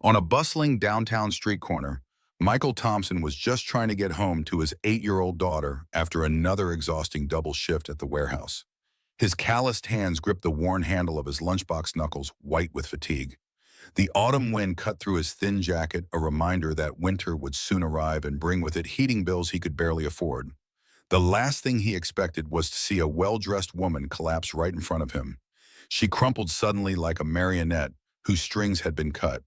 On a bustling downtown street corner, Michael Thompson was just trying to get home to his 8-year-old daughter after another exhausting double shift at the warehouse. His calloused hands gripped the worn handle of his lunchbox knuckles, white with fatigue. The autumn wind cut through his thin jacket, a reminder that winter would soon arrive and bring with it heating bills he could barely afford. The last thing he expected was to see a well-dressed woman collapse right in front of him. She crumpled suddenly like a marionette whose strings had been cut.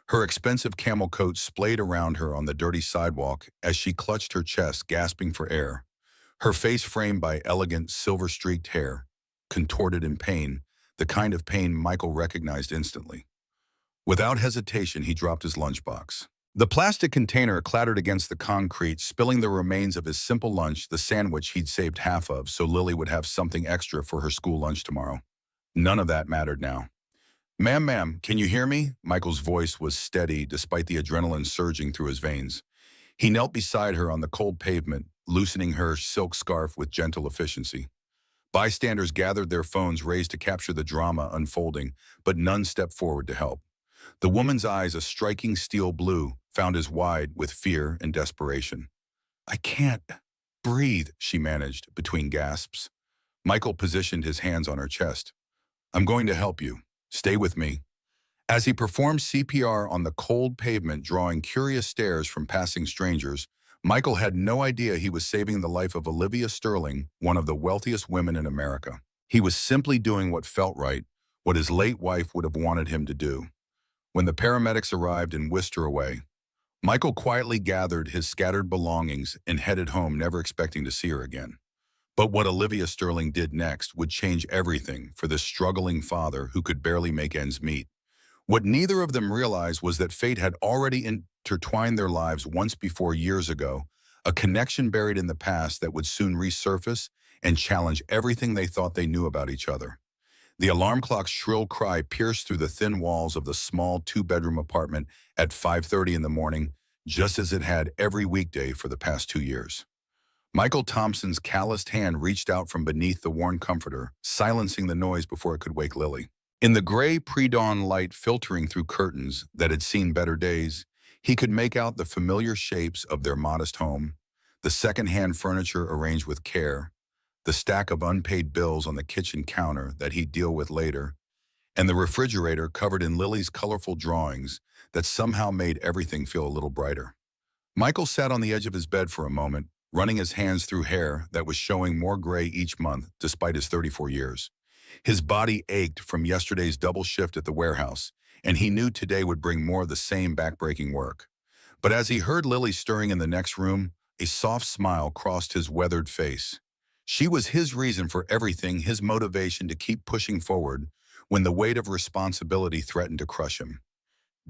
Her expensive camel coat splayed around her on the dirty sidewalk as she clutched her chest, gasping for air. Her face framed by elegant, silver-streaked hair, contorted in pain, the kind of pain Michael recognized instantly. Without hesitation, he dropped his lunchbox. The plastic container clattered against the concrete, spilling the remains of his simple lunch, the sandwich he'd saved half of so Lily would have something extra for her school lunch tomorrow. None of that mattered now. Ma'am, can you hear me?" Michael's voice was steady despite the adrenaline surging through his veins. He knelt beside her on the cold pavement, loosening her silk scarf with gentle efficiency. Bystanders gathered, their phones raised to capture the drama unfolding, but none stepped forward to help. The woman's eyes, a striking steel blue, found his wide with fear and desperation. "I can't breathe," she managed, between gasps. Michael positioned his hands on her chest. "I'm going to help you. Stay with me." As he performed CPR on the cold pavement, drawing curious stares from passing strangers, Michael had no idea he was saving the life of Olivia Sterling, one of the wealthiest women in America. He was simply doing what felt right, what his late wife would have wanted him to do. When the paramedics arrived and whisked her away, Michael quietly gathered his scattered belongings and headed home, never expecting to see her again. But what Olivia Sterling did next would change everything for this struggling father who could barely make ends meet. What neither of them realized was that fate had already intertwined their lives once before, years ago, a connection buried in the past that would soon resurface and challenge everything they thought they knew about each other. The alarm clock's shrill cry pierced through the thin walls of the small two-bedroom apartment at 5:30 in the morning, just as it had every weekday for the past 2 years. Michael Thompson's calloused hand reached out from beneath the worn comforter, silencing the noise before it could wake Lily. In the gray pre-dawn light filtering through curtains that had seen better days, he could make out the familiar shapes of their modest home, the second-hand furniture arranged with care, the stack of unpaid bills on the kitchen counter that he'd deal with later, and the refrigerator covered in Lily's colorful drawings that somehow made everything feel a little brighter. Michael sat on the edge of his bed for a moment, running his hands through hair that was showing more gray each month despite his 34 years. His body ached from yesterday's double shift at the warehouse, and he knew today would bring more of the same backbreaking work. But as he heard Lily stirring in the next room, a soft smile crossed his weathered face. She was his reason for everything, his motivation to keep pushing forward when the weight of responsibility threatened to crush him.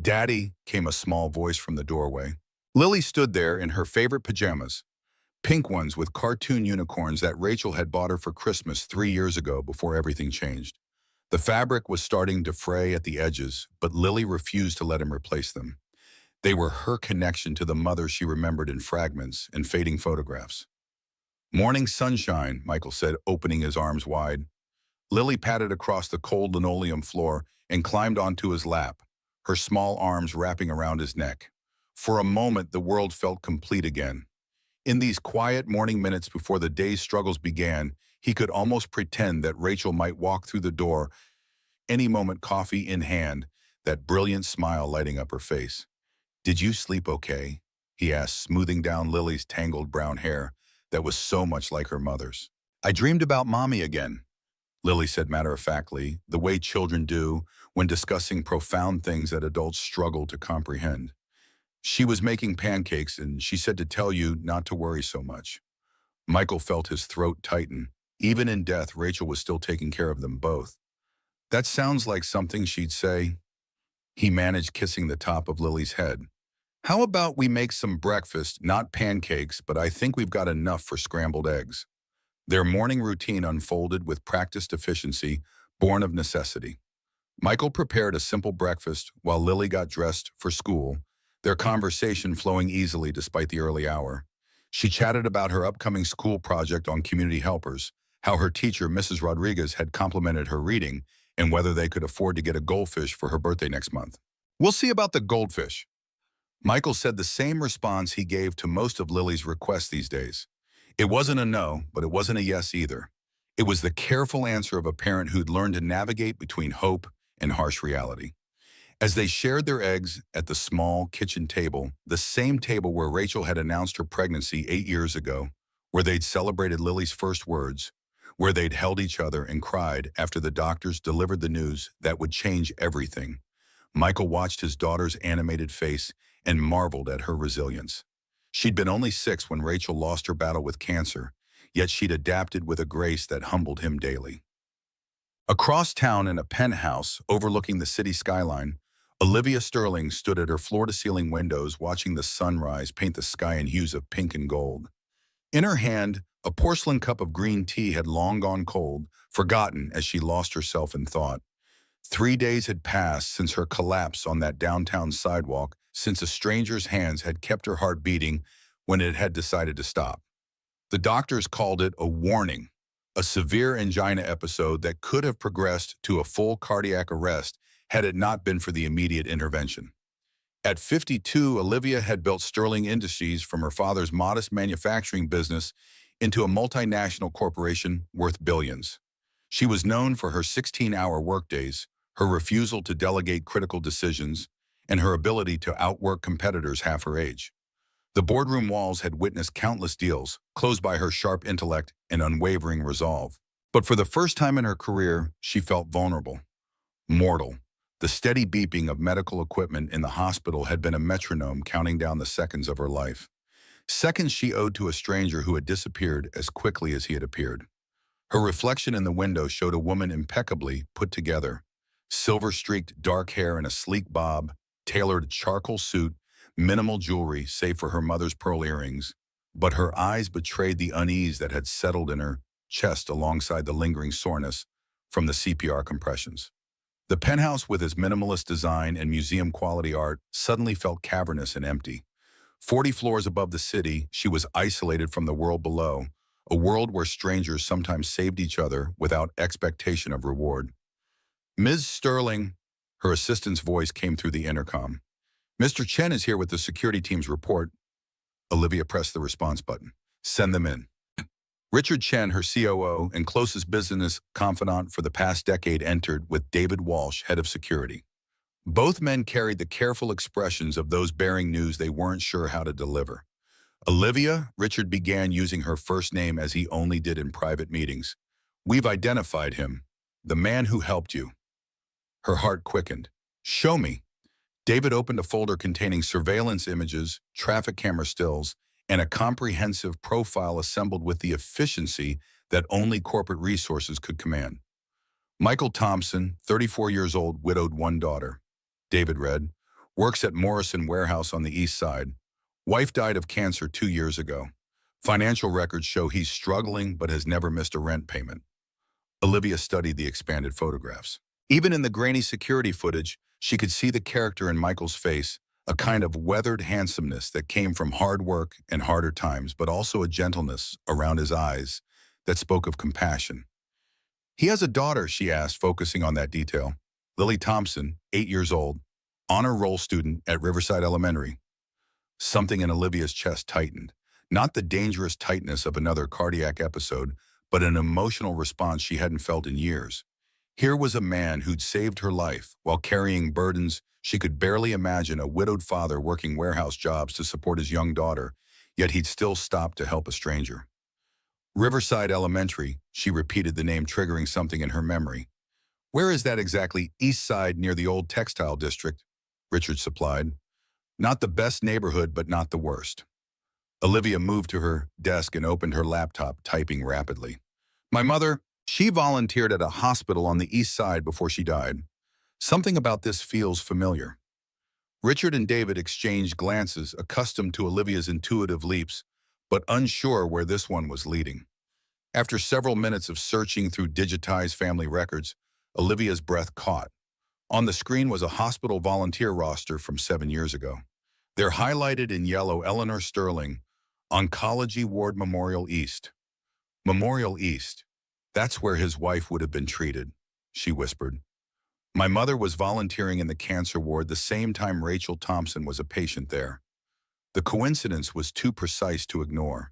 "Daddy," came a small voice from the doorway. Lily stood there in her favorite pajamas, pink ones with cartoon unicorns that Rachel had bought her for Christmas 3 years ago before everything changed. The fabric was starting to fray at the edges, but Lily refused to let him replace them. They were her connection to the mother she remembered in fragments and fading photographs. "Morning sunshine," Michael said, opening his arms wide. Lily patted across the cold linoleum floor and climbed onto his lap, her small arms wrapping around his neck. For a moment, the world felt complete again. In these quiet morning minutes before the day's struggles began, he could almost pretend that Rachel might walk through the door any moment, coffee in hand, that brilliant smile lighting up her face. "Did you sleep okay?" he asked, smoothing down Lily's tangled brown hair that was so much like her mother's. "I dreamed about Mommy again," Lily said matter-of-factly, the way children do when discussing profound things that adults struggle to comprehend. "She was making pancakes, and she said to tell you not to worry so much." Michael felt his throat tighten. Even in death, Rachel was still taking care of them both. "That sounds like something she'd say." He managed kissing the top of Lily's head. "How about we make some breakfast, not pancakes, but I think we've got enough for scrambled eggs." Their morning routine unfolded with practiced efficiency, born of necessity. Michael prepared a simple breakfast while Lily got dressed for school, their conversation flowing easily despite the early hour. She chatted about her upcoming school project on community helpers, how her teacher, Mrs. Rodriguez, had complimented her reading, and whether they could afford to get a goldfish for her birthday next month. We'll see about the goldfish. Michael said the same response he gave to most of Lily's requests these days. It wasn't a no, but it wasn't a yes either. It was the careful answer of a parent who'd learned to navigate between hope and harsh reality. As they shared their eggs at the small kitchen table, the same table where Rachel had announced her pregnancy 8 years ago, where they'd celebrated Lily's first words, where they'd held each other and cried after the doctors delivered the news that would change everything, Michael watched his daughter's animated face and marveled at her resilience. She'd been only 6 when Rachel lost her battle with cancer, yet she'd adapted with a grace that humbled him daily. Across town in a penthouse overlooking the city skyline, Olivia Sterling stood at her floor-to-ceiling windows watching the sunrise paint the sky in hues of pink and gold. In her hand, a porcelain cup of green tea had long gone cold, forgotten as she lost herself in thought. 3 days had passed since her collapse on that downtown sidewalk, since a stranger's hands had kept her heart beating when it had decided to stop. The doctors called it a warning, a severe angina episode that could have progressed to a full cardiac arrest had it not been for the immediate intervention. At 52, Olivia had built Sterling Industries from her father's modest manufacturing business into a multinational corporation worth billions. She was known for her 16-hour workdays, her refusal to delegate critical decisions, and her ability to outwork competitors half her age. The boardroom walls had witnessed countless deals, closed by her sharp intellect and unwavering resolve. But for the first time in her career, she felt vulnerable, mortal. The steady beeping of medical equipment in the hospital had been a metronome counting down the seconds of her life. Seconds she owed to a stranger who had disappeared as quickly as he had appeared. Her reflection in the window showed a woman impeccably put together. Silver-streaked dark hair in a sleek bob, tailored charcoal suit, minimal jewelry save for her mother's pearl earrings. But her eyes betrayed the unease that had settled in her chest alongside the lingering soreness from the CPR compressions. The penthouse with its minimalist design and museum-quality art suddenly felt cavernous and empty. 40 floors above the city, she was isolated from the world below, a world where strangers sometimes saved each other without expectation of reward. "Ms. Sterling," her assistant's voice came through the intercom. "Mr. Chen is here with the security team's report." Olivia pressed the response button. "Send them in." Richard Chen, her COO and closest business confidant for the past decade, entered with David Walsh, head of security. Both men carried the careful expressions of those bearing news they weren't sure how to deliver. "Olivia," Richard began, using her first name as he only did in private meetings. "We've identified him, the man who helped you." Her heart quickened. "Show me." David opened a folder containing surveillance images, traffic camera stills, and a comprehensive profile assembled with the efficiency that only corporate resources could command. "Michael Thompson, 34 years old, widowed, 1 daughter." David read. "Works at Morrison Warehouse on the east side. Wife died of cancer 2 years ago. Financial records show he's struggling but has never missed a rent payment." Olivia studied the expanded photographs. Even in the grainy security footage, she could see the character in Michael's face, a kind of weathered handsomeness that came from hard work and harder times, but also a gentleness around his eyes that spoke of compassion. "He has a daughter," she asked, focusing on that detail. "Lily Thompson, 8 years old, honor roll student at Riverside Elementary." Something in Olivia's chest tightened. Not the dangerous tightness of another cardiac episode, but an emotional response she hadn't felt in years. Here was a man who'd saved her life while carrying burdens she could barely imagine, a widowed father working warehouse jobs to support his young daughter, yet he'd still stopped to help a stranger. "Riverside Elementary," she repeated the name, triggering something in her memory. "Where is that exactly?" "East side, near the old textile district," Richard supplied. "Not the best neighborhood, but not the worst." Olivia moved to her desk and opened her laptop, typing rapidly. "My mother, she volunteered at a hospital on the east side before she died. Something about this feels familiar." Richard and David exchanged glances, accustomed to Olivia's intuitive leaps, but unsure where this one was leading. After several minutes of searching through digitized family records, Olivia's breath caught. On the screen was a hospital volunteer roster from 7 years ago. They're highlighted in yellow: Eleanor Sterling, Oncology Ward, Memorial East. Memorial East. That's where his wife would have been treated, she whispered. My mother was volunteering in the cancer ward the same time Rachel Thompson was a patient there. The coincidence was too precise to ignore.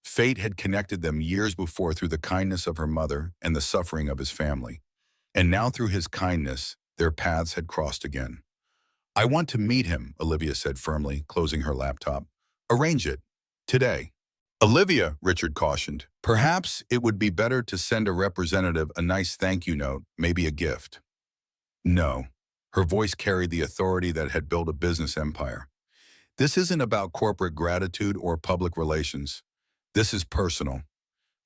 Fate had connected them years before through the kindness of her mother and the suffering of his family. And now through his kindness, their paths had crossed again. I want to meet him, Olivia said firmly, closing her laptop. Arrange it. Today. Olivia, Richard cautioned, perhaps it would be better to send a representative a nice thank you note, maybe a gift. No. Her voice carried the authority that had built a business empire. This isn't about corporate gratitude or public relations. This is personal.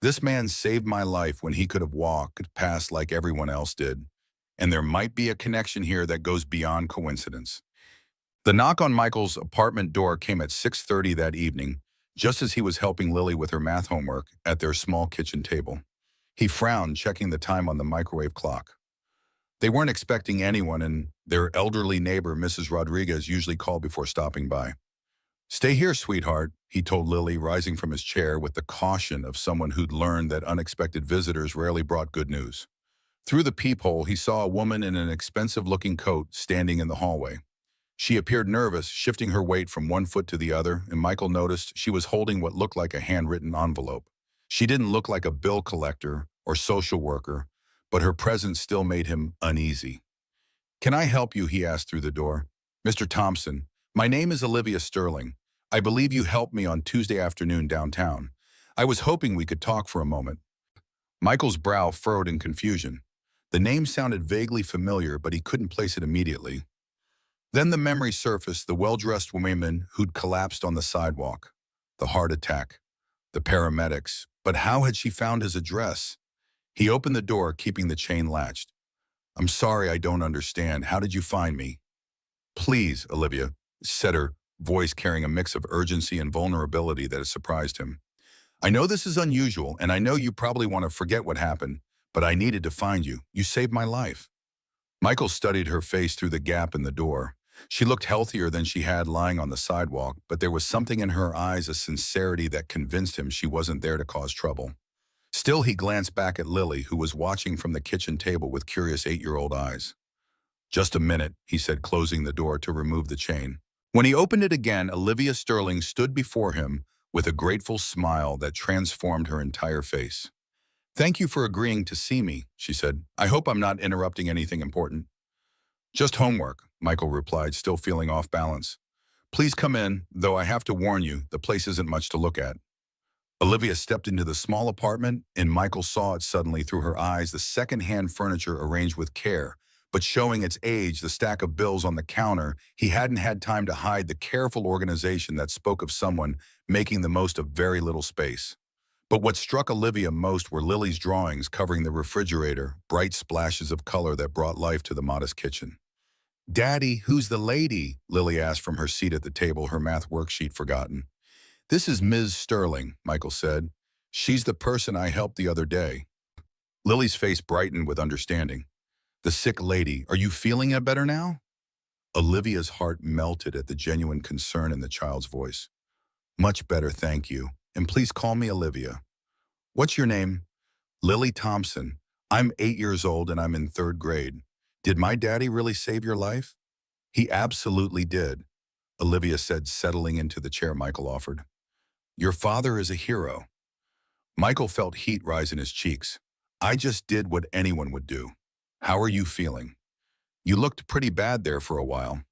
This man saved my life when he could have walked past like everyone else did. And there might be a connection here that goes beyond coincidence. The knock on Michael's apartment door came at 6:30 that evening, just as he was helping Lily with her math homework at their small kitchen table. He frowned, checking the time on the microwave clock. They weren't expecting anyone, and their elderly neighbor, Mrs. Rodriguez, usually called before stopping by. Stay here, sweetheart, he told Lily, rising from his chair with the caution of someone who'd learned that unexpected visitors rarely brought good news. Through the peephole, he saw a woman in an expensive-looking coat standing in the hallway. She appeared nervous, shifting her weight from one foot to the other, and Michael noticed she was holding what looked like a handwritten envelope. She didn't look like a bill collector or social worker, but her presence still made him uneasy. Can I help you? He asked through the door. Mr. Thompson, my name is Olivia Sterling. I believe you helped me on Tuesday afternoon downtown. I was hoping we could talk for a moment. Michael's brow furrowed in confusion. The name sounded vaguely familiar, but he couldn't place it immediately. Then the memory surfaced, the well-dressed woman who'd collapsed on the sidewalk, the heart attack, the paramedics. But how had she found his address? He opened the door, keeping the chain latched. I'm sorry, I don't understand. How did you find me? Please, Olivia, said her voice carrying a mix of urgency and vulnerability that surprised him. I know this is unusual, and I know you probably want to forget what happened, but I needed to find you. You saved my life. Michael studied her face through the gap in the door. She looked healthier than she had lying on the sidewalk, but there was something in her eyes, a sincerity that convinced him she wasn't there to cause trouble. Still, he glanced back at Lily, who was watching from the kitchen table with curious 8-year-old eyes. Just a minute, he said, closing the door to remove the chain. When he opened it again, Olivia Sterling stood before him with a grateful smile that transformed her entire face. Thank you for agreeing to see me, she said. I hope I'm not interrupting anything important. Just homework, Michael replied, still feeling off balance. Please come in, though I have to warn you, the place isn't much to look at. Olivia stepped into the small apartment, and Michael saw it suddenly through her eyes, the second-hand furniture arranged with care, but showing its age, the stack of bills on the counter. He hadn't had time to hide the careful organization that spoke of someone making the most of very little space. But what struck Olivia most were Lily's drawings covering the refrigerator, bright splashes of color that brought life to the modest kitchen. Daddy, who's the lady? Lily asked from her seat at the table, her math worksheet forgotten. This is Ms. Sterling, Michael said. She's the person I helped the other day. Lily's face brightened with understanding. The sick lady, are you feeling it better now? Olivia's heart melted at the genuine concern in the child's voice. Much better, thank you. And please call me Olivia. What's your name? Lily Thompson. I'm 8 years old and I'm in 3rd grade. Did my daddy really save your life? He absolutely did, Olivia said, settling into the chair Michael offered. Your father is a hero. Michael felt heat rise in his cheeks. I just did what anyone would do. How are you feeling? You looked pretty bad there for a while.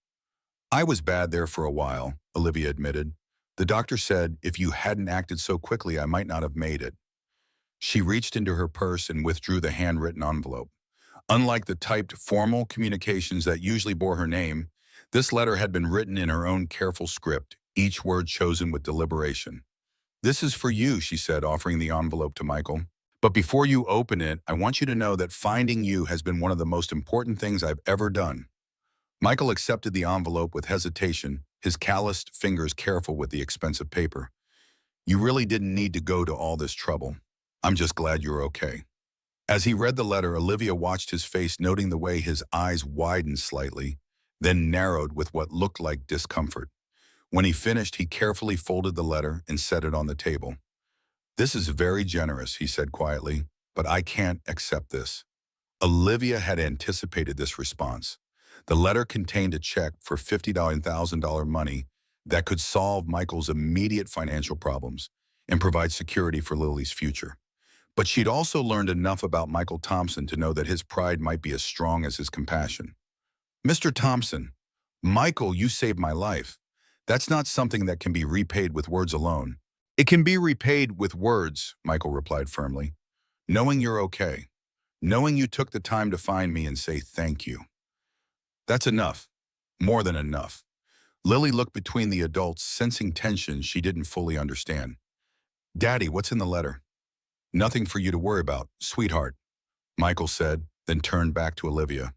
I was bad there for a while, Olivia admitted. The doctor said if you hadn't acted so quickly, I might not have made it. She reached into her purse and withdrew the handwritten envelope. Unlike the typed formal communications that usually bore her name, this letter had been written in her own careful script, each word chosen with deliberation. This is for you, she said, offering the envelope to Michael. But before you open it, I want you to know that finding you has been one of the most important things I've ever done. Michael accepted the envelope with hesitation, his calloused fingers careful with the expensive paper. You really didn't need to go to all this trouble. I'm just glad you're okay. As he read the letter, Olivia watched his face, noting the way his eyes widened slightly, then narrowed with what looked like discomfort. When he finished, he carefully folded the letter and set it on the table. This is very generous, he said quietly, but I can't accept this. Olivia had anticipated this response. The letter contained a check for $50,000 money that could solve Michael's immediate financial problems and provide security for Lily's future. But she'd also learned enough about Michael Thompson to know that his pride might be as strong as his compassion. Mr. Thompson, Michael, you saved my life. That's not something that can be repaid with words alone. It can be repaid with words, Michael replied firmly. Knowing you're okay. Knowing you took the time to find me and say thank you. That's enough. More than enough. Lily looked between the adults, sensing tension she didn't fully understand. Daddy, what's in the letter? Nothing for you to worry about, sweetheart, Michael said, then turned back to Olivia.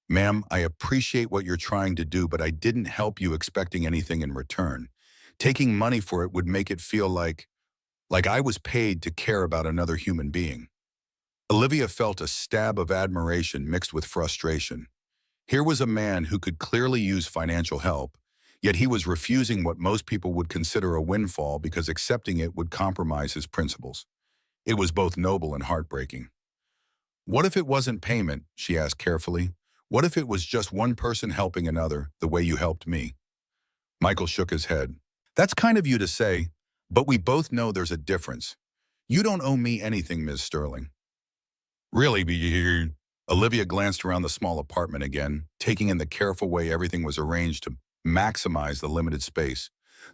Ma'am, I appreciate what you're trying to do, but I didn't help you expecting anything in return. Taking money for it would make it feel like I was paid to care about another human being. Olivia felt a stab of admiration mixed with frustration. Here was a man who could clearly use financial help, yet he was refusing what most people would consider a windfall because accepting it would compromise his principles. It was both noble and heartbreaking. What if it wasn't payment, she asked carefully. What if it was just one person helping another the way you helped me? Michael shook his head. That's kind of you to say, but we both know there's a difference. You don't owe me anything, Ms. Sterling. Really, Olivia glanced around the small apartment again, taking in the careful way everything was arranged to maximize the limited space.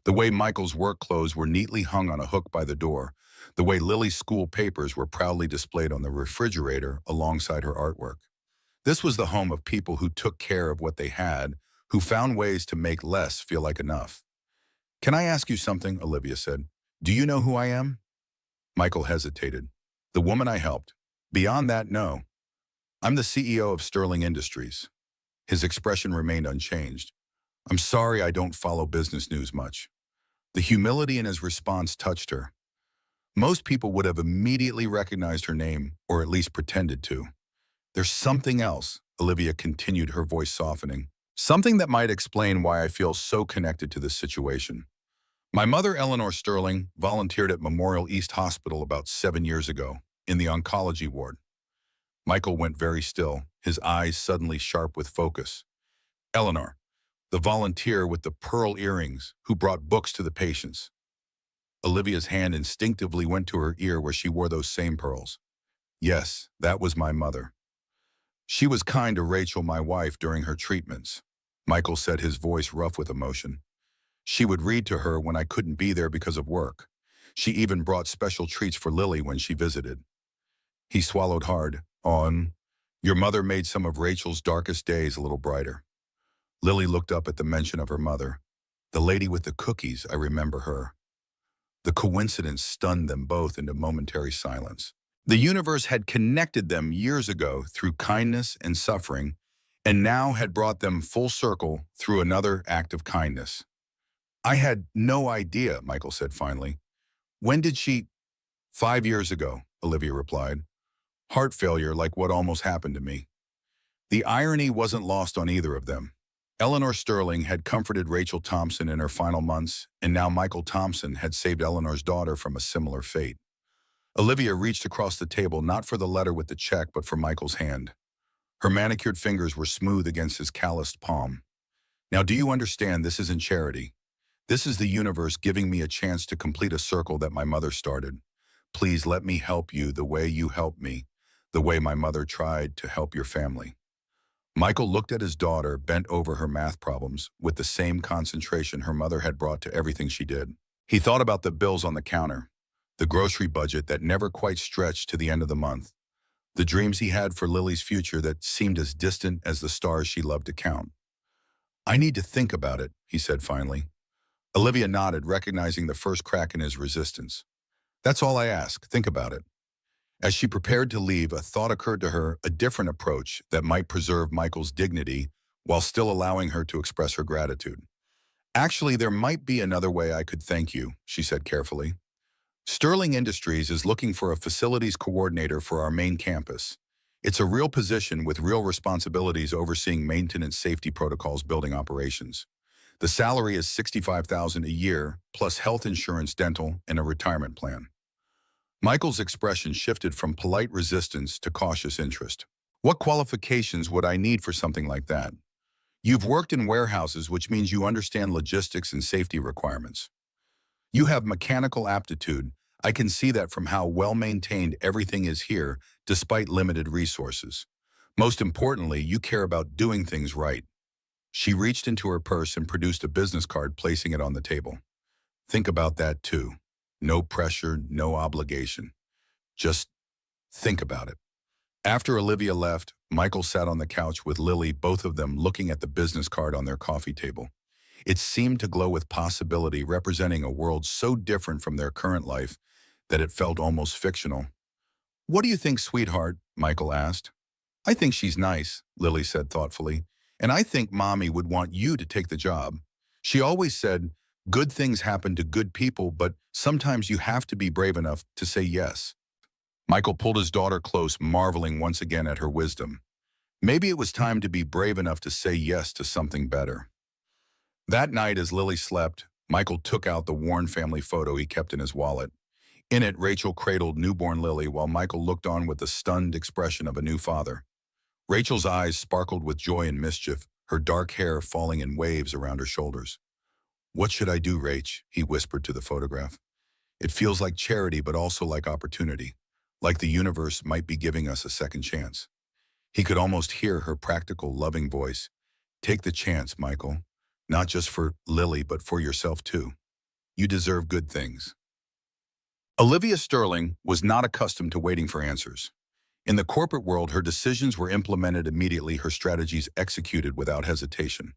The way Michael's work clothes were neatly hung on a hook by the door. The way Lily's school papers were proudly displayed on the refrigerator alongside her artwork. This was the home of people who took care of what they had, who found ways to make less feel like enough. Can I ask you something? Olivia said. Do you know who I am? Michael hesitated. The woman I helped. Beyond that, no. I'm the CEO of Sterling Industries. His expression remained unchanged. I'm sorry I don't follow business news much. The humility in his response touched her. Most people would have immediately recognized her name, or at least pretended to. There's something else, Olivia continued, her voice softening. Something that might explain why I feel so connected to this situation. My mother, Eleanor Sterling, volunteered at Memorial East Hospital about 7 years ago, in the oncology ward. Michael went very still, his eyes suddenly sharp with focus. Eleanor, the volunteer with the pearl earrings who brought books to the patients. Olivia's hand instinctively went to her ear where she wore those same pearls. Yes, that was my mother. She was kind to Rachel, my wife, during her treatments. Michael said, his voice rough with emotion. She would read to her when I couldn't be there because of work. She even brought special treats for Lily when she visited. He swallowed hard. Your mother made some of Rachel's darkest days a little brighter. Lily looked up at the mention of her mother. The lady with the cookies, I remember her. The coincidence stunned them both into momentary silence. The universe had connected them years ago through kindness and suffering, and now had brought them full circle through another act of kindness. I had no idea, Michael said finally. When did she? 5 years ago, Olivia replied. Heart failure, like what almost happened to me. The irony wasn't lost on either of them. Eleanor Sterling had comforted Rachel Thompson in her final months, and now Michael Thompson had saved Eleanor's daughter from a similar fate. Olivia reached across the table not for the letter with the check, but for Michael's hand. Her manicured fingers were smooth against his calloused palm. Now, do you understand this isn't charity? This is the universe giving me a chance to complete a circle that my mother started. Please let me help you the way you helped me, the way my mother tried to help your family. Michael looked at his daughter, bent over her math problems, with the same concentration her mother had brought to everything she did. He thought about the bills on the counter, the grocery budget that never quite stretched to the end of the month, the dreams he had for Lily's future that seemed as distant as the stars she loved to count. I need to think about it, he said finally. Olivia nodded, recognizing the first crack in his resistance. That's all I ask, think about it. As she prepared to leave, a thought occurred to her, a different approach that might preserve Michael's dignity while still allowing her to express her gratitude. Actually, there might be another way I could thank you, she said carefully. Sterling Industries is looking for a facilities coordinator for our main campus. It's a real position with real responsibilities overseeing maintenance, safety protocols, building operations. The salary is $65,000 a year, plus health insurance, dental, and a retirement plan. Michael's expression shifted from polite resistance to cautious interest. What qualifications would I need for something like that? You've worked in warehouses, which means you understand logistics and safety requirements. You have mechanical aptitude. I can see that from how well-maintained everything is here, despite limited resources. Most importantly, you care about doing things right. She reached into her purse and produced a business card, placing it on the table. Think about that too. No pressure, no obligation. Just think about it. After Olivia left, Michael sat on the couch with Lily, both of them looking at the business card on their coffee table. It seemed to glow with possibility, representing a world so different from their current life that it felt almost fictional. "What do you think, sweetheart?" Michael asked. "I think she's nice," Lily said thoughtfully. "And I think Mommy would want you to take the job. She always said, good things happen to good people, but sometimes you have to be brave enough to say yes." Michael pulled his daughter close, marveling once again at her wisdom. Maybe it was time to be brave enough to say yes to something better. That night, as Lily slept, Michael took out the Warren family photo he kept in his wallet. In it, Rachel cradled newborn Lily while Michael looked on with the stunned expression of a new father. Rachel's eyes sparkled with joy and mischief, her dark hair falling in waves around her shoulders. "What should I do, Rach?" he whispered to the photograph. "It feels like charity, but also like opportunity. Like the universe might be giving us a second chance." He could almost hear her practical, loving voice. "Take the chance, Michael. Not just for Lily, but for yourself too. You deserve good things." Olivia Sterling was not accustomed to waiting for answers. In the corporate world, her decisions were implemented immediately, her strategies executed without hesitation.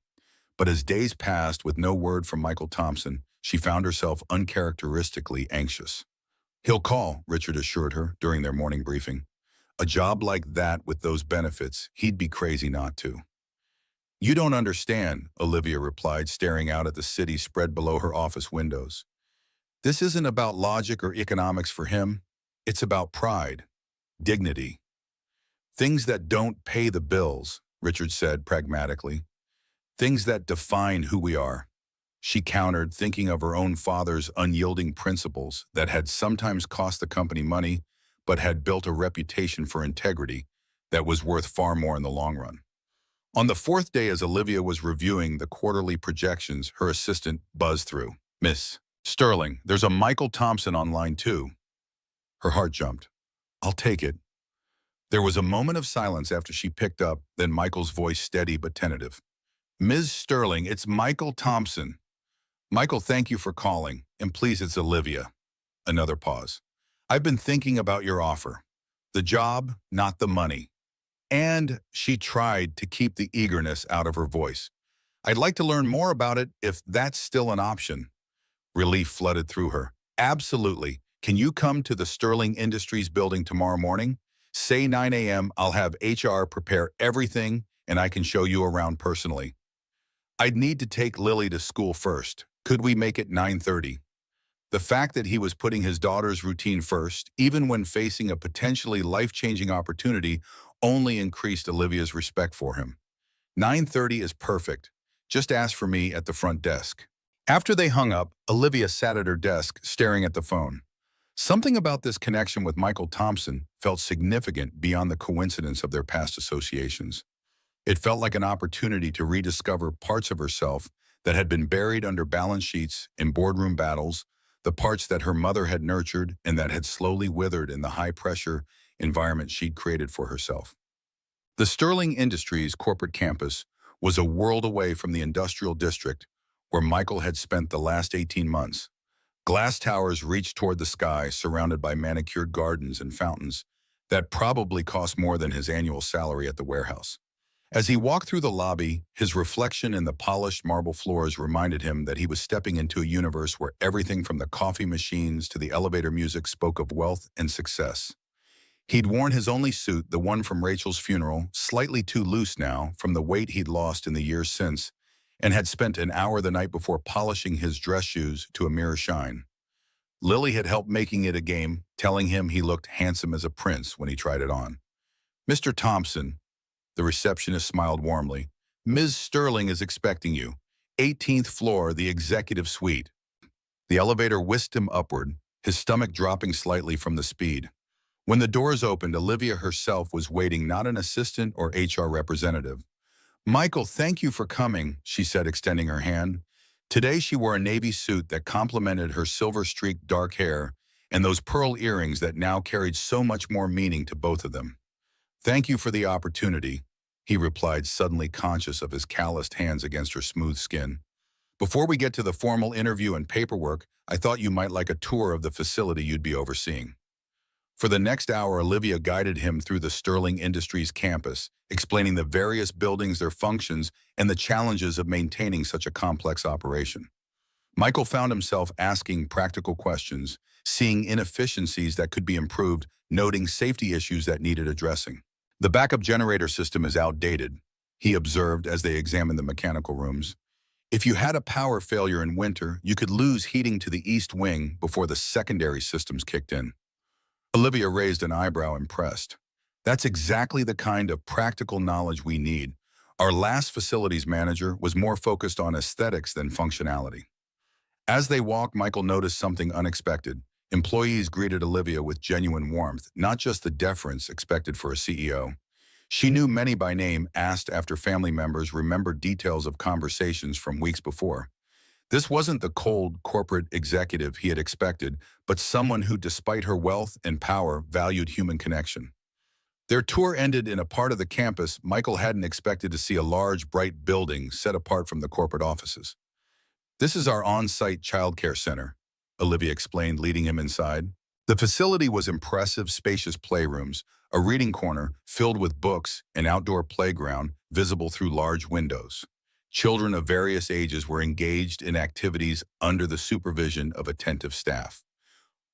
But as days passed with no word from Michael Thompson, she found herself uncharacteristically anxious. "He'll call," Richard assured her during their morning briefing. "A job like that with those benefits, he'd be crazy not to." "You don't understand," Olivia replied, staring out at the city spread below her office windows. "This isn't about logic or economics for him. It's about pride, dignity. Things that don't pay the bills," Richard said pragmatically. "Things that define who we are." She countered, thinking of her own father's unyielding principles that had sometimes cost the company money, but had built a reputation for integrity that was worth far more in the long run. On the fourth day, as Olivia was reviewing the quarterly projections, her assistant buzzed through. "Miss Sterling, there's a Michael Thompson on line 2. Her heart jumped. "I'll take it." There was a moment of silence after she picked up, then Michael's voice steady but tentative. "Ms. Sterling, it's Michael Thompson." "Michael, thank you for calling. And please, it's Olivia." Another pause. "I've been thinking about your offer. The job, not the money." And she tried to keep the eagerness out of her voice. "I'd like to learn more about it if that's still an option." Relief flooded through her. "Absolutely. Can you come to the Sterling Industries building tomorrow morning? Say 9 a.m. I'll have HR prepare everything and I can show you around personally." "I'd need to take Lily to school first. Could we make it 9:30? The fact that he was putting his daughter's routine first, even when facing a potentially life-changing opportunity, only increased Olivia's respect for him. "9:30 is perfect. Just ask for me at the front desk." After they hung up, Olivia sat at her desk, staring at the phone. Something about this connection with Michael Thompson felt significant beyond the coincidence of their past associations. It felt like an opportunity to rediscover parts of herself that had been buried under balance sheets in boardroom battles, the parts that her mother had nurtured and that had slowly withered in the high-pressure environment she'd created for herself. The Sterling Industries corporate campus was a world away from the industrial district where Michael had spent the last 18 months. Glass towers reached toward the sky, surrounded by manicured gardens and fountains that probably cost more than his annual salary at the warehouse. As he walked through the lobby, his reflection in the polished marble floors reminded him that he was stepping into a universe where everything from the coffee machines to the elevator music spoke of wealth and success. He'd worn his only suit, the one from Rachel's funeral, slightly too loose now from the weight he'd lost in the years since, and had spent an hour the night before polishing his dress shoes to a mirror shine. Lily had helped making it a game, telling him he looked handsome as a prince when he tried it on. "Mr. Thompson," the receptionist smiled warmly, "Ms. Sterling is expecting you. 18th floor, the executive suite." The elevator whisked him upward, his stomach dropping slightly from the speed. When the doors opened, Olivia herself was waiting, not an assistant or HR representative. "Michael, thank you for coming," she said, extending her hand. Today she wore a navy suit that complemented her silver-streaked dark hair and those pearl earrings that now carried so much more meaning to both of them. "Thank you for the opportunity," he replied, suddenly conscious of his calloused hands against her smooth skin. "Before we get to the formal interview and paperwork, I thought you might like a tour of the facility you'd be overseeing." For the next hour, Olivia guided him through the Sterling Industries campus, explaining the various buildings, their functions, and the challenges of maintaining such a complex operation. Michael found himself asking practical questions, seeing inefficiencies that could be improved, noting safety issues that needed addressing. "The backup generator system is outdated," he observed as they examined the mechanical rooms. "If you had a power failure in winter, you could lose heating to the east wing before the secondary systems kicked in." Olivia raised an eyebrow, impressed. "That's exactly the kind of practical knowledge we need. Our last facilities manager was more focused on aesthetics than functionality." As they walked, Michael noticed something unexpected. Employees greeted Olivia with genuine warmth, not just the deference expected for a CEO. She knew many by name, asked after family members, remembered details of conversations from weeks before. This wasn't the cold corporate executive he had expected, but someone who, despite her wealth and power, valued human connection. Their tour ended in a part of the campus Michael hadn't expected to see: a large, bright building set apart from the corporate offices. "This is our on-site childcare center," Olivia explained, leading him inside. The facility was impressive, spacious playrooms, a reading corner filled with books, an outdoor playground visible through large windows. Children of various ages were engaged in activities under the supervision of attentive staff.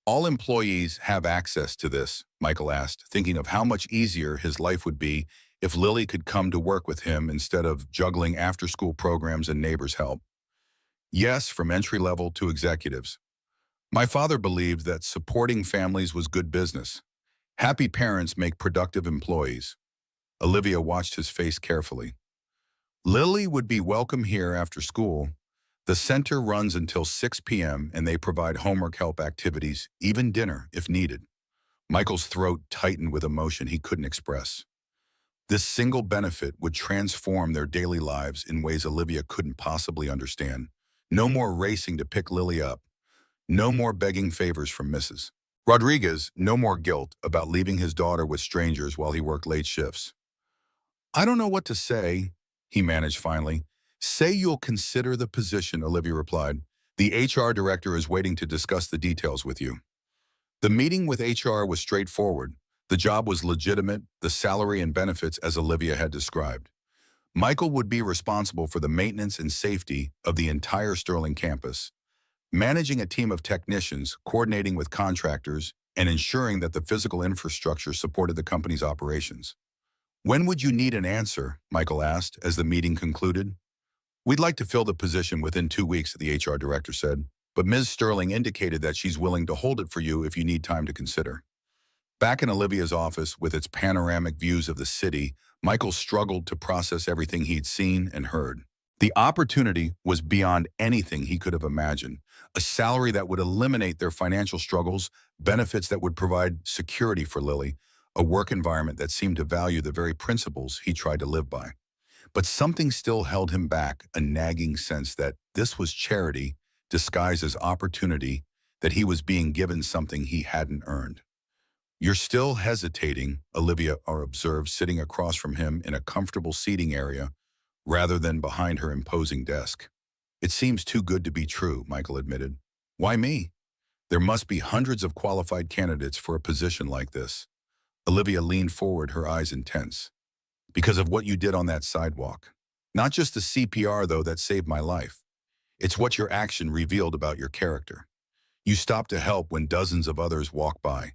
"All employees have access to this?" Michael asked, thinking of how much easier his life would be if Lily could come to work with him instead of juggling after-school programs and neighbors' help. "Yes, from entry-level to executives. My father believed that supporting families was good business. Happy parents make productive employees." Olivia watched his face carefully. "Lily would be welcome here after school. The center runs until 6 p.m. and they provide homework help, activities, even dinner if needed." Michael's throat tightened with emotion he couldn't express. This single benefit would transform their daily lives in ways Olivia couldn't possibly understand. No more racing to pick Lily up. No more begging favors from Mrs. Rodriguez. No more guilt about leaving his daughter with strangers while he worked late shifts. "I don't know what to say," he managed finally. "Say you'll consider the position," Olivia replied. "The HR director is waiting to discuss the details with you." The meeting with HR was straightforward. The job was legitimate, the salary and benefits as Olivia had described. Michael would be responsible for the maintenance and safety of the entire Sterling campus, managing a team of technicians, coordinating with contractors, and ensuring that the physical infrastructure supported the company's operations. "When would you need an answer?" Michael asked as the meeting concluded. "We'd like to fill the position within 2 weeks," the HR director said, "but Ms. Sterling indicated that she's willing to hold it for you if you need time to consider." Back in Olivia's office, with its panoramic views of the city, Michael struggled to process everything he'd seen and heard. The opportunity was beyond anything he could have imagined. A salary that would eliminate their financial struggles, benefits that would provide security for Lily, a work environment that seemed to value the very principles he tried to live by. But something still held him back, a nagging sense that this was charity disguised as opportunity, that he was being given something he hadn't earned. "You're still hesitating," Olivia observed, sitting across from him in a comfortable seating area rather than behind her imposing desk. "It seems too good to be true," Michael admitted. "Why me? There must be hundreds of qualified candidates for a position like this." Olivia leaned forward, her eyes intense. "Because of what you did on that sidewalk. Not just the CPR, though, that saved my life. It's what your action revealed about your character. You stopped to help when dozens of others walked by.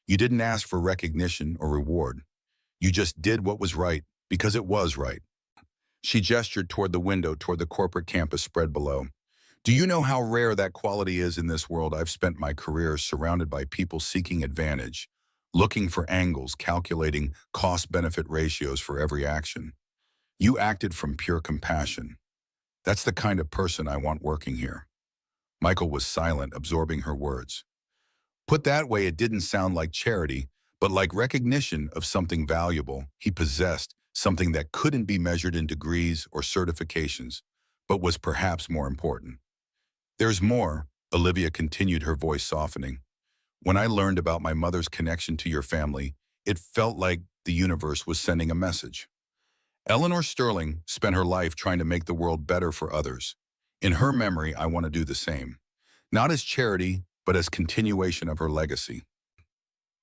You didn't ask for recognition or reward. You just did what was right because it was right." She gestured toward the window, toward the corporate campus spread below. "Do you know how rare that quality is in this world? I've spent my career surrounded by people seeking advantage, looking for angles, calculating cost-benefit ratios for every action. You acted from pure compassion. That's the kind of person I want working here." Michael was silent, absorbing her words. Put that way, it didn't sound like charity, but like recognition of something valuable he possessed, something that couldn't be measured in degrees or certifications, but was perhaps more important. There's more, Olivia continued, her voice softening. When I learned about my mother's connection to your family, it felt like the universe was sending a message. Eleanor Sterling spent her life trying to make the world better for others. In her memory, I want to do the same. Not as charity, but as continuation of her legacy.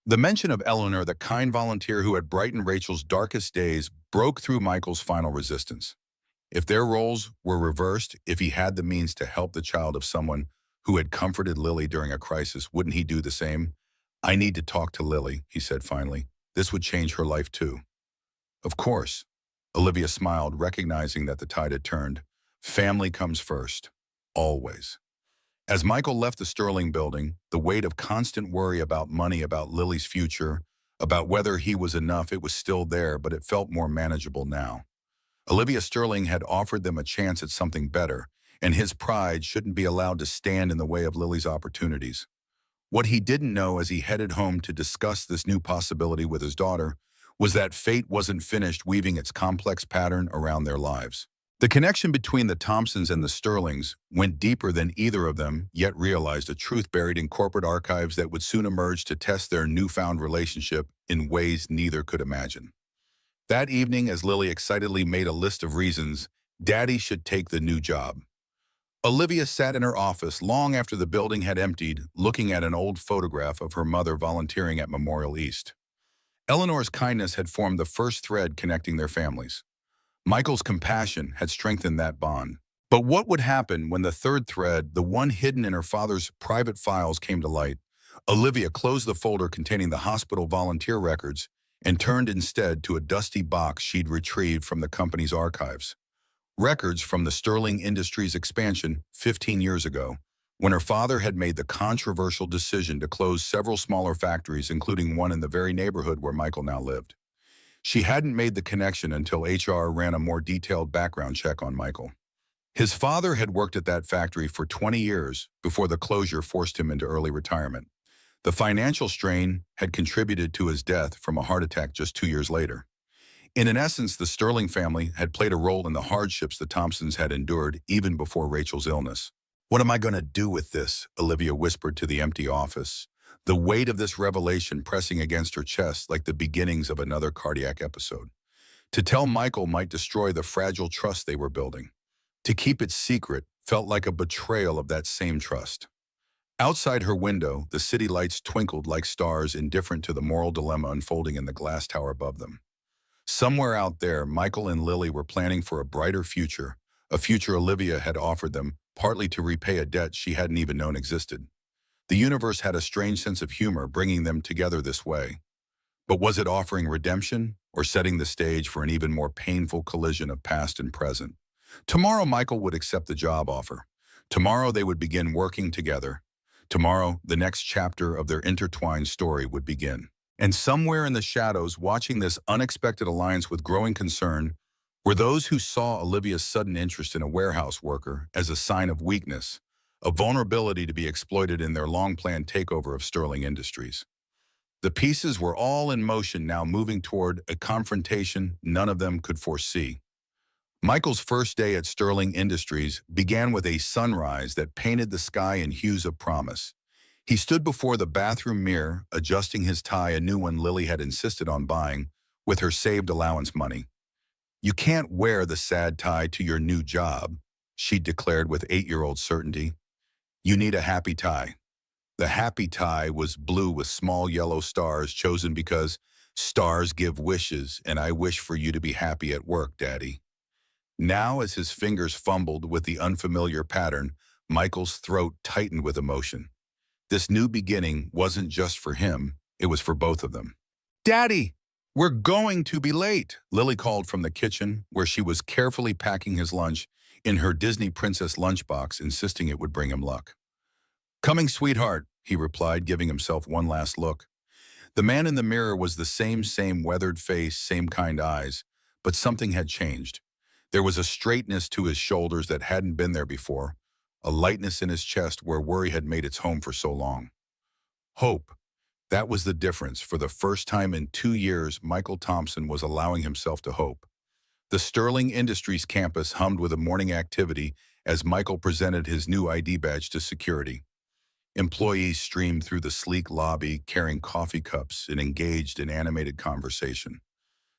The mention of Eleanor, the kind volunteer who had brightened Rachel's darkest days, broke through Michael's final resistance. If their roles were reversed, if he had the means to help the child of someone who had comforted Lily during a crisis, wouldn't he do the same? I need to talk to Lily, he said finally. This would change her life too. Of course. Olivia smiled, recognizing that the tide had turned. Family comes first. Always. As Michael left the Sterling building, the weight of constant worry about money, about Lily's future, about whether he was enough, it was still there, but it felt more manageable now. Olivia Sterling had offered them a chance at something better, and his pride shouldn't be allowed to stand in the way of Lily's opportunities. What he didn't know as he headed home to discuss this new possibility with his daughter was that fate wasn't finished weaving its complex pattern around their lives. The connection between the Thompsons and the Sterlings went deeper than either of them yet realized, a truth buried in corporate archives that would soon emerge to test their newfound relationship in ways neither could imagine. That evening, as Lily excitedly made a list of reasons Daddy should take the new job, Olivia sat in her office long after the building had emptied, looking at an old photograph of her mother volunteering at Memorial East. Eleanor's kindness had formed the first thread connecting their families. Michael's compassion had strengthened that bond. But what would happen when the third thread, the one hidden in her father's private files, came to light? Olivia closed the folder containing the hospital volunteer records and turned instead to a dusty box she'd retrieved from the company's archives. Records from the Sterling Industries expansion 15 years ago, when her father had made the controversial decision to close several smaller factories, including one in the very neighborhood where Michael now lived. She hadn't made the connection until HR ran a more detailed background check on Michael. His father had worked at that factory for 20 years before the closure forced him into early retirement. The financial strain had contributed to his death from a heart attack just 2 years later. In essence, the Sterling family had played a role in the hardships the Thompsons had endured even before Rachel's illness. What am I going to do with this? Olivia whispered to the empty office, the weight of this revelation pressing against her chest like the beginnings of another cardiac episode. To tell Michael might destroy the fragile trust they were building. To keep it secret felt like a betrayal of that same trust. Outside her window, the city lights twinkled like stars, indifferent to the moral dilemma unfolding in the glass tower above them. Somewhere out there, Michael and Lily were planning for a brighter future, a future Olivia had offered them, partly to repay a debt she hadn't even known existed. The universe had a strange sense of humor bringing them together this way. But was it offering redemption or setting the stage for an even more painful collision of past and present? Tomorrow, Michael would accept the job offer. Tomorrow, they would begin working together. Tomorrow, the next chapter of their intertwined story would begin. And somewhere in the shadows, watching this unexpected alliance with growing concern, were those who saw Olivia's sudden interest in a warehouse worker as a sign of weakness, a vulnerability to be exploited in their long-planned takeover of Sterling Industries. The pieces were all in motion now, moving toward a confrontation none of them could foresee. Michael's first day at Sterling Industries began with a sunrise that painted the sky in hues of promise. He stood before the bathroom mirror, adjusting his tie, a new one Lily had insisted on buying, with her saved allowance money. "You can't wear the sad tie to your new job," she declared with 8-year-old certainty. "You need a happy tie." The happy tie was blue with small yellow stars, chosen because stars give wishes, and I wish for you to be happy at work, Daddy. Now, as his fingers fumbled with the unfamiliar pattern, Michael's throat tightened with emotion. This new beginning wasn't just for him, it was for both of them. "Daddy, we're going to be late," Lily called from the kitchen, where she was carefully packing his lunch in her Disney princess lunchbox, insisting it would bring him luck. "Coming, sweetheart," he replied, giving himself one last look. The man in the mirror was the same weathered face, same kind eyes, but something had changed. There was a straightness to his shoulders that hadn't been there before, a lightness in his chest where worry had made its home for so long. "Hope, That was the difference. For the first time in 2 years, Michael Thompson was allowing himself to hope. The Sterling Industries campus hummed with a morning activity as Michael presented his new ID badge to security. Employees streamed through the sleek lobby carrying coffee cups and engaged in animated conversation.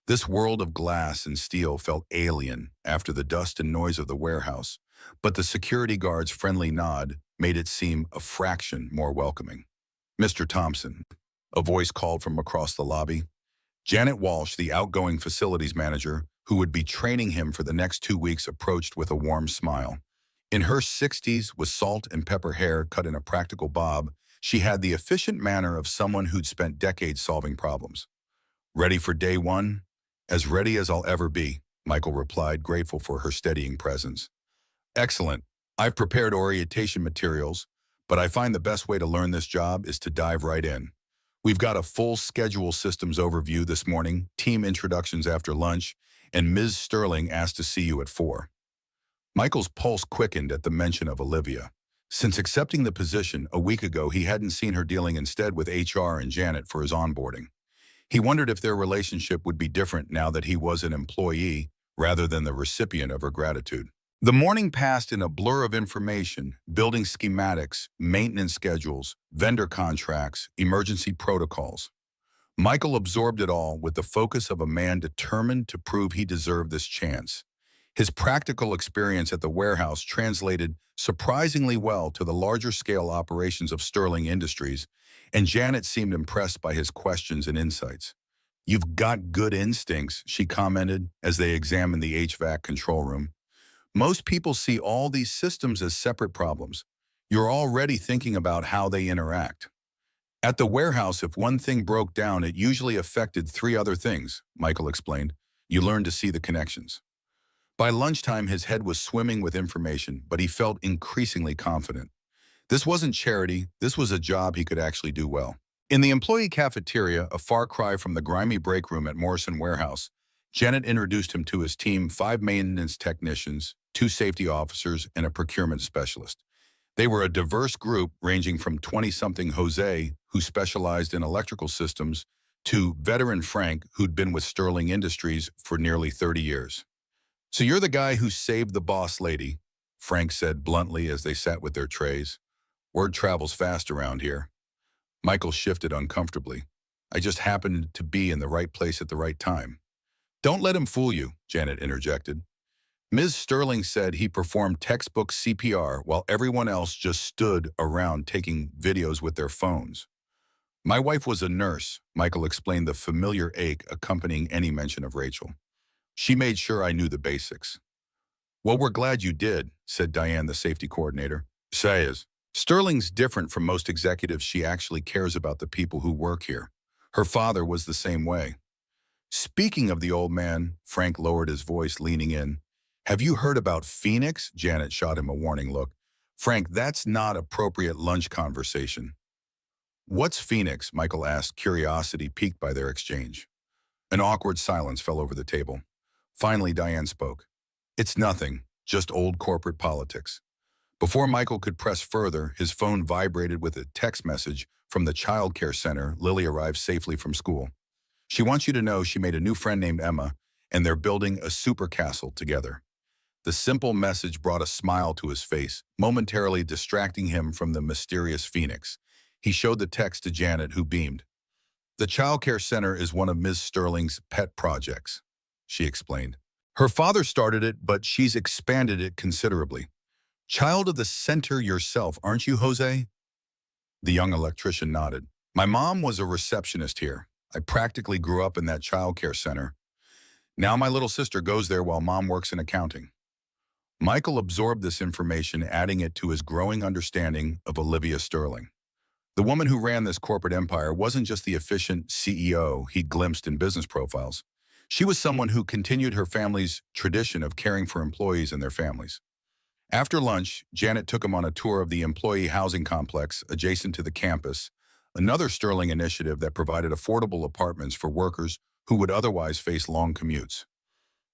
This world of glass and steel felt alien after the dust and noise of the warehouse, but the security guard's friendly nod made it seem a fraction more welcoming. "Mr. Thompson," a voice called from across the lobby. Janet Walsh, the outgoing facilities manager, who would be training him for the next 2 weeks, approached with a warm smile. In her 60s, with salt and pepper hair cut in a practical bob, she had the efficient manner of someone who'd spent decades solving problems. "Ready for day one?" "As ready as I'll ever be," Michael replied, grateful for her steadying presence. "Excellent. I've prepared orientation materials, but I find the best way to learn this job is to dive right in. We've got a full schedule systems overview this morning, team introductions after lunch, and Ms. Sterling asked to see you at 4. Michael's pulse quickened at the mention of Olivia. Since accepting the position a week ago, he hadn't seen her, dealing instead with HR and Janet for his onboarding. He wondered if their relationship would be different now that he was an employee rather than the recipient of her gratitude. The morning passed in a blur of information: building schematics, maintenance schedules, vendor contracts, emergency protocols. Michael absorbed it all with the focus of a man determined to prove he deserved this chance. His practical experience at the warehouse translated surprisingly well to the larger-scale operations of Sterling Industries, and Janet seemed impressed by his questions and insights. "You've got good instincts," she commented as they examined the HVAC control room. "Most people see all these systems as separate problems. You're already thinking about how they interact." "At the warehouse, if one thing broke down, it usually affected 3 other things," Michael explained. "You learn to see the connections." By lunchtime, his head was swimming with information, but he felt increasingly confident. This wasn't charity, this was a job he could actually do well. In the employee cafeteria, a far cry from the grimy break room at Morrison Warehouse, Janet introduced him to his team: 5 maintenance technicians, 2 safety officers, and a procurement specialist. They were a diverse group ranging from 20-something Jose, who specialized in electrical systems, to veteran Frank, who'd been with Sterling Industries for nearly 30 years. "So you're the guy who saved the boss lady," Frank said bluntly as they sat with their trays. "Word travels fast around here." Michael shifted uncomfortably. "I just happened to be in the right place at the right time." "Don't let him fool you," Janet interjected. "Ms. Sterling said he performed textbook CPR while everyone else just stood around taking videos with their phones." "My wife was a nurse," Michael explained, the familiar ache accompanying any mention of Rachel. "She made sure I knew the basics." "Well, we're glad you did," said Diane, the safety coordinator. "Says, Sterling's different from most executives. She actually cares about the people who work here. Her father was the same way." "Speaking of the old man," Frank lowered his voice, leaning in. "Have you heard about Phoenix?" Janet shot him a warning look. "Frank, that's not appropriate lunch conversation." "What's Phoenix?" Michael asked, curiosity piqued by their exchange. An awkward silence fell over the table. Finally, Diane spoke. "It's nothing, just old corporate politics." Before Michael could press further, his phone vibrated with a text message from the child care center. "Lily arrived safely from school. She wants you to know she made a new friend named Emma, and they're building a super castle together." The simple message brought a smile to his face, momentarily distracting him from the mysterious Phoenix. He showed the text to Janet, who beamed. "The child care center is one of Ms. Sterling's pet projects," she explained. "Her father started it, but she's expanded it considerably. Child of the center yourself, aren't you, Jose?" The young electrician nodded. "My mom was a receptionist here. I practically grew up in that child care center. Now my little sister goes there while mom works in accounting." Michael absorbed this information, adding it to his growing understanding of Olivia Sterling. The woman who ran this corporate empire wasn't just the efficient CEO he'd glimpsed in business profiles. She was someone who continued her family's tradition of caring for employees and their families. After lunch, Janet took him on a tour of the employee housing complex adjacent to the campus, another Sterling initiative that provided affordable apartments for workers who would otherwise face long commutes.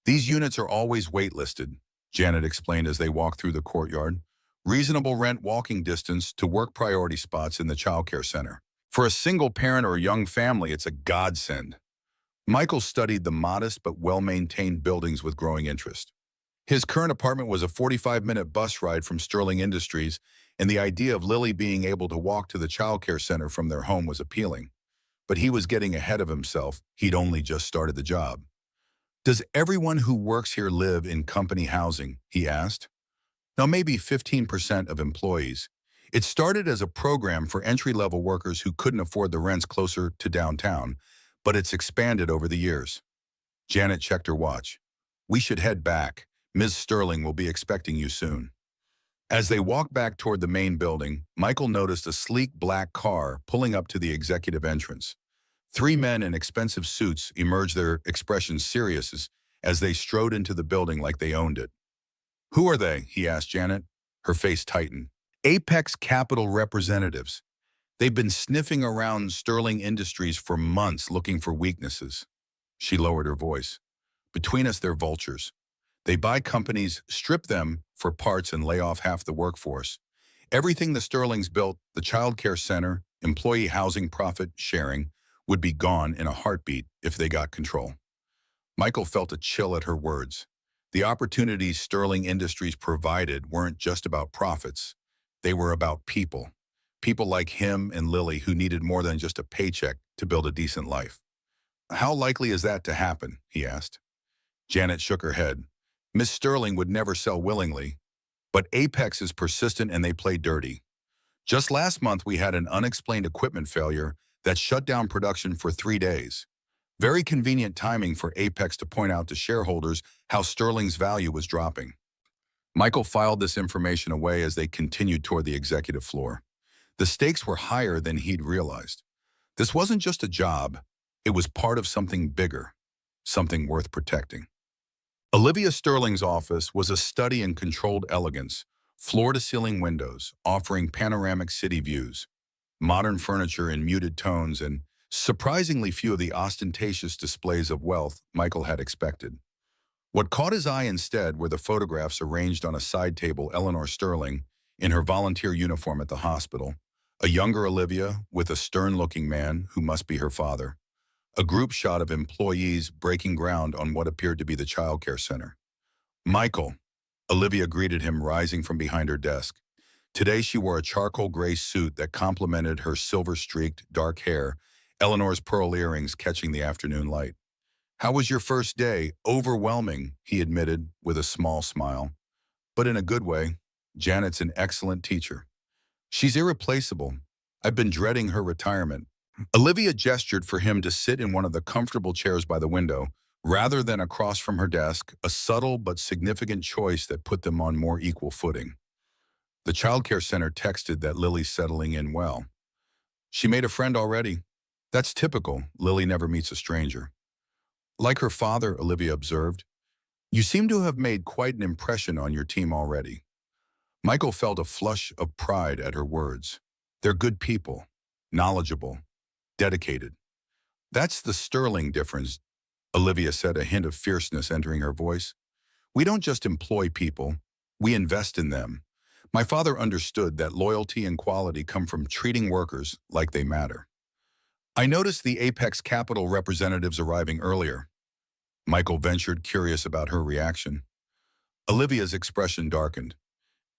"These units are always waitlisted," Janet explained as they walked through the courtyard. "Reasonable rent, walking distance to work priority spots in the childcare center." For a single parent or a young family, it's a godsend. Michael studied the modest but well-maintained buildings with growing interest. His current apartment was a 45-minute bus ride from Sterling Industries, and the idea of Lily being able to walk to the childcare center from their home was appealing. But he was getting ahead of himself. He'd only just started the job. "Does everyone who works here live in company housing?" he asked. "No, maybe 15% of employees. It started as a program for entry-level workers who couldn't afford the rents closer to downtown, but it's expanded over the years." Janet checked her watch. "We should head back. Ms. Sterling will be expecting you soon." As they walked back toward the main building, Michael noticed a sleek black car pulling up to the executive entrance. Three men in expensive suits emerged, their expressions serious as they strode into the building like they owned it. "Who are they?" he asked Janet. Her face tightened. "Apex Capital representatives. They've been sniffing around Sterling Industries for months looking for weaknesses." She lowered her voice. "Between us, they're vultures. They buy companies, strip them for parts, and lay off half the workforce. Everything the Sterlings built, the child care center, employee housing profit sharing, would be gone in a heartbeat if they got control." Michael felt a chill at her words. The opportunities Sterling Industries provided weren't just about profits. They were about people. People like him and Lily who needed more than just a paycheck to build a decent life. "How likely is that to happen?" he asked. Janet shook her head. "Miss Sterling would never sell willingly, but Apex is persistent and they play dirty. Just last month, we had an unexplained equipment failure that shut down production for 3 days. Very convenient timing for Apex to point out to shareholders how Sterling's value was dropping." Michael filed this information away as they continued toward the executive floor. The stakes were higher than he'd realized. This wasn't just a job. It was part of something bigger, something worth protecting. Olivia Sterling's office was a study in controlled elegance, floor-to-ceiling windows offering panoramic city views, modern furniture in muted tones, and surprisingly few of the ostentatious displays of wealth Michael had expected. What caught his eye instead were the photographs arranged on a side table. Eleanor Sterling, in her volunteer uniform at the hospital, a younger Olivia with a stern-looking man who must be her father, a group shot of employees breaking ground on what appeared to be the childcare center. "Michael," Olivia greeted him, rising from behind her desk. Today she wore a charcoal gray suit that complemented her silver-streaked dark hair, Eleanor's pearl earrings catching the afternoon light. "How was your first day?" "Overwhelming," he admitted with a small smile. "But in a good way. Janet's an excellent teacher. She's irreplaceable. I've been dreading her retirement." Olivia gestured for him to sit in one of the comfortable chairs by the window, rather than across from her desk, a subtle but significant choice that put them on more equal footing. The childcare center texted that Lily's settling in well. "She made a friend already." "That's typical. Lily never meets a stranger." "Like her father," Olivia observed. "You seem to have made quite an impression on your team already." Michael felt a flush of pride at her words. "They're good people, knowledgeable, dedicated." "That's the sterling difference," Olivia said, a hint of fierceness entering her voice. "We don't just employ people, we invest in them. My father understood that loyalty and quality come from treating workers like they matter." "I noticed the Apex Capital representatives arriving earlier." Michael ventured, curious about her reaction. Olivia's expression darkened.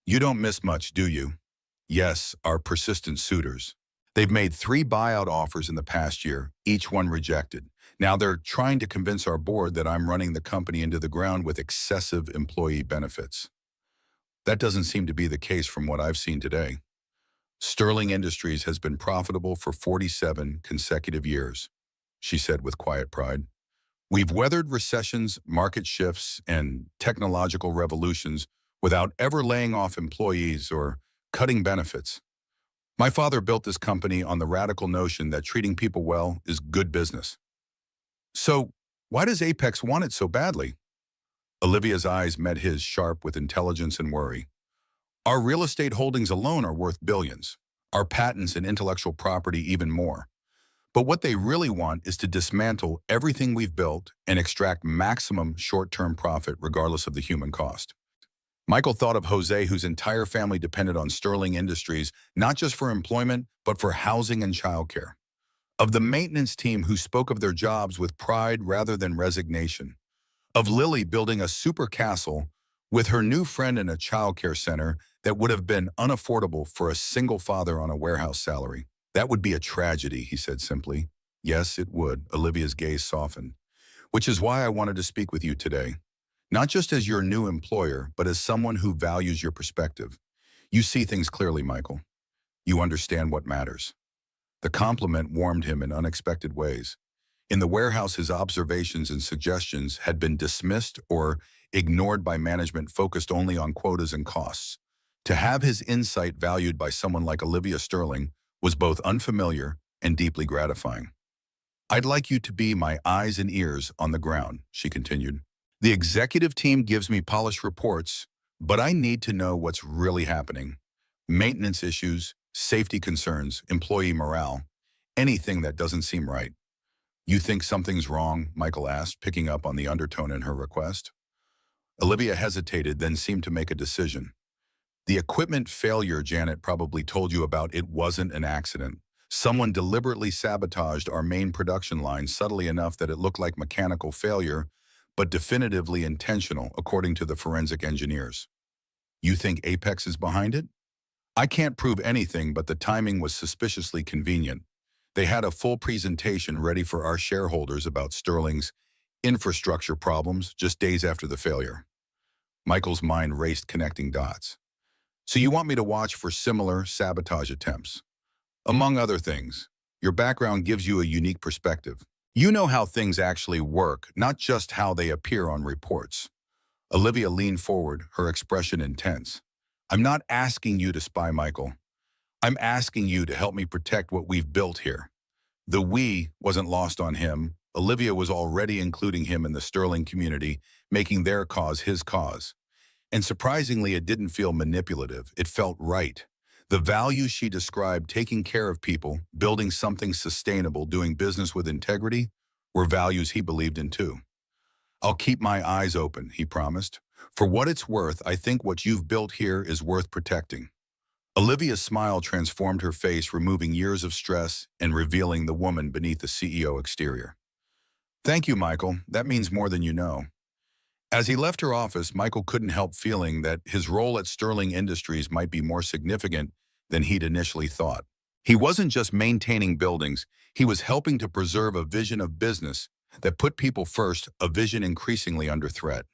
"You don't miss much, do you?" "Yes, our persistent suitors. They've made 3 buyout offers in the past year, each one rejected. Now they're trying to convince our board that I'm running the company into the ground with excessive employee benefits." "That doesn't seem to be the case from what I've seen today. Sterling Industries has been profitable for 47 consecutive years," she said with quiet pride. "We've weathered recessions, market shifts, and technological revolutions without ever laying off employees or cutting benefits. My father built this company on the radical notion that treating people well is good business." "So, why does Apex want it so badly?" Olivia's eyes met his, sharp with intelligence and worry. "Our real estate holdings alone are worth billions. Our patents and intellectual property even more. But what they really want is to dismantle everything we've built and extract maximum short-term profit regardless of the human cost." Michael thought of Jose, whose entire family depended on Sterling Industries, not just for employment, but for housing and childcare. Of the maintenance team who spoke of their jobs with pride rather than resignation. Of Lily building a super castle with her new friend in a childcare center that would have been unaffordable for a single father on a warehouse salary. That would be a tragedy, he said simply. Yes, it would. Olivia's gaze softened. Which is why I wanted to speak with you today. Not just as your new employer, but as someone who values your perspective. You see things clearly, Michael. You understand what matters. The compliment warmed him in unexpected ways. In the warehouse, his observations and suggestions had been dismissed or ignored by management focused only on quotas and costs. To have his insight valued by someone like Olivia Sterling was both unfamiliar and deeply gratifying. I'd like you to be my eyes and ears on the ground, she continued. The executive team gives me polished reports, but I need to know what's really happening. Maintenance issues, safety concerns, employee morale, anything that doesn't seem right. You think something's wrong? Michael asked, picking up on the undertone in her request. Olivia hesitated, then seemed to make a decision. The equipment failure Janet probably told you about, it wasn't an accident. Someone deliberately sabotaged our main production line subtly enough that it looked like mechanical failure, but definitively intentional, according to the forensic engineers. You think Apex is behind it? I can't prove anything, but the timing was suspiciously convenient. They had a full presentation ready for our shareholders about Sterling's infrastructure problems just days after the failure. Michael's mind raced, connecting dots. So you want me to watch for similar sabotage attempts? Among other things, your background gives you a unique perspective. You know how things actually work, not just how they appear on reports. Olivia leaned forward, her expression intense. I'm not asking you to spy, Michael. I'm asking you to help me protect what we've built here. The "we" wasn't lost on him. Olivia was already including him in the Sterling community, making their cause his cause. And surprisingly, it didn't feel manipulative. It felt right. The values she described, taking care of people, building something sustainable, doing business with integrity, were values he believed in too. I'll keep my eyes open, he promised. For what it's worth, I think what you've built here is worth protecting. Olivia's smile transformed her face, removing years of stress and revealing the woman beneath the CEO exterior. Thank you, Michael. That means more than you know. As he left her office, Michael couldn't help feeling that his role at Sterling Industries might be more significant than he'd initially thought. He wasn't just maintaining buildings, he was helping to preserve a vision of business that put people first, a vision increasingly under threat.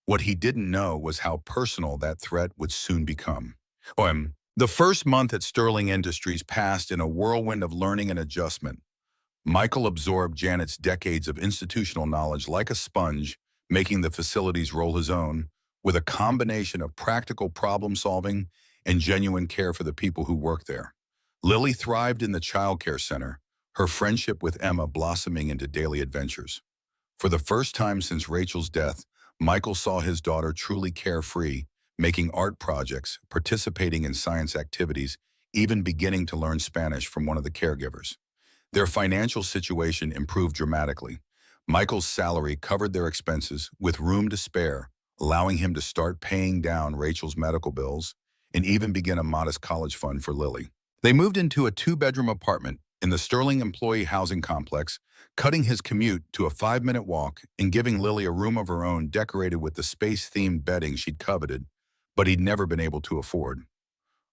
What he didn't know was how personal that threat would soon become. The first month at Sterling Industries passed in a whirlwind of learning and adjustment. Michael absorbed Janet's decades of institutional knowledge like a sponge, making the facilities roll his own, with a combination of practical problem-solving and genuine care for the people who work there. Lily thrived in the childcare center, her friendship with Emma blossoming into daily adventures. For the first time since Rachel's death, Michael saw his daughter truly carefree, making art projects, participating in science activities, even beginning to learn Spanish from one of the caregivers. Their financial situation improved dramatically. Michael's salary covered their expenses with room to spare, allowing him to start paying down Rachel's medical bills and even begin a modest college fund for Lily. They moved into a 2-bedroom apartment in the Sterling Employee Housing Complex, cutting his commute to a 5-minute walk and giving Lily a room of her own decorated with the space-themed bedding she'd coveted, but he'd never been able to afford.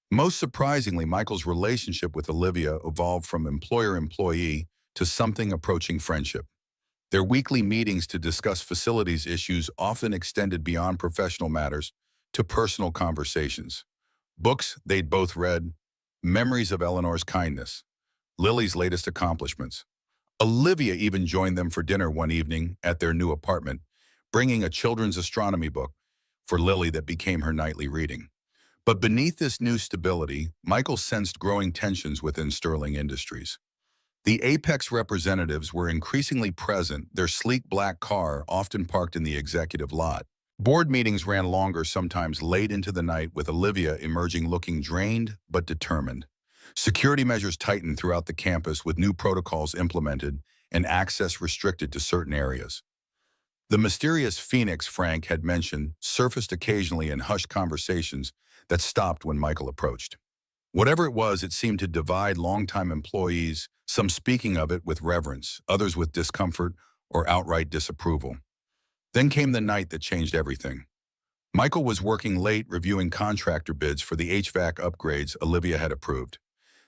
Most surprisingly, Michael's relationship with Olivia evolved from employer-employee to something approaching friendship. Their weekly meetings to discuss facilities issues often extended beyond professional matters to personal conversations. Books they'd both read, memories of Eleanor's kindness, Lily's latest accomplishments. Olivia even joined them for dinner one evening at their new apartment, bringing a children's astronomy book for Lily that became her nightly reading. But beneath this new stability, Michael sensed growing tensions within Sterling Industries. The Apex representatives were increasingly present, their sleek black car often parked in the executive lot. Board meetings ran longer, sometimes late into the night, with Olivia emerging looking drained but determined. Security measures tightened throughout the campus with new protocols implemented and access restricted to certain areas. The mysterious Phoenix Frank had mentioned surfaced occasionally in hushed conversations that stopped when Michael approached. Whatever it was, it seemed to divide longtime employees, some speaking of it with reverence, others with discomfort or outright disapproval. Then came the night that changed everything. Michael was working late reviewing contractor bids for the HVAC upgrades Olivia had approved.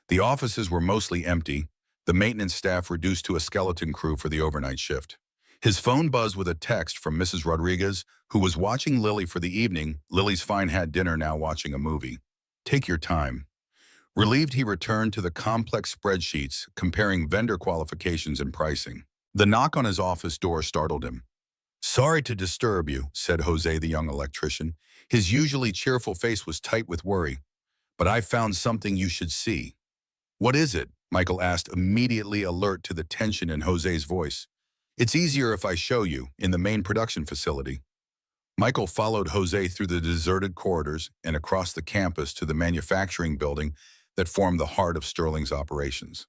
The offices were mostly empty, the maintenance staff reduced to a skeleton crew for the overnight shift. His phone buzzed with a text from Mrs. Rodriguez, who was watching Lily for the evening. Lily's fine had dinner, now watching a movie. Take your time. Relieved, he returned to the complex spreadsheets, comparing vendor qualifications and pricing. The knock on his office door startled him. "Sorry to disturb you," said Jose, the young electrician. His usually cheerful face was tight with worry. "But I found something you should see." "What is it?" Michael asked, immediately alert to the tension in Jose's voice. "It's easier if I show you, in the main production facility." Michael followed Jose through the deserted corridors and across the campus to the manufacturing building that formed the heart of Sterling's operations.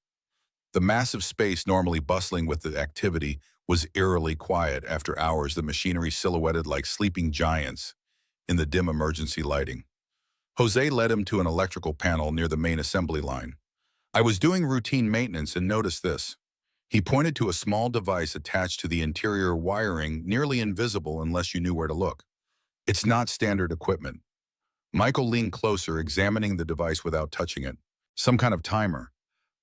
The massive space, normally bustling with the activity, was eerily quiet after hours, the machinery silhouetted like sleeping giants in the dim emergency lighting. Jose led him to an electrical panel near the main assembly line. "I was doing routine maintenance and noticed this." He pointed to a small device attached to the interior wiring, nearly invisible unless you knew where to look. "It's not standard equipment." Michael leaned closer, examining the device without touching it. "Some kind of timer."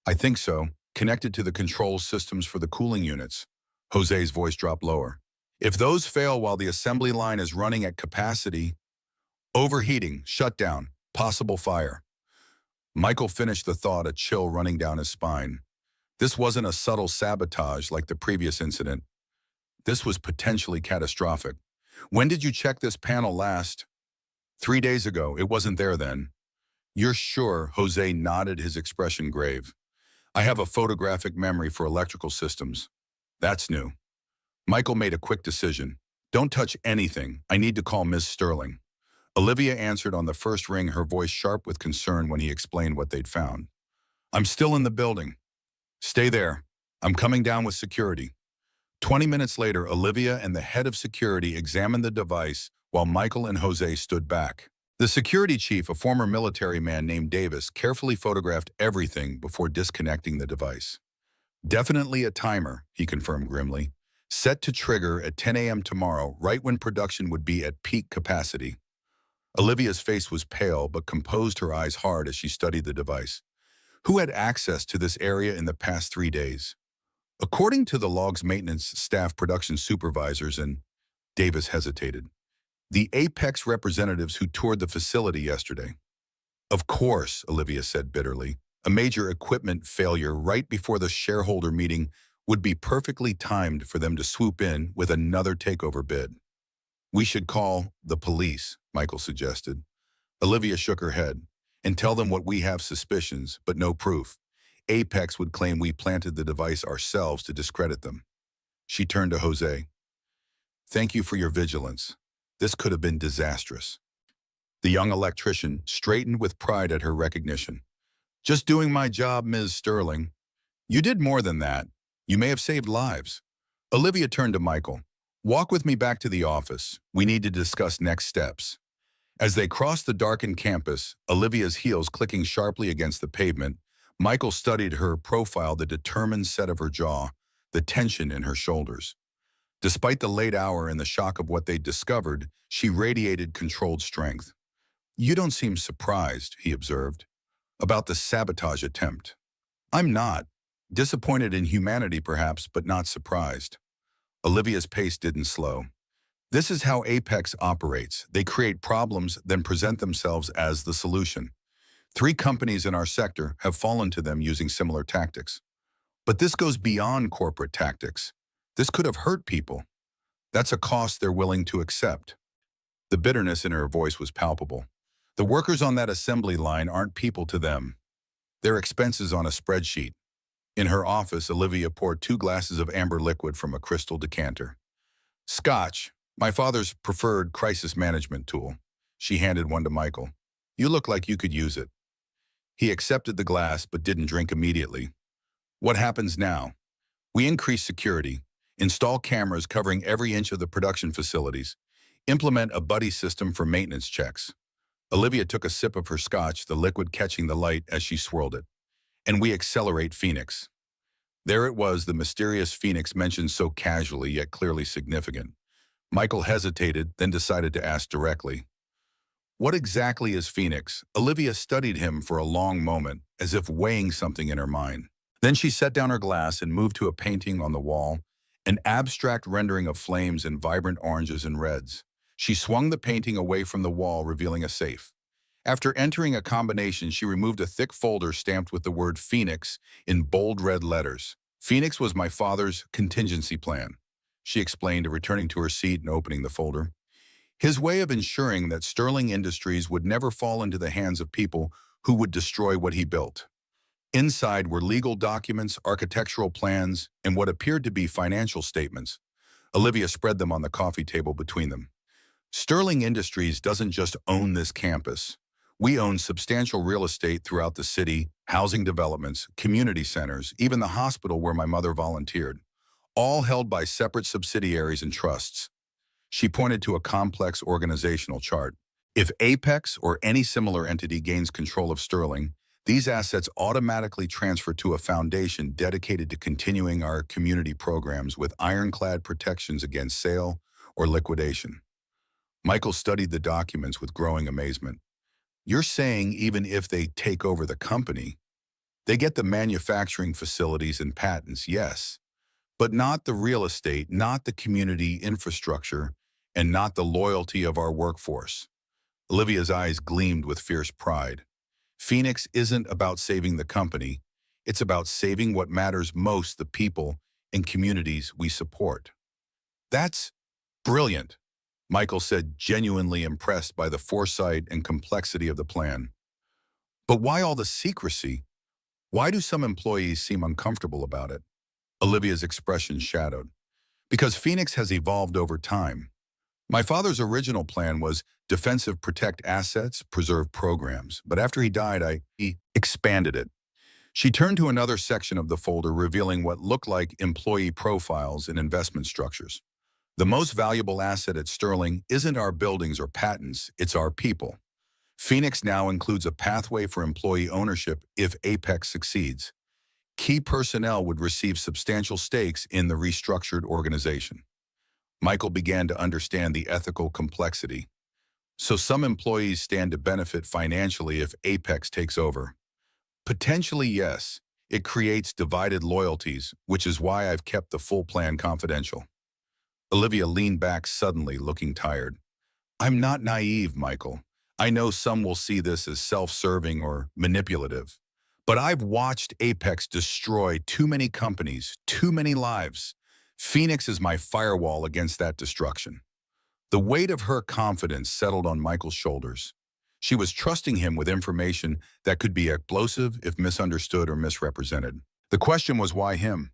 "I think so, connected to the control systems for the cooling units." Jose's voice dropped lower. "If those fail while the assembly line is running at capacity, overheating, shutdown, possible fire." Michael finished the thought, a chill running down his spine. This wasn't a subtle sabotage like the previous incident. This was potentially catastrophic. "When did you check this panel last?" 3 days ago. It wasn't there then." "You're sure?" Jose nodded, his expression grave. "I have a photographic memory for electrical systems." "That's new." Michael made a quick decision. "Don't touch anything. I need to call Ms. Sterling." Olivia answered on the first ring, her voice sharp with concern when he explained what they'd found. "I'm still in the building." "Stay there. I'm coming down with security." 20 minutes later, Olivia and the head of security examined the device while Michael and Jose stood back. The security chief, a former military man named Davis, carefully photographed everything before disconnecting the device. "Definitely a timer," he confirmed grimly. "Set to trigger at 10 a.m. tomorrow, right when production would be at peak capacity." Olivia's face was pale but composed, her eyes hard as she studied the device. "Who had access to this area in the past 3 days?" "According to the logs, maintenance staff, production supervisors, and—" Davis hesitated. "The Apex representatives who toured the facility yesterday." "Of course," Olivia said bitterly. "A major equipment failure right before the shareholder meeting would be perfectly timed for them to swoop in with another takeover bid." "We should call the police," Michael suggested. Olivia shook her head. "And tell them what we have suspicions, but no proof. Apex would claim we planted the device ourselves to discredit them." She turned to Jose. "Thank you for your vigilance. This could have been disastrous." The young electrician straightened with pride at her recognition. "Just doing my job, Ms. Sterling." "You did more than that. You may have saved lives." Olivia turned to Michael. "Walk with me back to the office. We need to discuss next steps." As they crossed the darkened campus, Olivia's heels clicking sharply against the pavement, Michael studied her profile, the determined set of her jaw, the tension in her shoulders. Despite the late hour and the shock of what they'd discovered, she radiated controlled strength. "You don't seem surprised," he observed, "about the sabotage attempt." "I'm not. Disappointed in humanity, perhaps, but not surprised." Olivia's pace didn't slow. "This is how Apex operates. They create problems, then present themselves as the solution. 3 companies in our sector have fallen to them using similar tactics. But this goes beyond corporate tactics. This could have hurt people. That's a cost they're willing to accept." The bitterness in her voice was palpable. "The workers on that assembly line aren't people to them. They're expenses on a spreadsheet." In her office, Olivia poured 2 glasses of amber liquid from a crystal decanter. "Scotch, my father's preferred crisis management tool." She handed one to Michael. "You look like you could use it." He accepted the glass but didn't drink immediately. "What happens now?" "We increase security. Install cameras covering every inch of the production facilities. Implement a buddy system for maintenance checks. Olivia took a sip of her scotch, the liquid catching the light as she swirled it. And we accelerate Phoenix. There it was, the mysterious Phoenix mentioned so casually yet clearly significant. Michael hesitated, then decided to ask directly. What exactly is Phoenix? Olivia studied him for a long moment, as if weighing something in her mind. Then she set down her glass and moved to a painting on the wall, an abstract rendering of flames in vibrant oranges and reds. She swung the painting away from the wall, revealing a safe. After entering a combination, she removed a thick folder stamped with the word Phoenix in bold red letters. Phoenix was my father's contingency plan, she explained, returning to her seat and opening the folder. His way of ensuring that Sterling Industries would never fall into the hands of people who would destroy what he built. Inside were legal documents, architectural plans, and what appeared to be financial statements. Olivia spread them on the coffee table between them. Sterling Industries doesn't just own this campus. We own substantial real estate throughout the city, housing developments, community centers, even the hospital where my mother volunteered, all held by separate subsidiaries and trusts. She pointed to a complex organizational chart. If Apex or any similar entity gains control of Sterling, these assets automatically transfer to a foundation dedicated to continuing our community programs with ironclad protections against sale or liquidation. Michael studied the documents with growing amazement. You're saying even if they take over the company, they get the manufacturing facilities and patents, yes, but not the real estate, not the community infrastructure, and not the loyalty of our workforce. Olivia's eyes gleamed with fierce pride. Phoenix isn't about saving the company. It's about saving what matters most, the people and communities we support. That's brilliant, Michael said, genuinely impressed by the foresight and complexity of the plan. But why all the secrecy? Why do some employees seem uncomfortable about it? Olivia's expression shadowed. Because Phoenix has evolved over time. My father's original plan was defensive, protect assets, preserve programs. But after he died, he expanded it. She turned to another section of the folder, revealing what looked like employee profiles and investment structures. The most valuable asset at Sterling isn't our buildings or patents, it's our people. Phoenix now includes a pathway for employee ownership if Apex succeeds. Key personnel would receive substantial stakes in the restructured organization. Michael began to understand the ethical complexity. So some employees stand to benefit financially if Apex takes over. Potentially, yes. It creates divided loyalties, which is why I've kept the full plan confidential. Olivia leaned back suddenly, looking tired. I'm not naive, Michael. I know some will see this as self-serving or manipulative. But I've watched Apex destroy too many companies, too many lives. Phoenix is my firewall against that destruction. The weight of her confidence settled on Michael's shoulders. She was trusting him with information that could be explosive if misunderstood or misrepresented. The question was, why him?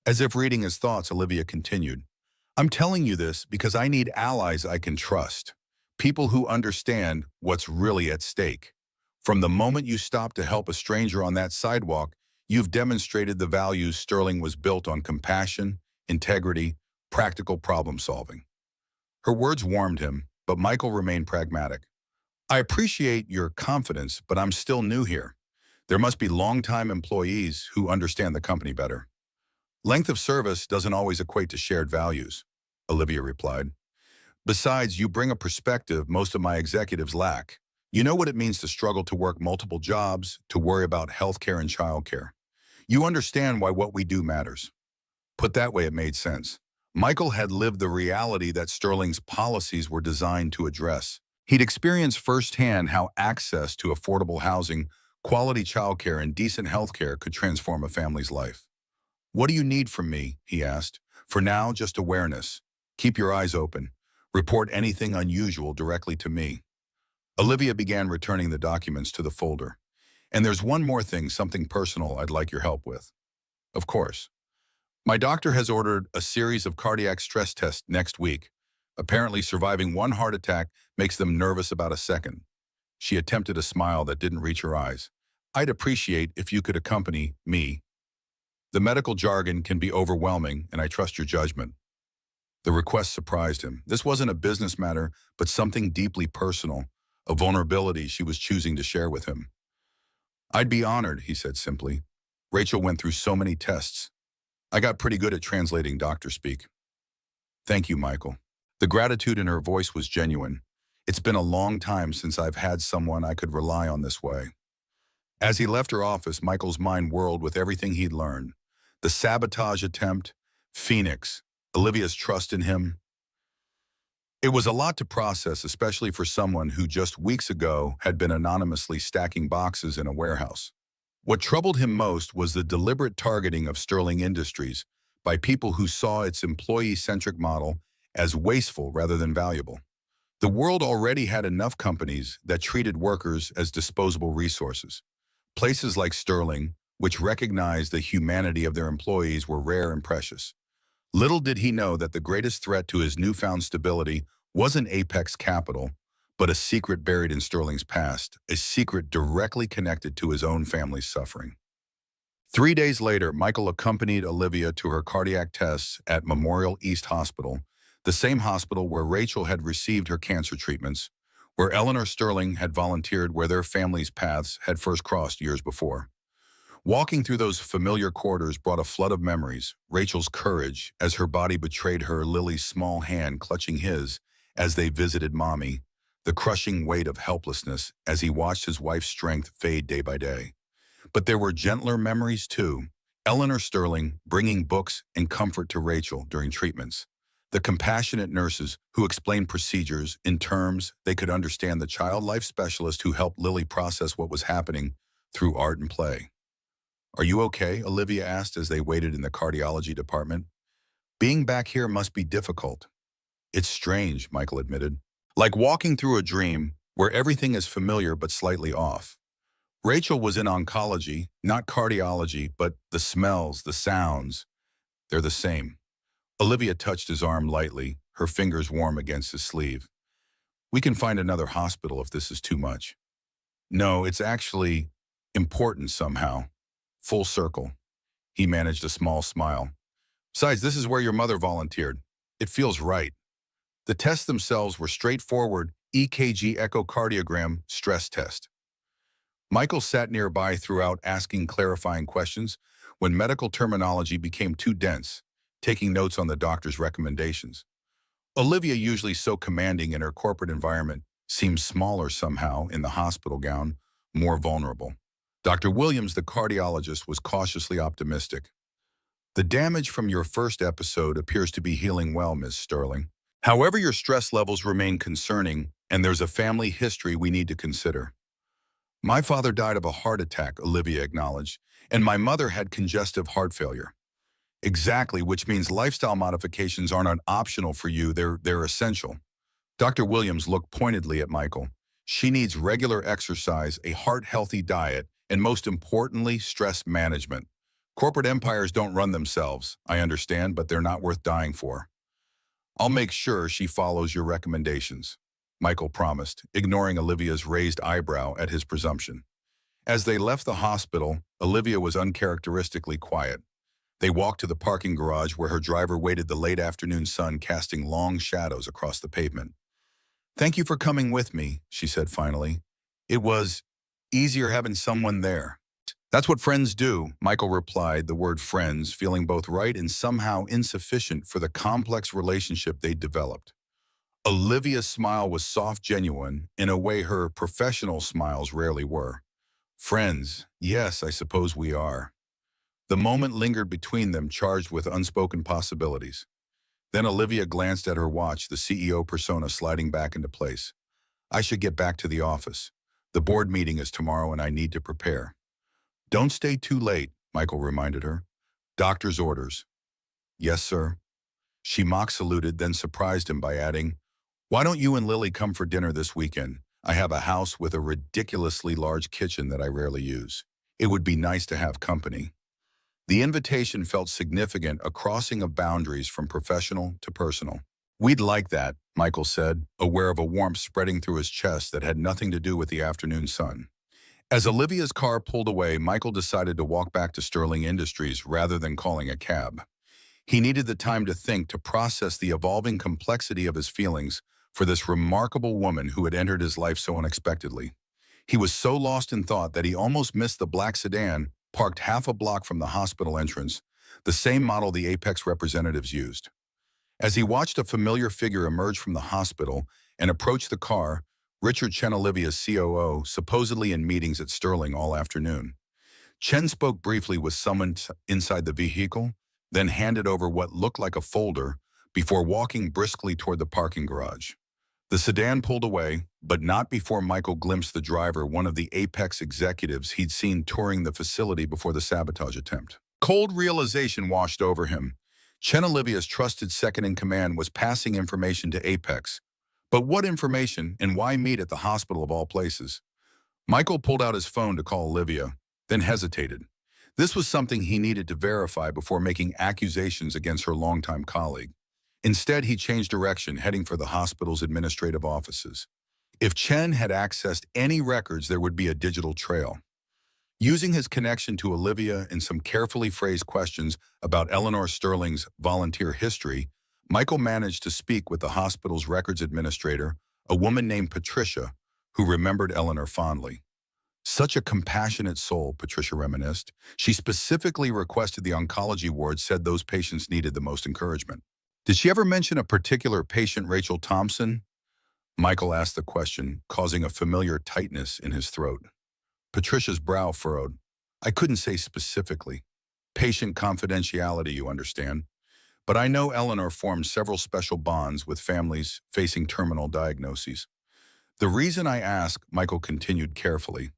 As if reading his thoughts, Olivia continued, I'm telling you this because I need allies I can trust, people who understand what's really at stake. From the moment you stopped to help a stranger on that sidewalk, you've demonstrated the values Sterling was built on: compassion, integrity, practical problem solving. Her words warmed him, but Michael remained pragmatic. I appreciate your confidence, but I'm still new here. There must be longtime employees who understand the company better. Length of service doesn't always equate to shared values, Olivia replied. Besides, you bring a perspective most of my executives lack. You know what it means to struggle to work multiple jobs, to worry about healthcare and childcare. You understand why what we do matters. Put that way, it made sense. Michael had lived the reality that Sterling's policies were designed to address. He'd experienced firsthand how access to affordable housing, quality childcare, and decent healthcare could transform a family's life. What do you need from me? He asked. For now, just awareness. Keep your eyes open. Report anything unusual directly to me. Olivia began returning the documents to the folder. And there's one more thing, something personal I'd like your help with. Of course. My doctor has ordered a series of cardiac stress tests next week. Apparently, surviving one heart attack makes them nervous about a second. She attempted a smile that didn't reach her eyes. I'd appreciate if you could accompany me. The medical jargon can be overwhelming, and I trust your judgment. The request surprised him. This wasn't a business matter, but something deeply personal, a vulnerability she was choosing to share with him. I'd be honored, he said simply. Rachel went through so many tests. I got pretty good at translating doctor speak. Thank you, Michael. The gratitude in her voice was genuine. It's been a long time since I've had someone I could rely on this way. As he left her office, Michael's mind whirled with everything he'd learned. The sabotage attempt, Phoenix, Olivia's trust in him. It was a lot to process, especially for someone who just weeks ago had been anonymously stacking boxes in a warehouse. What troubled him most was the deliberate targeting of Sterling Industries by people who saw its employee-centric model as wasteful rather than valuable. The world already had enough companies that treated workers as disposable resources. Places like Sterling, which recognized the humanity of their employees, were rare and precious. Little did he know that the greatest threat to his newfound stability wasn't Apex Capital, but a secret buried in Sterling's past, a secret directly connected to his own family's suffering. 3 days later, Michael accompanied Olivia to her cardiac tests at Memorial East Hospital, the same hospital where Rachel had received her cancer treatments, where Eleanor Sterling had volunteered, where their family's paths had first crossed years before. Walking through those familiar corridors brought a flood of memories. Rachel's courage as her body betrayed her, Lily's small hand clutching his as they visited Mommy, the crushing weight of helplessness as he watched his wife's strength fade day by day. But there were gentler memories too. Eleanor Sterling bringing books and comfort to Rachel during treatments. The compassionate nurses who explained procedures in terms they could understand. The child life specialist who helped Lily process what was happening through art and play. Are you okay? Olivia asked as they waited in the cardiology department. Being back here must be difficult. It's strange, Michael admitted. Like walking through a dream where everything is familiar but slightly off. Rachel was in oncology, not cardiology, but the smells, the sounds, they're the same. Olivia touched his arm lightly, her fingers warm against his sleeve. We can find another hospital if this is too much. No, it's actually important somehow. Full circle. He managed a small smile. Besides, this is where your mother volunteered. It feels right. The tests themselves were straightforward EKG echocardiogram stress test. Michael sat nearby throughout, asking clarifying questions when medical terminology became too dense, taking notes on the doctor's recommendations. Olivia, usually so commanding in her corporate environment, seemed smaller somehow in the hospital gown, more vulnerable. Dr. Williams, the cardiologist, was cautiously optimistic. The damage from your first episode appears to be healing well, Ms. Sterling. However, your stress levels remain concerning, and there's a family history we need to consider. My father died of a heart attack, Olivia acknowledged, and my mother had congestive heart failure. Exactly, which means lifestyle modifications aren't optional for you, they're essential. Dr. Williams looked pointedly at Michael. She needs regular exercise, a heart-healthy diet, and most importantly, stress management. Corporate empires don't run themselves, I understand, but they're not worth dying for. I'll make sure she follows your recommendations, Michael promised, ignoring Olivia's raised eyebrow at his presumption. As they left the hospital, Olivia was uncharacteristically quiet. They walked to the parking garage where her driver waited, the late afternoon sun casting long shadows across the pavement. Thank you for coming with me, she said finally. It was easier having someone there. That's what friends do, Michael replied, the word friends feeling both right and somehow insufficient for the complex relationship they'd developed. Olivia's smile was soft, genuine, in a way her professional smiles rarely were. Friends, yes, I suppose we are. The moment lingered between them, charged with unspoken possibilities. Then Olivia glanced at her watch, the CEO persona sliding back into place. I should get back to the office. The board meeting is tomorrow and I need to prepare. Don't stay too late, Michael reminded her. Doctor's orders. Yes, sir. She mock saluted, then surprised him by adding, why don't you and Lily come for dinner this weekend? I have a house with a ridiculously large kitchen that I rarely use. It would be nice to have company. The invitation felt significant, a crossing of boundaries from professional to personal. We'd like that, Michael said, aware of a warmth spreading through his chest that had nothing to do with the afternoon sun. As Olivia's car pulled away, Michael decided to walk back to Sterling Industries rather than calling a cab. He needed the time to think, to process the evolving complexity of his feelings for this remarkable woman who had entered his life so unexpectedly. He was so lost in thought that he almost missed the black sedan parked half a block from the hospital entrance, the same model the Apex representatives used. As he watched a familiar figure emerge from the hospital and approach the car, Richard Chen, Olivia's COO, supposedly in meetings at Sterling all afternoon. Chen spoke briefly with someone inside the vehicle, then handed over what looked like a folder before walking briskly toward the parking garage. The sedan pulled away, but not before Michael glimpsed the driver, one of the Apex executives he'd seen touring the facility before the sabotage attempt. Cold realization washed over him. Chen, Olivia's trusted second-in-command, was passing information to Apex. But what information, and why meet at the hospital of all places? Michael pulled out his phone to call Olivia, then hesitated. This was something he needed to verify before making accusations against her longtime colleague. Instead, he changed direction, heading for the hospital's administrative offices. If Chen had accessed any records, there would be a digital trail. Using his connection to Olivia and some carefully phrased questions about Eleanor Sterling's volunteer history, Michael managed to speak with the hospital's records administrator, a woman named Patricia, who remembered Eleanor fondly. Such a compassionate soul, Patricia reminisced. She specifically requested the oncology ward, said those patients needed the most encouragement. Did she ever mention a particular patient, Rachel Thompson? Michael asked the question, causing a familiar tightness in his throat. Patricia's brow furrowed. I couldn't say specifically. Patient confidentiality, you understand. But I know Eleanor formed several special bonds with families facing terminal diagnoses. The reason I ask, Michael continued carefully,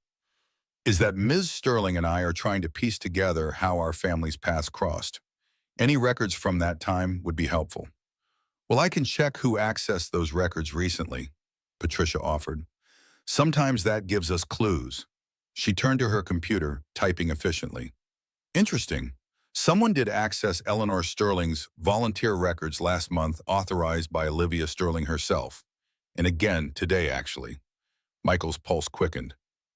is that Ms. Sterling and I are trying to piece together how our families' paths crossed. Any records from that time would be helpful. Well, I can check who accessed those records recently, Patricia offered. Sometimes that gives us clues. She turned to her computer, typing efficiently. Interesting. Someone did access Eleanor Sterling's volunteer records last month, authorized by Olivia Sterling herself. And again, today, actually. Michael's pulse quickened.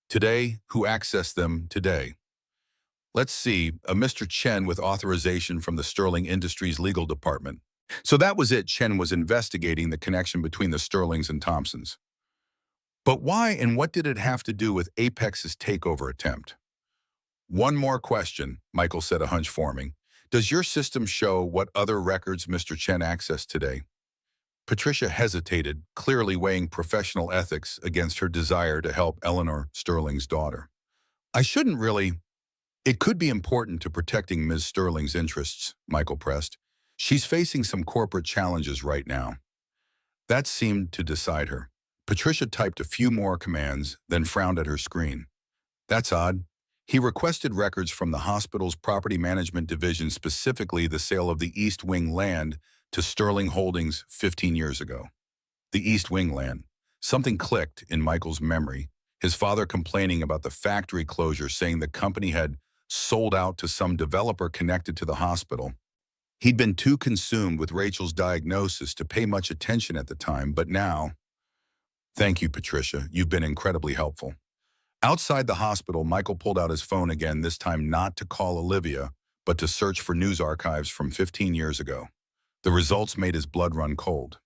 Today? Who accessed them today? Let's see, a Mr. Chen with authorization from the Sterling Industries legal department. So that was it. Chen was investigating the connection between the Sterlings and Thompsons. But why and what did it have to do with Apex's takeover attempt? One more question, Michael said, a hunch forming. Does your system show what other records Mr. Chen accessed today? Patricia hesitated, clearly weighing professional ethics against her desire to help Eleanor Sterling's daughter. I shouldn't really. It could be important to protecting Ms. Sterling's interests, Michael pressed. She's facing some corporate challenges right now. That seemed to decide her. Patricia typed a few more commands, then frowned at her screen. That's odd. He requested records from the hospital's property management division, specifically the sale of the East Wing land to Sterling Holdings 15 years ago. The East Wing land. Something clicked in Michael's memory, his father complaining about the factory closure, saying the company had sold out to some developer connected to the hospital. He'd been too consumed with Rachel's diagnosis to pay much attention at the time, but now... Thank you, Patricia. You've been incredibly helpful. Outside the hospital, Michael pulled out his phone again, this time not to call Olivia, but to search for news archives from 15 years ago. The results made his blood run cold.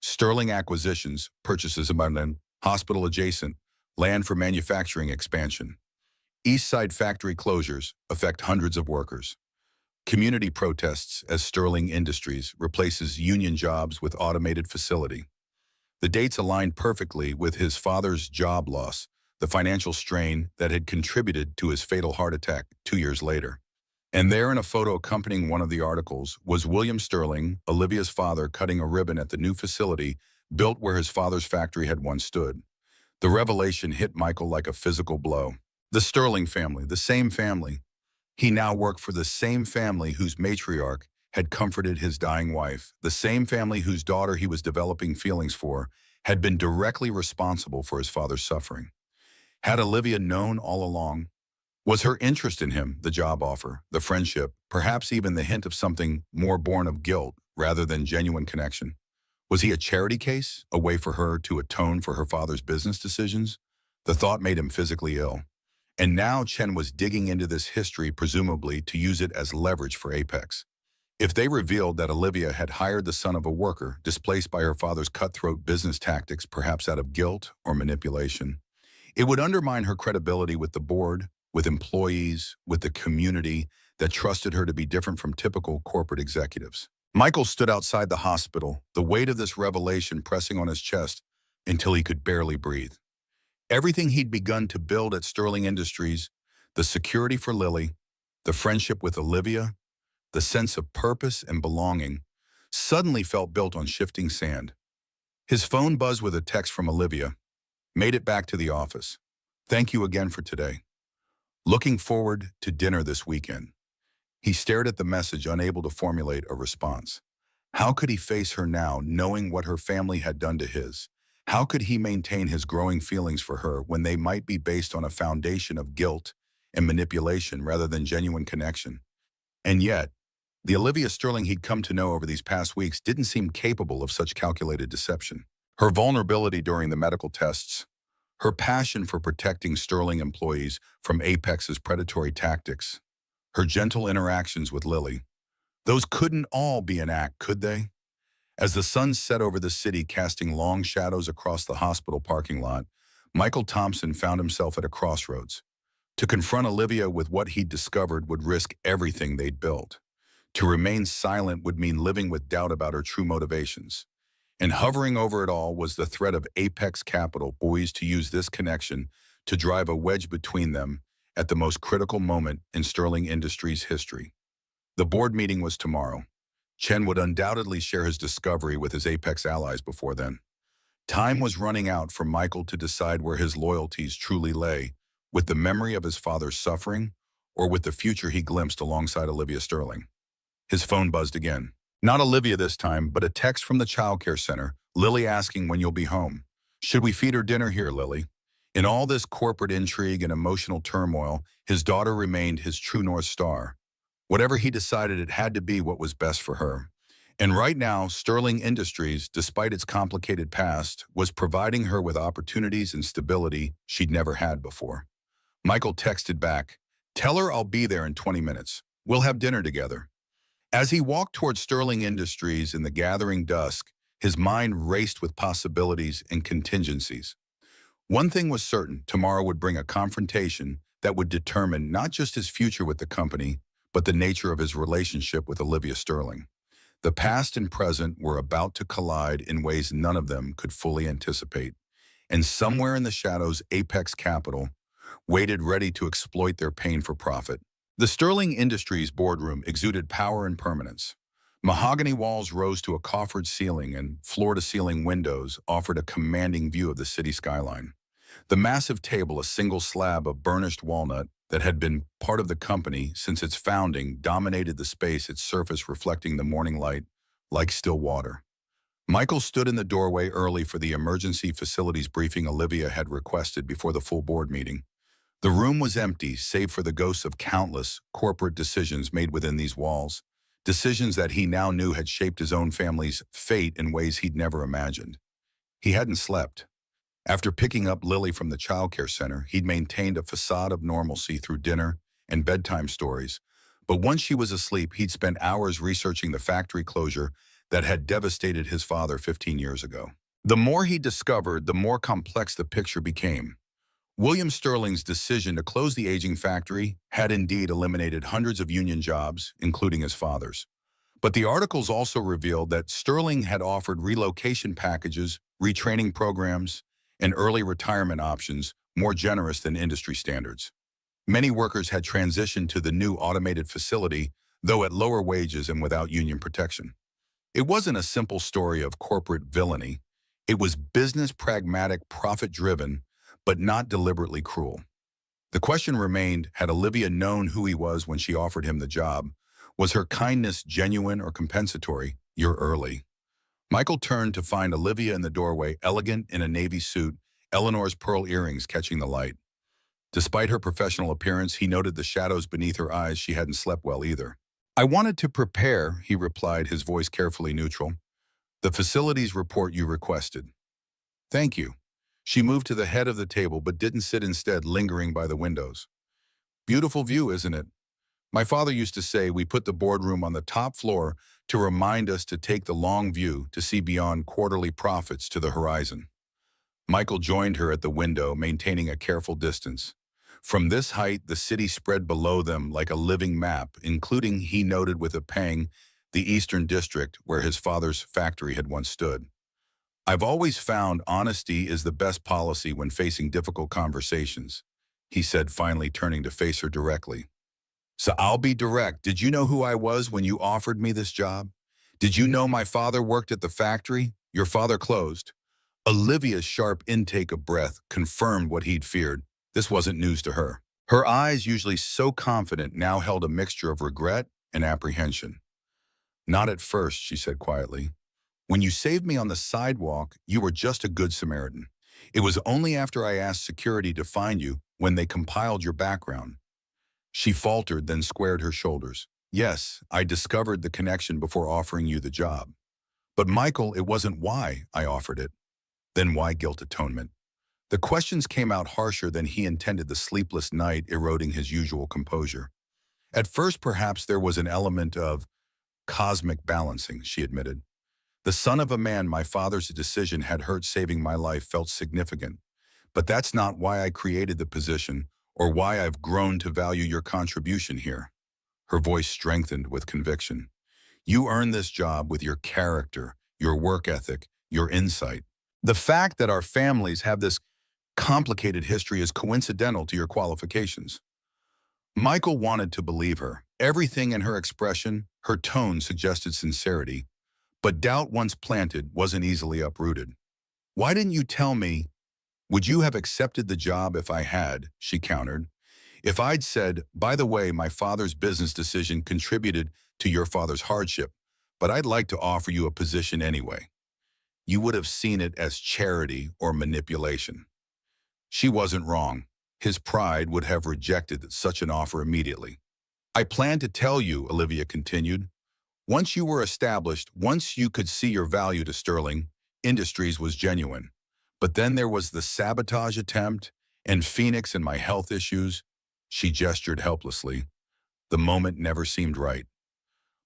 Sterling acquisitions, purchases of land, hospital adjacent, land for manufacturing expansion. East Side factory closures affect hundreds of workers. Community protests as Sterling Industries replaces union jobs with automated facility. The dates aligned perfectly with his father's job loss, the financial strain that had contributed to his fatal heart attack 2 years later. And there, in a photo accompanying one of the articles, was William Sterling, Olivia's father, cutting a ribbon at the new facility built where his father's factory had once stood. The revelation hit Michael like a physical blow. The Sterling family, the same family. He now worked for the same family whose matriarch had comforted his dying wife, the same family whose daughter he was developing feelings for had been directly responsible for his father's suffering. Had Olivia known all along? Was her interest in him, the job offer, the friendship, perhaps even the hint of something more born of guilt rather than genuine connection? Was he a charity case, a way for her to atone for her father's business decisions? The thought made him physically ill. And now Chen was digging into this history, presumably to use it as leverage for Apex. If they revealed that Olivia had hired the son of a worker, displaced by her father's cutthroat business tactics, perhaps out of guilt or manipulation, it would undermine her credibility with the board, with employees, with the community that trusted her to be different from typical corporate executives. Michael stood outside the hospital, the weight of this revelation pressing on his chest until he could barely breathe. Everything he'd begun to build at Sterling Industries, the security for Lily, the friendship with Olivia, the sense of purpose and belonging, suddenly felt built on shifting sand. His phone buzzed with a text from Olivia. Made it back to the office. Thank you again for today. Looking forward to dinner this weekend. He stared at the message, unable to formulate a response. How could he face her now, knowing what her family had done to his? How could he maintain his growing feelings for her when they might be based on a foundation of guilt and manipulation rather than genuine connection? And yet, the Olivia Sterling he'd come to know over these past weeks didn't seem capable of such calculated deception. Her vulnerability during the medical tests, her passion for protecting Sterling employees from Apex's predatory tactics, her gentle interactions with Lily, those couldn't all be an act, could they? As the sun set over the city, casting long shadows across the hospital parking lot, Michael Thompson found himself at a crossroads. To confront Olivia with what he'd discovered would risk everything they'd built. To remain silent would mean living with doubt about her true motivations. And hovering over it all was the threat of Apex Capital, poised to use this connection to drive a wedge between them at the most critical moment in Sterling Industries' history. The board meeting was tomorrow. Chen would undoubtedly share his discovery with his Apex allies before then. Time was running out for Michael to decide where his loyalties truly lay, with the memory of his father's suffering or with the future he glimpsed alongside Olivia Sterling. His phone buzzed again. Not Olivia this time, but a text from the childcare center, Lily asking when you'll be home. Should we feed her dinner here, Lily? In all this corporate intrigue and emotional turmoil, his daughter remained his true North Star. Whatever he decided, it had to be what was best for her. And right now, Sterling Industries, despite its complicated past, was providing her with opportunities and stability she'd never had before. Michael texted back, "Tell her I'll be there in 20 minutes. We'll have dinner together." As he walked toward Sterling Industries in the gathering dusk, his mind raced with possibilities and contingencies. One thing was certain: tomorrow would bring a confrontation that would determine not just his future with the company, but the nature of his relationship with Olivia Sterling. The past and present were about to collide in ways none of them could fully anticipate. And somewhere in the shadows, Apex Capital waited ready to exploit their pain for profit. The Sterling Industries boardroom exuded power and permanence. Mahogany walls rose to a coffered ceiling, and floor-to-ceiling windows offered a commanding view of the city skyline. The massive table, a single slab of burnished walnut that had been part of the company since its founding, dominated the space, its surface reflecting the morning light like still water. Michael stood in the doorway early for the emergency facilities briefing Olivia had requested before the full board meeting. The room was empty, save for the ghosts of countless corporate decisions made within these walls, decisions that he now knew had shaped his own family's fate in ways he'd never imagined. He hadn't slept. After picking up Lily from the childcare center, he'd maintained a facade of normalcy through dinner and bedtime stories. But once she was asleep, he'd spent hours researching the factory closure that had devastated his father 15 years ago. The more he discovered, the more complex the picture became. William Sterling's decision to close the aging factory had indeed eliminated hundreds of union jobs, including his father's. But the articles also revealed that Sterling had offered relocation packages, retraining programs, and early retirement options more generous than industry standards. Many workers had transitioned to the new automated facility, though at lower wages and without union protection. It wasn't a simple story of corporate villainy. It was business pragmatic, profit-driven, but not deliberately cruel. The question remained, had Olivia known who he was when she offered him the job? Was her kindness genuine or compensatory? You're early. Michael turned to find Olivia in the doorway, elegant in a navy suit, Eleanor's pearl earrings catching the light. Despite her professional appearance, he noted the shadows beneath her eyes. She hadn't slept well either. "I wanted to prepare," he replied, his voice carefully neutral. "The facilities report you requested." "Thank you." She moved to the head of the table but didn't sit, instead lingering by the windows. Beautiful view, isn't it? My father used to say we put the boardroom on the top floor to remind us to take the long view to see beyond quarterly profits to the horizon. Michael joined her at the window, maintaining a careful distance. From this height, the city spread below them like a living map, including, he noted with a pang, the Eastern District where his father's factory had once stood. I've always found honesty is the best policy when facing difficult conversations, he said, finally turning to face her directly. So I'll be direct. Did you know who I was when you offered me this job? Did you know my father worked at the factory your father closed? Olivia's sharp intake of breath confirmed what he'd feared. This wasn't news to her. Her eyes, usually so confident, now held a mixture of regret and apprehension. Not at first, she said quietly. When you saved me on the sidewalk, you were just a good Samaritan. It was only after I asked security to find you when they compiled your background. She faltered, then squared her shoulders. Yes, I discovered the connection before offering you the job. But Michael, it wasn't why I offered it. Then why guilt atonement? The questions came out harsher than he intended, the sleepless night eroding his usual composure. At first, perhaps there was an element of cosmic balancing, she admitted. The son of a man my father's decision had hurt saving my life felt significant. But that's not why I created the position or why I've grown to value your contribution here. Her voice strengthened with conviction. You earned this job with your character, your work ethic, your insight. The fact that our families have this complicated history is coincidental to your qualifications. Michael wanted to believe her. Everything in her expression, her tone suggested sincerity, but doubt once planted wasn't easily uprooted. Why didn't you tell me? Would you have accepted the job if I had? She countered. If I'd said, by the way, my father's business decision contributed to your father's hardship, but I'd like to offer you a position anyway. You would have seen it as charity or manipulation. She wasn't wrong. His pride would have rejected such an offer immediately. I plan to tell you, Olivia continued. Once you were established, once you could see your value to Sterling Industries was genuine. But then there was the sabotage attempt, and Phoenix and my health issues. She gestured helplessly. The moment never seemed right.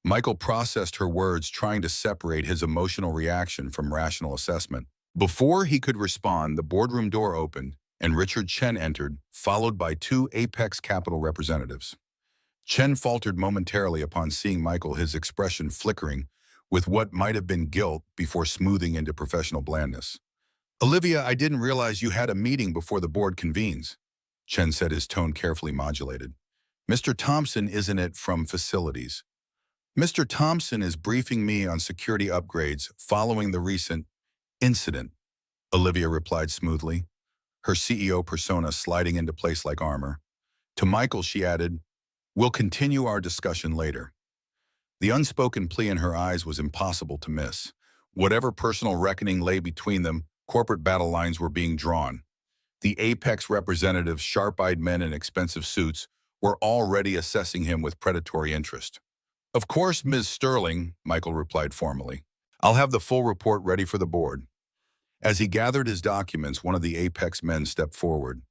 Michael processed her words, trying to separate his emotional reaction from rational assessment. Before he could respond, the boardroom door opened, and Richard Chen entered, followed by two Apex Capital representatives. Chen faltered momentarily upon seeing Michael, his expression flickering with what might have been guilt before smoothing into professional blandness. Olivia, I didn't realize you had a meeting before the board convenes, Chen said, his tone carefully modulated. Mr. Thompson isn't it from facilities? Mr. Thompson is briefing me on security upgrades following the recent incident, Olivia replied smoothly, her CEO persona sliding into place like armor. To Michael, she added, we'll continue our discussion later. The unspoken plea in her eyes was impossible to miss. Whatever personal reckoning lay between them, corporate battle lines were being drawn. The Apex representatives, sharp-eyed men in expensive suits, were already assessing him with predatory interest. Of course, Ms. Sterling, Michael replied formally. I'll have the full report ready for the board. As he gathered his documents, one of the Apex men stepped forward.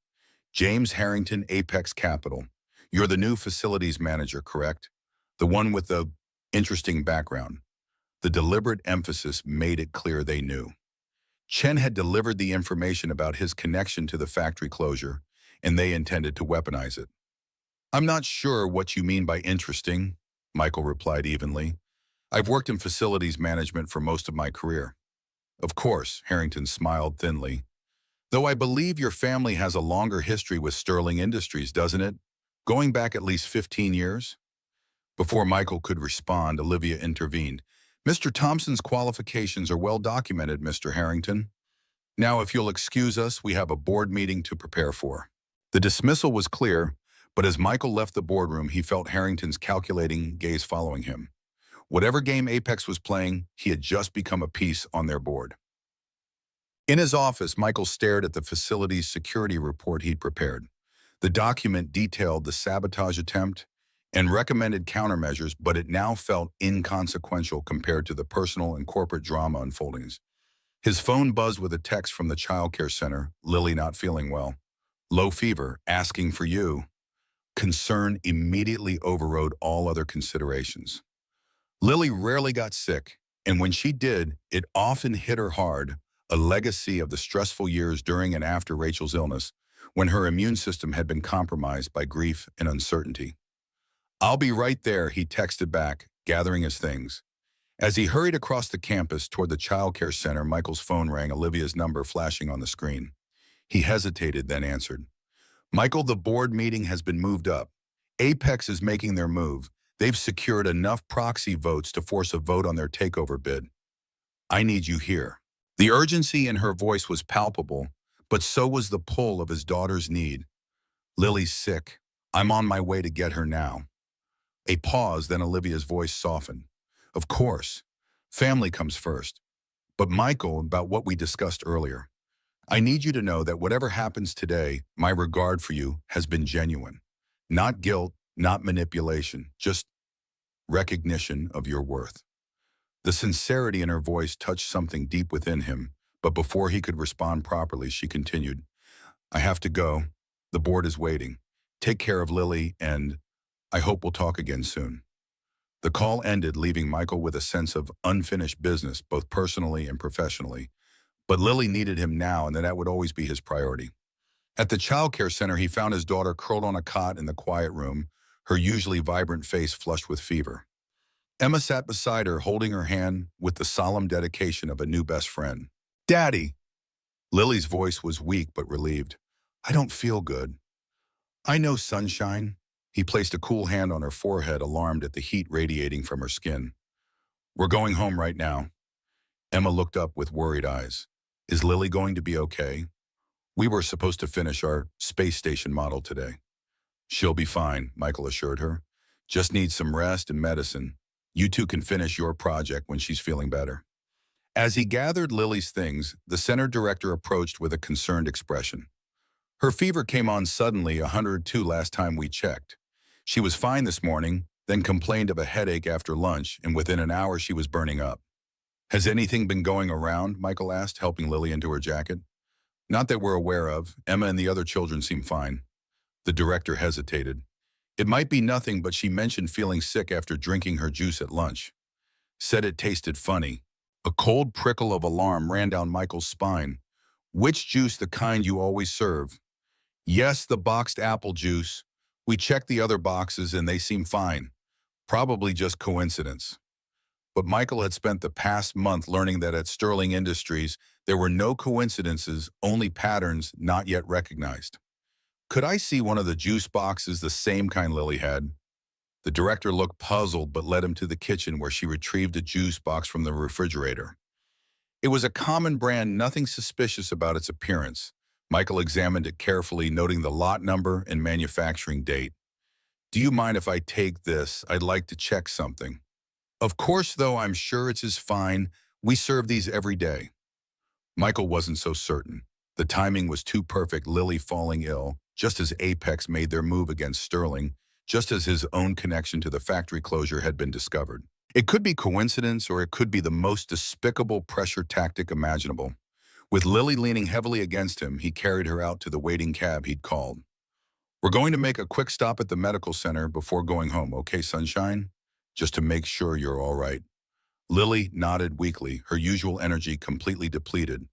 James Harrington, Apex Capital. You're the new facilities manager, correct? The one with the interesting background. The deliberate emphasis made it clear they knew. Chen had delivered the information about his connection to the factory closure, and they intended to weaponize it. I'm not sure what you mean by interesting, Michael replied evenly. I've worked in facilities management for most of my career. Of course, Harrington smiled thinly. Though I believe your family has a longer history with Sterling Industries, doesn't it? Going back at least 15 years? Before Michael could respond, Olivia intervened. Mr. Thompson's qualifications are well documented, Mr. Harrington. Now, if you'll excuse us, we have a board meeting to prepare for. The dismissal was clear, but as Michael left the boardroom, he felt Harrington's calculating gaze following him. Whatever game Apex was playing, he had just become a piece on their board. In his office, Michael stared at the facility's security report he'd prepared. The document detailed the sabotage attempt and recommended countermeasures, but it now felt inconsequential compared to the personal and corporate drama unfoldings. His phone buzzed with a text from the childcare center, Lily not feeling well. Low fever, asking for you. Concern immediately overrode all other considerations. Lily rarely got sick, and when she did, it often hit her hard, a legacy of the stressful years during and after Rachel's illness, when her immune system had been compromised by grief and uncertainty. "I'll be right there," he texted back, gathering his things. As he hurried across the campus toward the childcare center, Michael's phone rang, Olivia's number flashing on the screen. He hesitated, then answered. "Michael, the board meeting has been moved up. Apex is making their move. They've secured enough proxy votes to force a vote on their takeover bid. I need you here." The urgency in her voice was palpable, but so was the pull of his daughter's need. "Lily's sick. I'm on my way to get her now." A pause, then Olivia's voice softened. "Of course. Family comes first. But Michael, about what we discussed earlier, I need you to know that whatever happens today, my regard for you has been genuine. Not guilt, not manipulation, just recognition of your worth." The sincerity in her voice touched something deep within him, but before he could respond properly, she continued, "I have to go. The board is waiting. Take care of Lily, and I hope we'll talk again soon." The call ended, leaving Michael with a sense of unfinished business, both personally and professionally. But Lily needed him now, and that would always be his priority. At the childcare center, he found his daughter curled on a cot in the quiet room, her usually vibrant face flushed with fever. Emma sat beside her, holding her hand with the solemn dedication of a new best friend. "Daddy!" Lily's voice was weak but relieved. "I don't feel good." "I know, sunshine." He placed a cool hand on her forehead, alarmed at the heat radiating from her skin. "We're going home right now." Emma looked up with worried eyes. "Is Lily going to be okay? We were supposed to finish our space station model today." "She'll be fine," Michael assured her. "Just needs some rest and medicine. You two can finish your project when she's feeling better." As he gathered Lily's things, the center director approached with a concerned expression. "Her fever came on suddenly, 102 last time we checked. She was fine this morning, then complained of a headache after lunch, and within an hour she was burning up." "Has anything been going around?" Michael asked, helping Lily into her jacket. "Not that we're aware of. Emma and the other children seem fine." The director hesitated. "It might be nothing, but she mentioned feeling sick after drinking her juice at lunch. Said it tasted funny." A cold prickle of alarm ran down Michael's spine. "Which juice? The kind you always serve?" "Yes, the boxed apple juice. We checked the other boxes and they seem fine. Probably just coincidence." But Michael had spent the past month learning that at Sterling Industries, there were no coincidences, only patterns not yet recognized. "Could I see one of the juice boxes, the same kind Lily had?" The director looked puzzled but led him to the kitchen, where she retrieved a juice box from the refrigerator. It was a common brand, nothing suspicious about its appearance. Michael examined it carefully, noting the lot number and manufacturing date. "Do you mind if I take this? I'd like to check something." "Of course, though, I'm sure it's as fine. We serve these every day." Michael wasn't so certain. The timing was too perfect, Lily falling ill, just as Apex made their move against Sterling, just as his own connection to the factory closure had been discovered. It could be coincidence, or it could be the most despicable pressure tactic imaginable. With Lily leaning heavily against him, he carried her out to the waiting cab he'd called. "We're going to make a quick stop at the medical center before going home, okay, sunshine? Just to make sure you're all right." Lily nodded weakly, her usual energy completely depleted.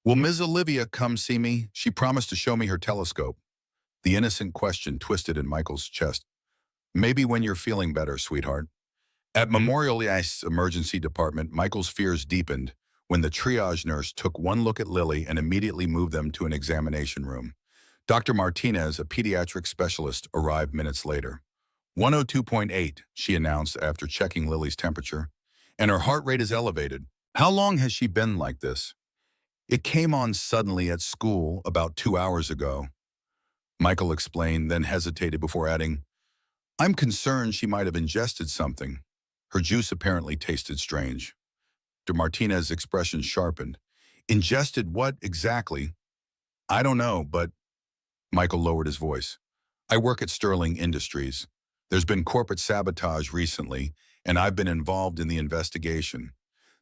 "Will Ms. Olivia come see me? She promised to show me her telescope." The innocent question twisted in Michael's chest. "Maybe when you're feeling better, sweetheart." At Memorial Ice Emergency Department, Michael's fears deepened when the triage nurse took one look at Lily and immediately moved them to an examination room. Dr. Martinez, a pediatric specialist, arrived minutes later. 102.8, she announced after checking Lily's temperature, "and her heart rate is elevated." "How long has she been like this?" "It came on suddenly at school about 2 hours ago," Michael explained, then hesitated before adding, "I'm concerned she might have ingested something. Her juice apparently tasted strange." Dr. Martinez's expression sharpened. "Ingested what exactly?" "I don't know, but—" Michael lowered his voice. "I work at Sterling Industries. There's been corporate sabotage recently, and I've been involved in the investigation.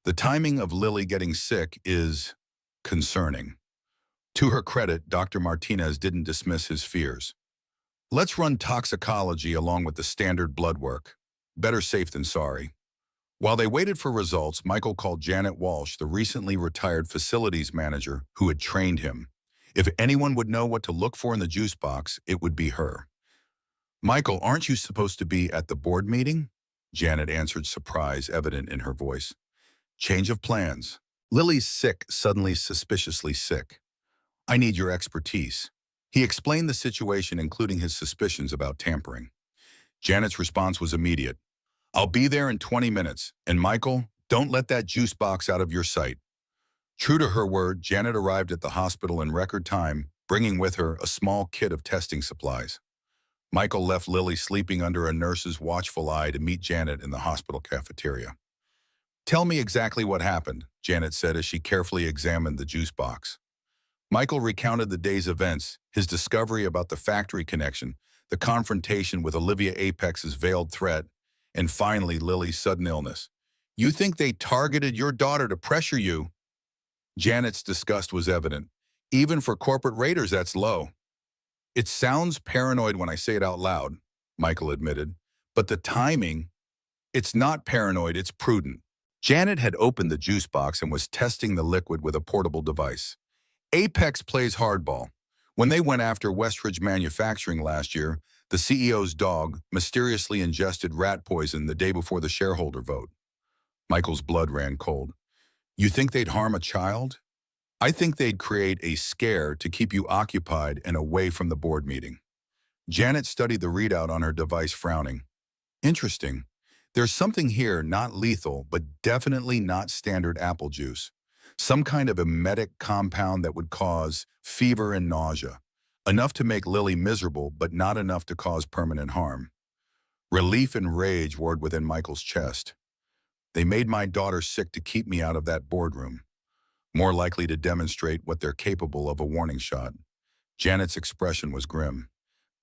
The timing of Lily getting sick is concerning. To her credit, Dr. Martinez didn't dismiss his fears. Let's run toxicology along with the standard blood work. Better safe than sorry. While they waited for results, Michael called Janet Walsh, the recently retired facilities manager who had trained him. If anyone would know what to look for in the juice box, it would be her. Michael, aren't you supposed to be at the board meeting? Janet answered, surprise evident in her voice. Change of plans. Lily's sick, suddenly suspiciously sick. I need your expertise. He explained the situation, including his suspicions about tampering. Janet's response was immediate. I'll be there in 20 minutes, and Michael, don't let that juice box out of your sight. True to her word, Janet arrived at the hospital in record time, bringing with her a small kit of testing supplies. Michael left Lily sleeping under a nurse's watchful eye to meet Janet in the hospital cafeteria. Tell me exactly what happened, Janet said as she carefully examined the juice box. Michael recounted the day's events, his discovery about the factory connection, the confrontation with Olivia Apex's veiled threat, and finally Lily's sudden illness. You think they targeted your daughter to pressure you? Janet's disgust was evident. Even for corporate raiders, that's low. It sounds paranoid when I say it out loud, Michael admitted, but the timing, it's not paranoid, it's prudent. Janet had opened the juice box and was testing the liquid with a portable device. Apex plays hardball. When they went after Westridge Manufacturing last year, the CEO's dog mysteriously ingested rat poison the day before the shareholder vote. Michael's blood ran cold. You think they'd harm a child? I think they'd create a scare to keep you occupied and away from the board meeting. Janet studied the readout on her device, frowning. Interesting. There's something here not lethal, but definitely not standard apple juice. Some kind of emetic compound that would cause fever and nausea. Enough to make Lily miserable, but not enough to cause permanent harm. Relief and rage roared within Michael's chest. They made my daughter sick to keep me out of that boardroom. More likely to demonstrate what they're capable of, a warning shot. Janet's expression was grim.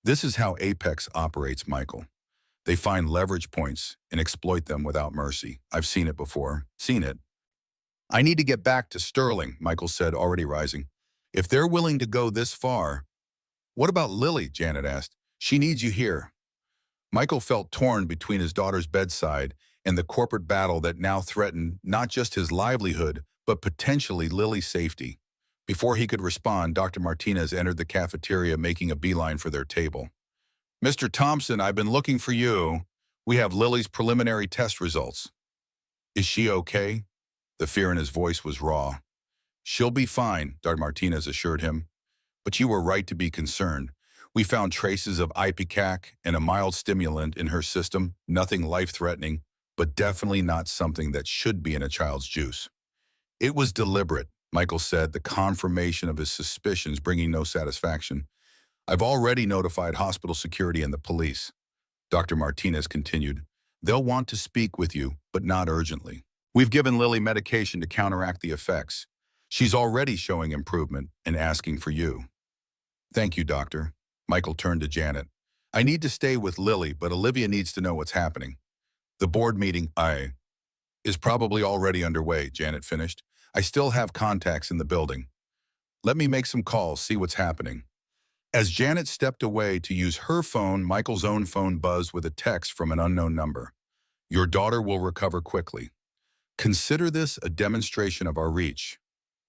This is how Apex operates, Michael. They find leverage points and exploit them without mercy. I've seen it before. Seen it. I need to get back to Sterling, Michael said, already rising. If they're willing to go this far... What about Lily? Janet asked. She needs you here. Michael felt torn between his daughter's bedside and the corporate battle that now threatened not just his livelihood, but potentially Lily's safety. Before he could respond, Dr. Martinez entered the cafeteria, making a beeline for their table. Mr. Thompson, I've been looking for you. We have Lily's preliminary test results. Is she okay? The fear in his voice was raw. She'll be fine, Dr. Martinez assured him. But you were right to be concerned. We found traces of ipecac and a mild stimulant in her system, nothing life-threatening, but definitely not something that should be in a child's juice. It was deliberate, Michael said, the confirmation of his suspicions bringing no satisfaction. I've already notified hospital security and the police. Dr. Martinez continued. They'll want to speak with you, but not urgently. We've given Lily medication to counteract the effects. She's already showing improvement and asking for you. Thank you, doctor. Michael turned to Janet. I need to stay with Lily, but Olivia needs to know what's happening. The board meeting, is probably already underway, Janet finished. I still have contacts in the building. Let me make some calls, see what's happening. As Janet stepped away to use her phone, Michael's own phone buzzed with a text from an unknown number. Your daughter will recover quickly. Consider this a demonstration of our reach.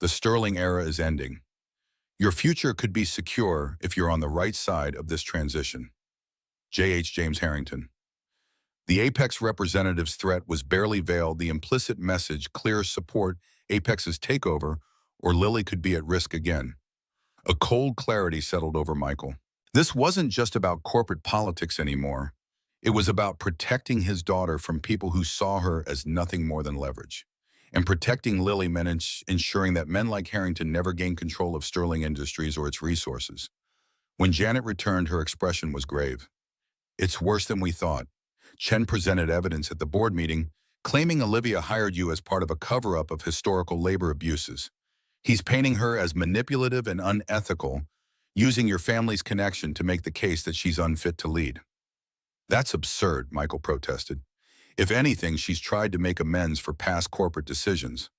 The Sterling era is ending. Your future could be secure if you're on the right side of this transition. J.H. James Harrington. The Apex representative's threat was barely veiled, the implicit message clear support Apex's takeover, or Lily could be at risk again. A cold clarity settled over Michael. This wasn't just about corporate politics anymore. It was about protecting his daughter from people who saw her as nothing more than leverage. And protecting Lily meant ensuring that men like Harrington never gained control of Sterling Industries or its resources. When Janet returned, her expression was grave. It's worse than we thought. Chen presented evidence at the board meeting, claiming Olivia hired you as part of a cover-up of historical labor abuses. He's painting her as manipulative and unethical, using your family's connection to make the case that she's unfit to lead. That's absurd, Michael protested. If anything, she's tried to make amends for past corporate decisions.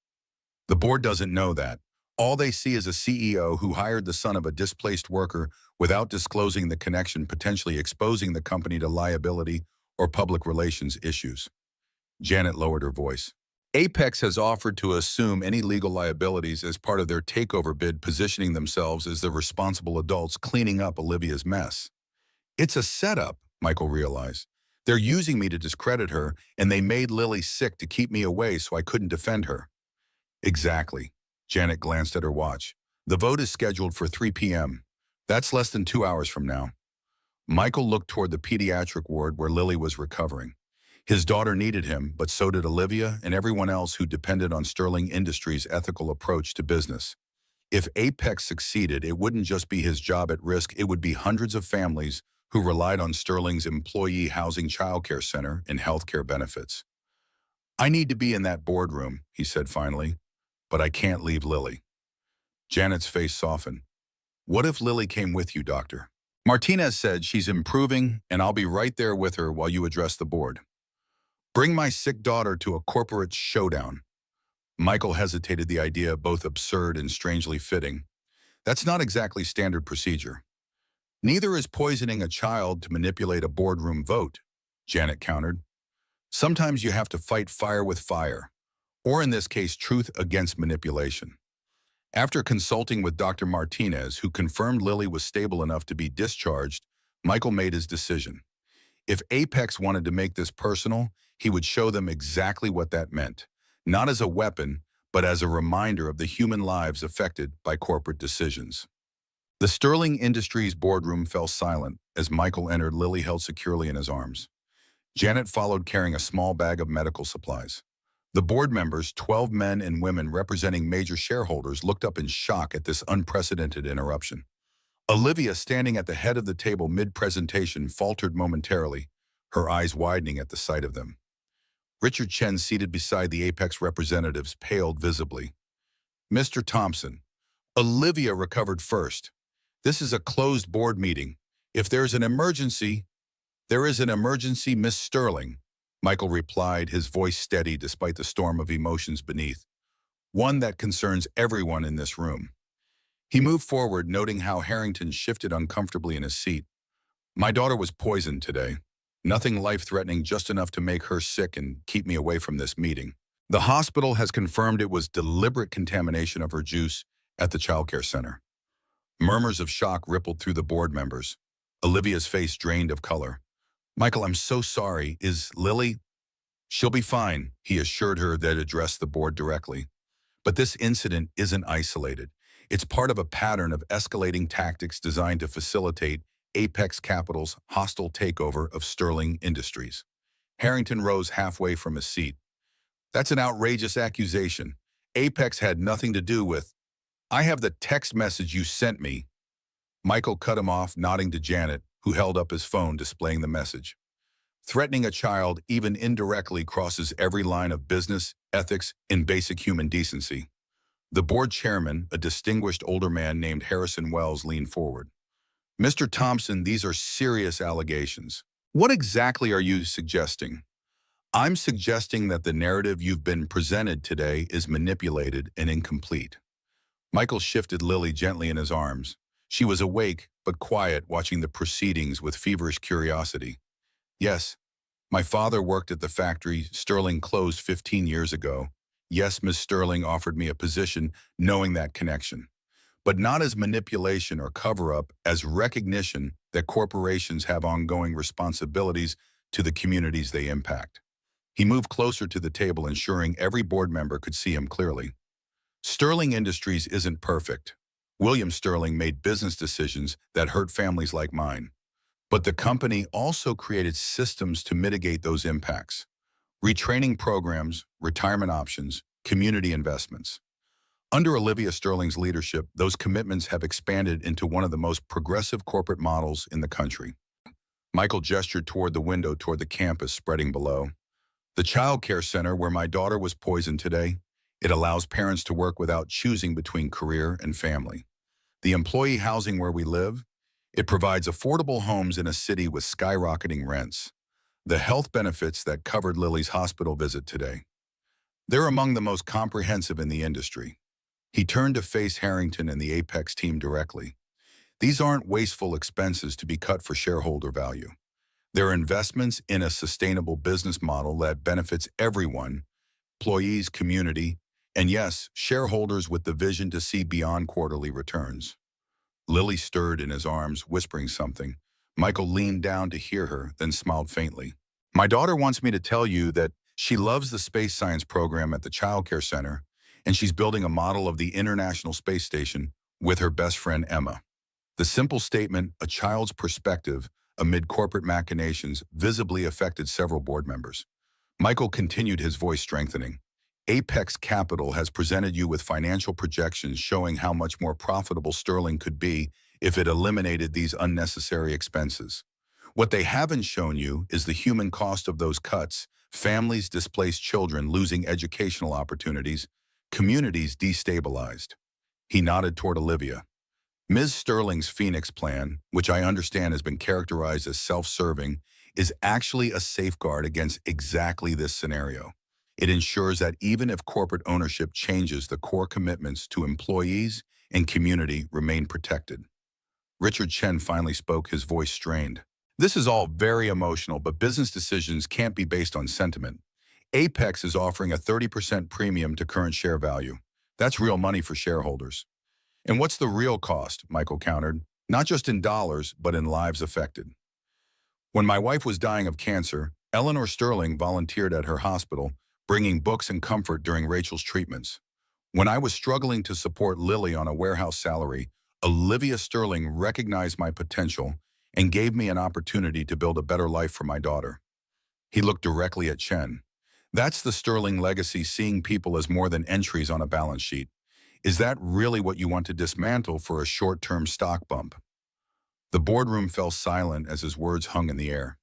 The board doesn't know that. All they see is a CEO who hired the son of a displaced worker without disclosing the connection, potentially exposing the company to liability or public relations issues. Janet lowered her voice. Apex has offered to assume any legal liabilities as part of their takeover bid, positioning themselves as the responsible adults cleaning up Olivia's mess. It's a setup, Michael realized. They're using me to discredit her, and they made Lily sick to keep me away so I couldn't defend her. Exactly. Janet glanced at her watch. The vote is scheduled for 3 p.m. That's less than 2 hours from now. Michael looked toward the pediatric ward where Lily was recovering. His daughter needed him, but so did Olivia and everyone else who depended on Sterling Industries' ethical approach to business. If Apex succeeded, it wouldn't just be his job at risk, it would be hundreds of families who relied on Sterling's employee housing childcare center and healthcare benefits. I need to be in that boardroom, he said finally, but I can't leave Lily. Janet's face softened. What if Lily came with you, doctor? Martinez said she's improving, and I'll be right there with her while you address the board. Bring my sick daughter to a corporate showdown. Michael hesitated, the idea both absurd and strangely fitting. That's not exactly standard procedure. Neither is poisoning a child to manipulate a boardroom vote, Janet countered. Sometimes you have to fight fire with fire, or in this case, truth against manipulation. After consulting with Dr. Martinez, who confirmed Lily was stable enough to be discharged, Michael made his decision. If Apex wanted to make this personal, he would show them exactly what that meant, not as a weapon, but as a reminder of the human lives affected by corporate decisions. The Sterling Industries boardroom fell silent as Michael entered, Lily held securely in his arms. Janet followed, carrying a small bag of medical supplies. The board members, 12 men and women representing major shareholders, looked up in shock at this unprecedented interruption. Olivia, standing at the head of the table mid-presentation, faltered momentarily, her eyes widening at the sight of them. Richard Chen, seated beside the Apex representatives, paled visibly. Mr. Thompson, Olivia recovered first. This is a closed board meeting. If there's an emergency, there is an emergency, Miss Sterling, Michael replied, his voice steady despite the storm of emotions beneath. One that concerns everyone in this room. He moved forward, noting how Harrington shifted uncomfortably in his seat. My daughter was poisoned today. Nothing life-threatening, just enough to make her sick and keep me away from this meeting. The hospital has confirmed it was deliberate contamination of her juice at the childcare center. Murmurs of shock rippled through the board members. Olivia's face drained of color. Michael, I'm so sorry. Is Lily? She'll be fine, he assured her, that addressed the board directly. But this incident isn't isolated. It's part of a pattern of escalating tactics designed to facilitate Apex Capital's hostile takeover of Sterling Industries. Harrington rose halfway from his seat. That's an outrageous accusation. Apex had nothing to do with. I have the text message you sent me. Michael cut him off, nodding to Janet, who held up his phone displaying the message. Threatening a child, even indirectly, crosses every line of business, ethics, and basic human decency. The board chairman, a distinguished older man named Harrison Wells, leaned forward. Mr. Thompson, these are serious allegations. What exactly are you suggesting? I'm suggesting that the narrative you've been presented today is manipulated and incomplete. Michael shifted Lily gently in his arms. She was awake, but quiet, watching the proceedings with feverish curiosity. Yes, my father worked at the factory Sterling closed 15 years ago. Yes, Miss Sterling offered me a position knowing that connection. But not as manipulation or cover-up, as recognition that corporations have ongoing responsibilities to the communities they impact. He moved closer to the table, ensuring every board member could see him clearly. Sterling Industries isn't perfect. William Sterling made business decisions that hurt families like mine. But the company also created systems to mitigate those impacts. Retraining programs, retirement options, community investments. Under Olivia Sterling's leadership, those commitments have expanded into one of the most progressive corporate models in the country. Michael gestured toward the window toward the campus spreading below. The child care center where my daughter was poisoned today, it allows parents to work without choosing between career and family. The employee housing where we live, it provides affordable homes in a city with skyrocketing rents. The health benefits that covered Lily's hospital visit today. They're among the most comprehensive in the industry. He turned to face Harrington and the Apex team directly. These aren't wasteful expenses to be cut for shareholder value. They're investments in a sustainable business model that benefits everyone, employees, community, and yes, shareholders with the vision to see beyond quarterly returns. Lily stirred in his arms, whispering something. Michael leaned down to hear her, then smiled faintly. My daughter wants me to tell you that she loves the space science program at the Child Care Center, and she's building a model of the International Space Station with her best friend Emma. The simple statement, a child's perspective amid corporate machinations, visibly affected several board members. Michael continued, his voice strengthening. Apex Capital has presented you with financial projections showing how much more profitable Sterling could be if it eliminated these unnecessary expenses. What they haven't shown you is the human cost of those cuts: families, displaced children losing educational opportunities, communities destabilized. He nodded toward Olivia. Ms. Sterling's Phoenix plan, which I understand has been characterized as self-serving, is actually a safeguard against exactly this scenario. It ensures that even if corporate ownership changes, the core commitments to employees and community remain protected. Richard Chen finally spoke, his voice strained. This is all very emotional, but business decisions can't be based on sentiment. Apex is offering a 30% premium to current share value. That's real money for shareholders. And what's the real cost? Michael countered. Not just in dollars, but in lives affected. When my wife was dying of cancer, Eleanor Sterling volunteered at her hospital, bringing books and comfort during Rachel's treatments. When I was struggling to support Lily on a warehouse salary, Olivia Sterling recognized my potential and gave me an opportunity to build a better life for my daughter. He looked directly at Chen. That's the Sterling legacy, seeing people as more than entries on a balance sheet. Is that really what you want to dismantle for a short-term stock bump? The boardroom fell silent as his words hung in the air.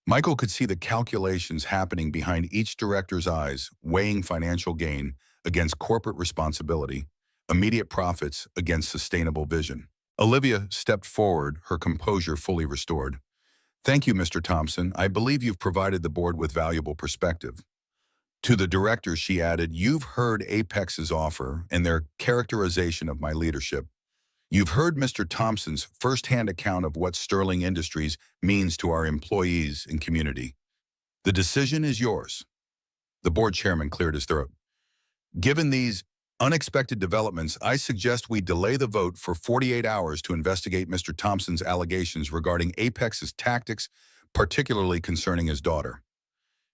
Michael could see the calculations happening behind each director's eyes, weighing financial gain against corporate responsibility, immediate profits against sustainable vision. Olivia stepped forward, her composure fully restored. Thank you, Mr. Thompson. I believe you've provided the board with valuable perspective. To the directors, she added, you've heard Apex's offer and their characterization of my leadership. You've heard Mr. Thompson's firsthand account of what Sterling Industries means to our employees and community. The decision is yours. The board chairman cleared his throat. Given these unexpected developments, I suggest we delay the vote for 48 hours to investigate Mr. Thompson's allegations regarding Apex's tactics, particularly concerning his daughter.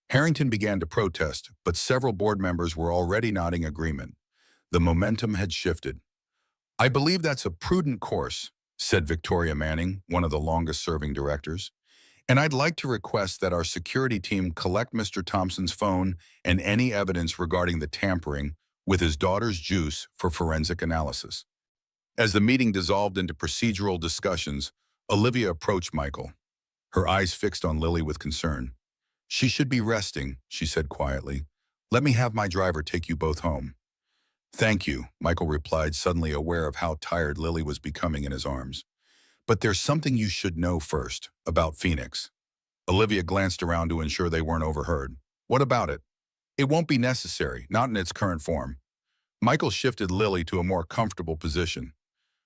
Harrington began to protest, but several board members were already nodding agreement. The momentum had shifted. I believe that's a prudent course, said Victoria Manning, one of the longest-serving directors. And I'd like to request that our security team collect Mr. Thompson's phone and any evidence regarding the tampering with his daughter's juice for forensic analysis. As the meeting dissolved into procedural discussions, Olivia approached Michael, her eyes fixed on Lily with concern. She should be resting, she said quietly. Let me have my driver take you both home. Thank you, Michael replied, suddenly aware of how tired Lily was becoming in his arms. But there's something you should know first, about Phoenix. Olivia glanced around to ensure they weren't overheard. What about it? It won't be necessary, not in its current form. Michael shifted Lily to a more comfortable position.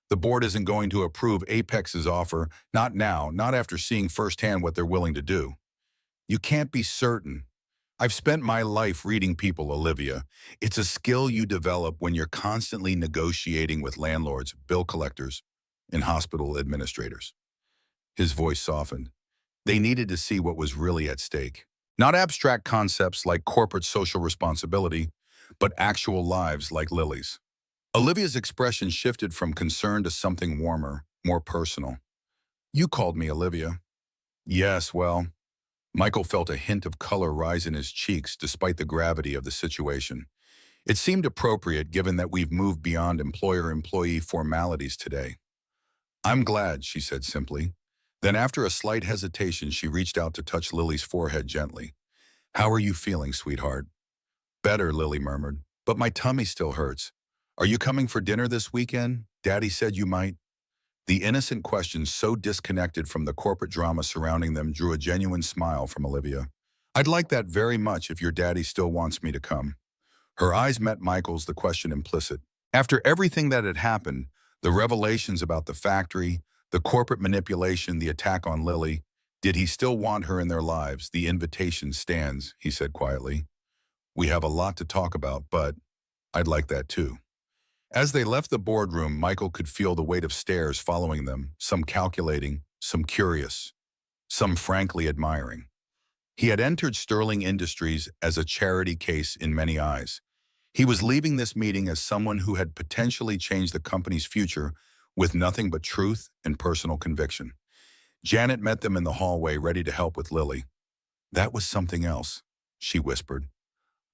The board isn't going to approve Apex's offer, not now, not after seeing firsthand what they're willing to do. You can't be certain. I've spent my life reading people, Olivia. It's a skill you develop when you're constantly negotiating with landlords, bill collectors, and hospital administrators. His voice softened. They needed to see what was really at stake. Not abstract concepts like corporate social responsibility, but actual lives like Lily's. Olivia's expression shifted from concern to something warmer, more personal. You called me Olivia. Yes, well, Michael felt a hint of color rise in his cheeks despite the gravity of the situation. It seemed appropriate given that we've moved beyond employer-employee formalities today. I'm glad, she said simply. Then after a slight hesitation, she reached out to touch Lily's forehead gently. How are you feeling, sweetheart? Better, Lily murmured, but my tummy still hurts. Are you coming for dinner this weekend? Daddy said you might. The innocent questions so disconnected from the corporate drama surrounding them drew a genuine smile from Olivia. I'd like that very much if your daddy still wants me to come. Her eyes met Michael's, the question implicit. After everything that had happened, the revelations about the factory, the corporate manipulation, the attack on Lily, did he still want her in their lives? The invitation stands, he said quietly. We have a lot to talk about, but I'd like that too. As they left the boardroom, Michael could feel the weight of stares following them, some calculating, some curious, some frankly admiring. He had entered Sterling Industries as a charity case in many eyes. He was leaving this meeting as someone who had potentially changed the company's future with nothing but truth and personal conviction. Janet met them in the hallway, ready to help with Lily. That was something else, she whispered.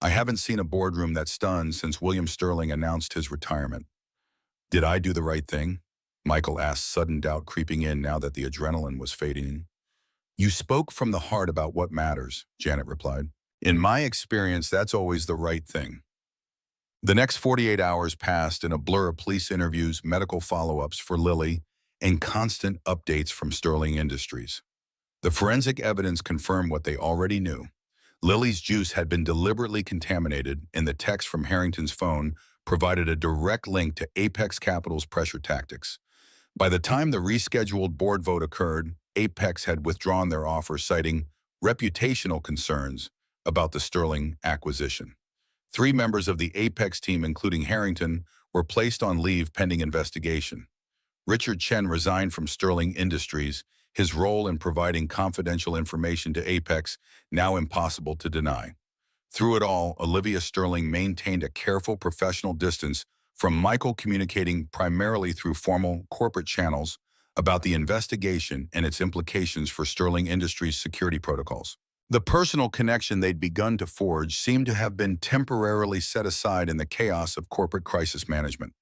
I haven't seen a boardroom that stunned since William Sterling announced his retirement. Did I do the right thing? Michael asked, sudden doubt creeping in now that the adrenaline was fading. You spoke from the heart about what matters, Janet replied. In my experience, that's always the right thing. The next 48 hours passed in a blur of police interviews, medical follow-ups for Lily, and constant updates from Sterling Industries. The forensic evidence confirmed what they already knew. Lily's juice had been deliberately contaminated, and the text from Harrington's phone provided a direct link to Apex Capital's pressure tactics. By the time the rescheduled board vote occurred, Apex had withdrawn their offer, citing reputational concerns about the Sterling acquisition. 3 members of the Apex team, including Harrington, were placed on leave pending investigation. Richard Chen resigned from Sterling Industries, his role in providing confidential information to Apex now impossible to deny. Through it all, Olivia Sterling maintained a careful professional distance from Michael, communicating primarily through formal corporate channels about the investigation and its implications for Sterling Industries' security protocols. The personal connection they'd begun to forge seemed to have been temporarily set aside in the chaos of corporate crisis management.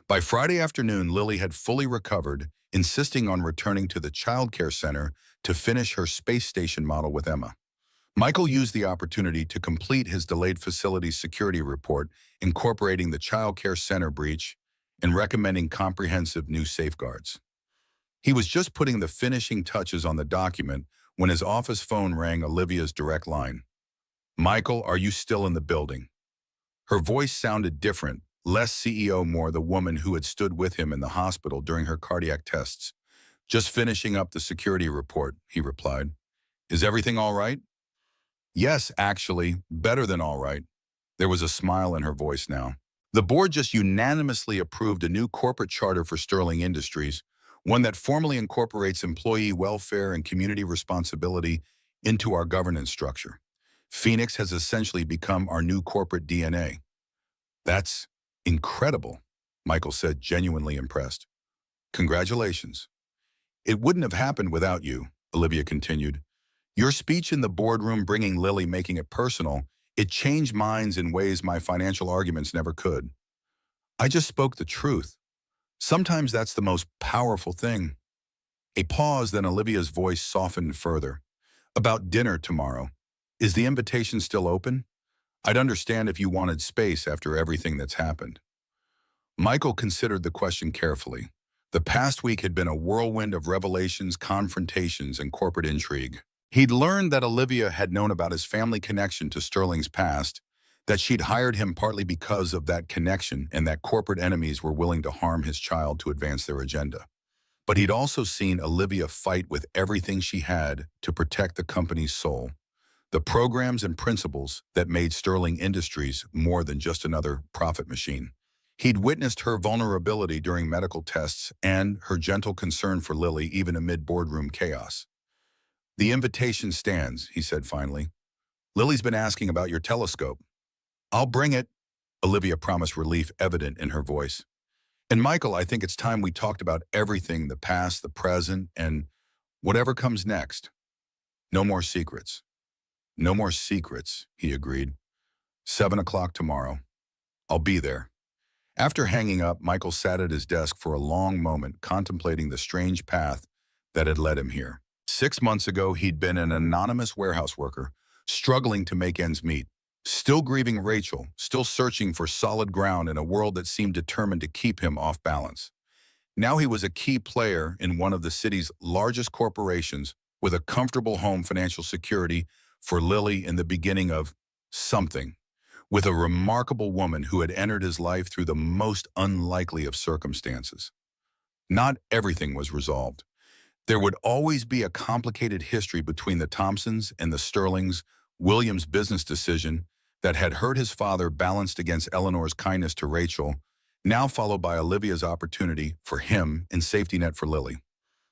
By Friday afternoon, Lily had fully recovered, insisting on returning to the child care center to finish her space station model with Emma. Michael used the opportunity to complete his delayed facilities security report, incorporating the child care center breach and recommending comprehensive new safeguards. He was just putting the finishing touches on the document when his office phone rang, Olivia's direct line. Michael, are you still in the building? Her voice sounded different, less CEO, more the woman who had stood with him in the hospital during her cardiac tests. Just finishing up the security report, he replied. Is everything all right? Yes, actually, better than all right. There was a smile in her voice now. The board just unanimously approved a new corporate charter for Sterling Industries, one that formally incorporates employee welfare and community responsibility into our governance structure. Phoenix has essentially become our new corporate DNA. That's incredible, Michael said, genuinely impressed. Congratulations. It wouldn't have happened without you, Olivia continued. Your speech in the boardroom, bringing Lily, making it personal, it changed minds in ways my financial arguments never could. I just spoke the truth. Sometimes that's the most powerful thing. A pause, then Olivia's voice softened further. About dinner tomorrow. Is the invitation still open? I'd understand if you wanted space after everything that's happened. Michael considered the question carefully. The past week had been a whirlwind of revelations, confrontations, and corporate intrigue. He'd learned that Olivia had known about his family connection to Sterling's past, that she'd hired him partly because of that connection, and that corporate enemies were willing to harm his child to advance their agenda. But he'd also seen Olivia fight with everything she had to protect the company's soul, the programs and principles that made Sterling Industries more than just another profit machine. He'd witnessed her vulnerability during medical tests and her gentle concern for Lily, even amid boardroom chaos. The invitation stands, he said finally. Lily's been asking about your telescope. I'll bring it, Olivia promised, relief evident in her voice. And Michael, I think it's time we talked about everything, the past, the present, and whatever comes next. No more secrets. No more secrets, he agreed. 7 o'clock tomorrow. I'll be there. After hanging up, Michael sat at his desk for a long moment, contemplating the strange path that had led him here. 6 months ago, he'd been an anonymous warehouse worker, struggling to make ends meet, still grieving Rachel, still searching for solid ground in a world that seemed determined to keep him off balance. Now he was a key player in one of the city's largest corporations with a comfortable home financial security for Lily in the beginning of something, with a remarkable woman who had entered his life through the most unlikely of circumstances. Not everything was resolved. There would always be a complicated history between the Thompsons and the Sterlings, William's business decision that had hurt his father balanced against Eleanor's kindness to Rachel, now followed by Olivia's opportunity for him and safety net for Lily.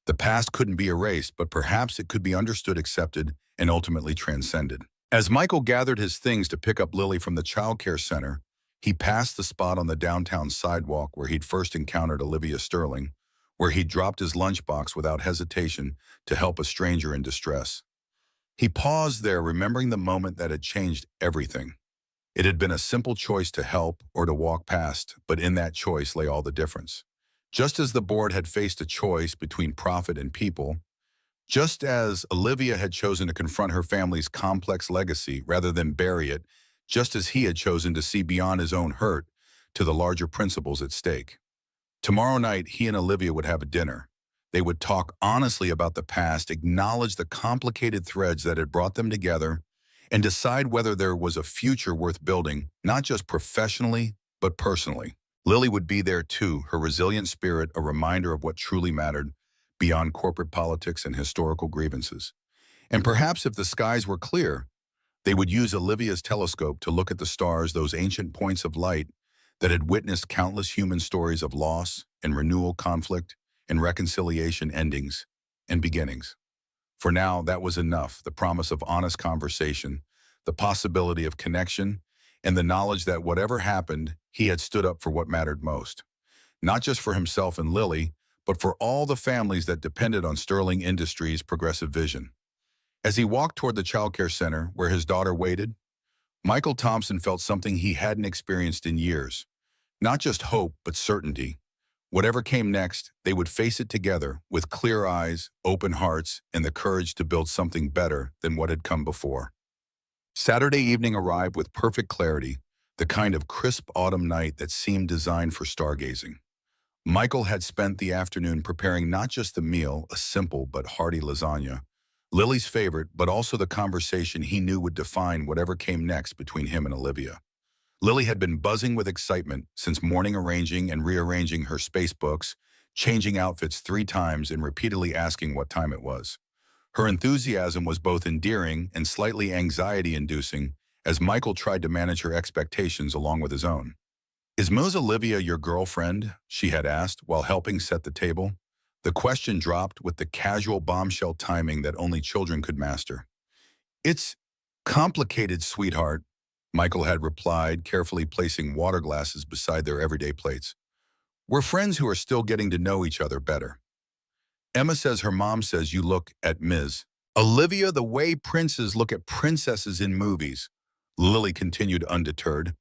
The past couldn't be erased, but perhaps it could be understood, accepted, and ultimately transcended. As Michael gathered his things to pick up Lily from the childcare center, he passed the spot on the downtown sidewalk where he'd first encountered Olivia Sterling, where he'd dropped his lunchbox without hesitation to help a stranger in distress. He paused there, remembering the moment that had changed everything. It had been a simple choice to help or to walk past, but in that choice lay all the difference. Just as the board had faced a choice between profit and people, just as Olivia had chosen to confront her family's complex legacy rather than bury it, just as he had chosen to see beyond his own hurt to the larger principles at stake. Tomorrow night, he and Olivia would have a dinner. They would talk honestly about the past, acknowledge the complicated threads that had brought them together, and decide whether there was a future worth building, not just professionally, but personally. Lily would be there too, her resilient spirit a reminder of what truly mattered beyond corporate politics and historical grievances. And perhaps if the skies were clear, they would use Olivia's telescope to look at the stars, those ancient points of light that had witnessed countless human stories of loss and renewal, conflict and reconciliation, endings and beginnings. For now, that was enough, the promise of honest conversation, the possibility of connection, and the knowledge that whatever happened, he had stood up for what mattered most. Not just for himself and Lily, but for all the families that depended on Sterling Industries' progressive vision. As he walked toward the childcare center where his daughter waited, Michael Thompson felt something he hadn't experienced in years. Not just hope, but certainty. Whatever came next, they would face it together with clear eyes, open hearts, and the courage to build something better than what had come before. Saturday evening arrived with perfect clarity, the kind of crisp autumn night that seemed designed for stargazing. Michael had spent the afternoon preparing not just the meal, a simple but hearty lasagna, Lily's favorite, but also the conversation he knew would define whatever came next between him and Olivia. Lily had been buzzing with excitement since morning, arranging and rearranging her space books, changing outfits 3 times and repeatedly asking what time it was. Her enthusiasm was both endearing and slightly anxiety-inducing as Michael tried to manage her expectations along with his own. "Is Ms. Olivia your girlfriend?" she had asked while helping set the table. The question dropped with the casual bombshell timing that only children could master. "It's complicated, sweetheart," Michael had replied, carefully placing water glasses beside their everyday plates. "We're friends who are still getting to know each other better. Emma says her mom says you look at Ms. Olivia the way princes look at princesses in movies," Lily continued undeterred.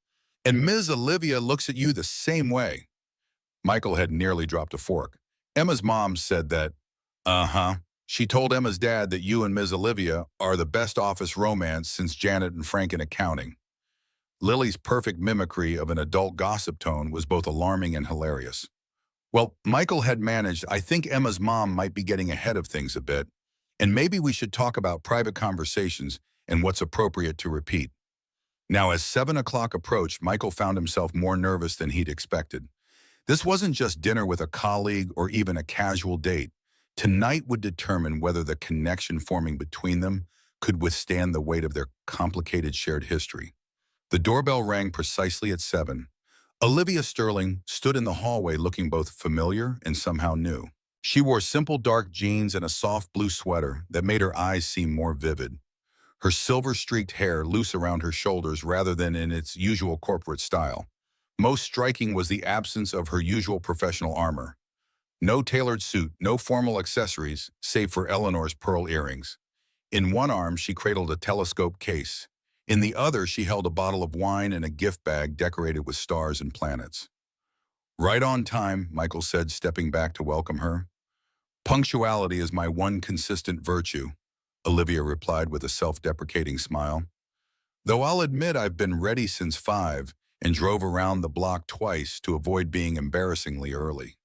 "And Ms. Olivia looks at you the same way." Michael had nearly dropped a fork. "Emma's mom said that." "Uh-huh. She told Emma's dad that you and Ms. Olivia are the best office romance since Janet and Frank in accounting." Lily's perfect mimicry of an adult gossip tone was both alarming and hilarious. "Well, Michael had managed. I think Emma's mom might be getting ahead of things a bit, and maybe we should talk about private conversations and what's appropriate to repeat." Now, as 7 o'clock approached, Michael found himself more nervous than he'd expected. This wasn't just dinner with a colleague or even a casual date. Tonight would determine whether the connection forming between them could withstand the weight of their complicated shared history. The doorbell rang precisely at 7. Olivia Sterling stood in the hallway looking both familiar and somehow new. She wore simple dark jeans and a soft blue sweater that made her eyes seem more vivid. Her silver-streaked hair loose around her shoulders rather than in its usual corporate style. Most striking was the absence of her usual professional armor. No tailored suit, no formal accessories, save for Eleanor's pearl earrings. In one arm, she cradled a telescope case. In the other, she held a bottle of wine and a gift bag decorated with stars and planets. "Right on time," Michael said, stepping back to welcome her. "Punctuality is my one consistent virtue," Olivia replied with a self-deprecating smile. "Though I'll admit I've been ready since 5 and drove around the block twice to avoid being embarrassingly early."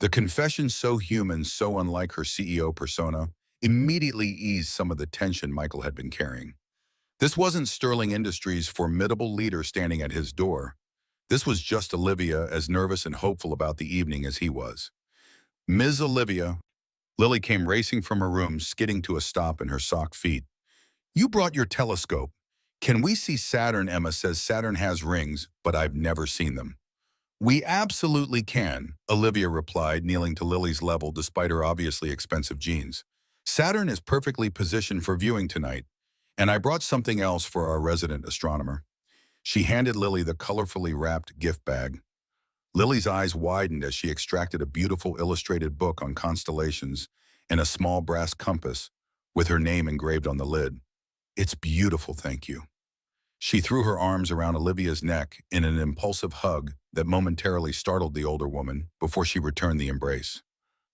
The confession, so human, so unlike her CEO persona, immediately eased some of the tension Michael had been carrying. This wasn't Sterling Industries' formidable leader standing at his door. This was just Olivia, as nervous and hopeful about the evening as he was. Ms. Olivia, Lily came racing from her room, skidding to a stop in her socked feet. You brought your telescope. Can we see Saturn? Emma says Saturn has rings, but I've never seen them. We absolutely can, Olivia replied, kneeling to Lily's level despite her obviously expensive jeans. Saturn is perfectly positioned for viewing tonight, and I brought something else for our resident astronomer. She handed Lily the colorfully wrapped gift bag. Lily's eyes widened as she extracted a beautiful illustrated book on constellations and a small brass compass with her name engraved on the lid. It's beautiful, thank you. She threw her arms around Olivia's neck in an impulsive hug that momentarily startled the older woman before she returned the embrace.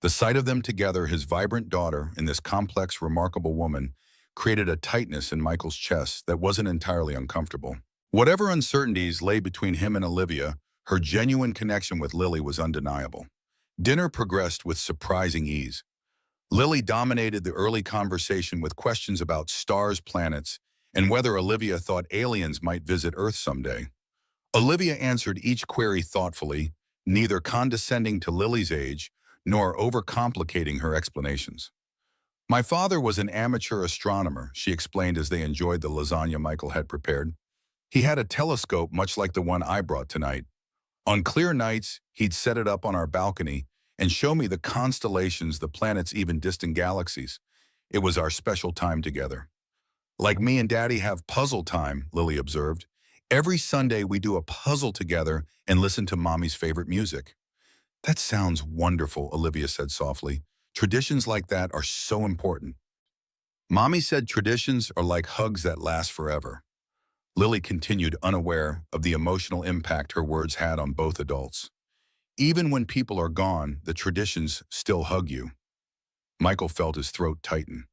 The sight of them together, his vibrant daughter and this complex, remarkable woman, created a tightness in Michael's chest that wasn't entirely uncomfortable. Whatever uncertainties lay between him and Olivia, her genuine connection with Lily was undeniable. Dinner progressed with surprising ease. Lily dominated the early conversation with questions about stars, planets, and whether Olivia thought aliens might visit Earth someday. Olivia answered each query thoughtfully, neither condescending to Lily's age nor overcomplicating her explanations. My father was an amateur astronomer, she explained as they enjoyed the lasagna Michael had prepared. He had a telescope much like the one I brought tonight. On clear nights, he'd set it up on our balcony and show me the constellations, the planets, even distant galaxies. It was our special time together. Like me and Daddy have puzzle time, Lily observed. Every Sunday we do a puzzle together and listen to Mommy's favorite music. That sounds wonderful, Olivia said softly. Traditions like that are so important. Mommy said traditions are like hugs that last forever. Lily continued, unaware of the emotional impact her words had on both adults. Even when people are gone, the traditions still hug you. Michael felt his throat tighten.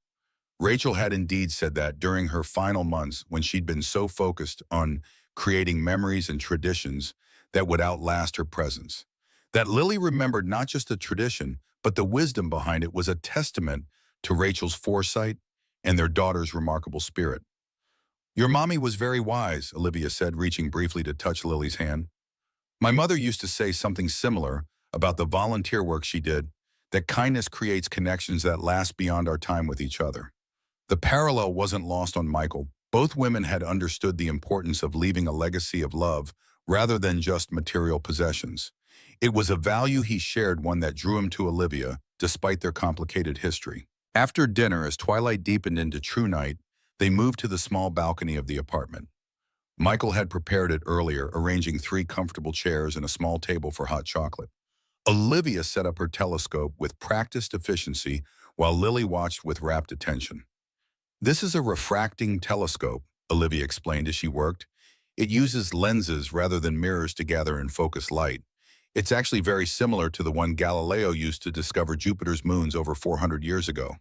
Rachel had indeed said that during her final months when she'd been so focused on creating memories and traditions that would outlast her presence. That Lily remembered not just the tradition, but the wisdom behind it was a testament to Rachel's foresight and their daughter's remarkable spirit. Your mommy was very wise, Olivia said, reaching briefly to touch Lily's hand. My mother used to say something similar about the volunteer work she did, that kindness creates connections that last beyond our time with each other. The parallel wasn't lost on Michael. Both women had understood the importance of leaving a legacy of love rather than just material possessions. It was a value he shared, one that drew him to Olivia, despite their complicated history. After dinner, as twilight deepened into true night, they moved to the small balcony of the apartment. Michael had prepared it earlier, arranging 3 comfortable chairs and a small table for hot chocolate. Olivia set up her telescope with practiced efficiency while Lily watched with rapt attention. This is a refracting telescope, Olivia explained as she worked. It uses lenses rather than mirrors to gather and focus light. It's actually very similar to the one Galileo used to discover Jupiter's moons over 400 years ago.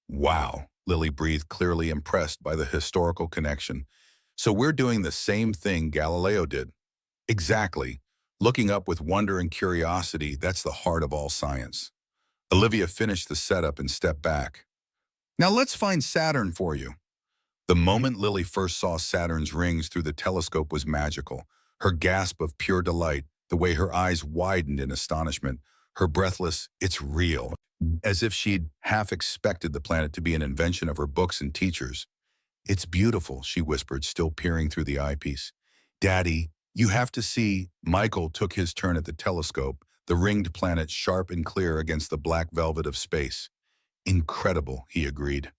Wow, Lily breathed, clearly impressed by the historical connection. So we're doing the same thing Galileo did. Exactly. Looking up with wonder and curiosity, that's the heart of all science. Olivia finished the setup and stepped back. Now let's find Saturn for you. The moment Lily first saw Saturn's rings through the telescope was magical. Her gasp of pure delight, the way her eyes widened in astonishment, her breathless, "It's real," as if she'd half expected the planet to be an invention of her books and teachers. "It's beautiful," she whispered, still peering through the eyepiece. "Daddy, you have to see." Michael took his turn at the telescope, the ringed planet sharp and clear against the black velvet of space. "Incredible," he agreed.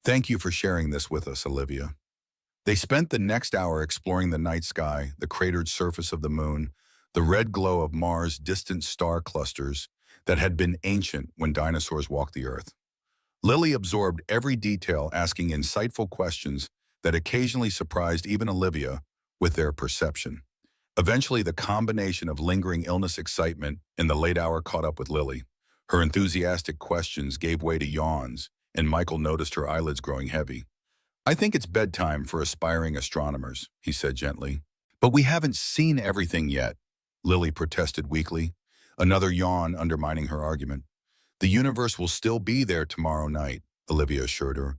"Thank you for sharing this with us, Olivia." They spent the next hour exploring the night sky, the cratered surface of the moon, the red glow of Mars' distant star clusters that had been ancient when dinosaurs walked the Earth. Lily absorbed every detail, asking insightful questions that occasionally surprised even Olivia with their perception. Eventually, the combination of lingering illness, excitement, and the late hour caught up with Lily. Her enthusiastic questions gave way to yawns, and Michael noticed her eyelids growing heavy. "I think it's bedtime for aspiring astronomers," he said gently. "But we haven't seen everything yet," Lily protested weakly. another yawn undermining her argument. The universe will still be there tomorrow night, Olivia assured her.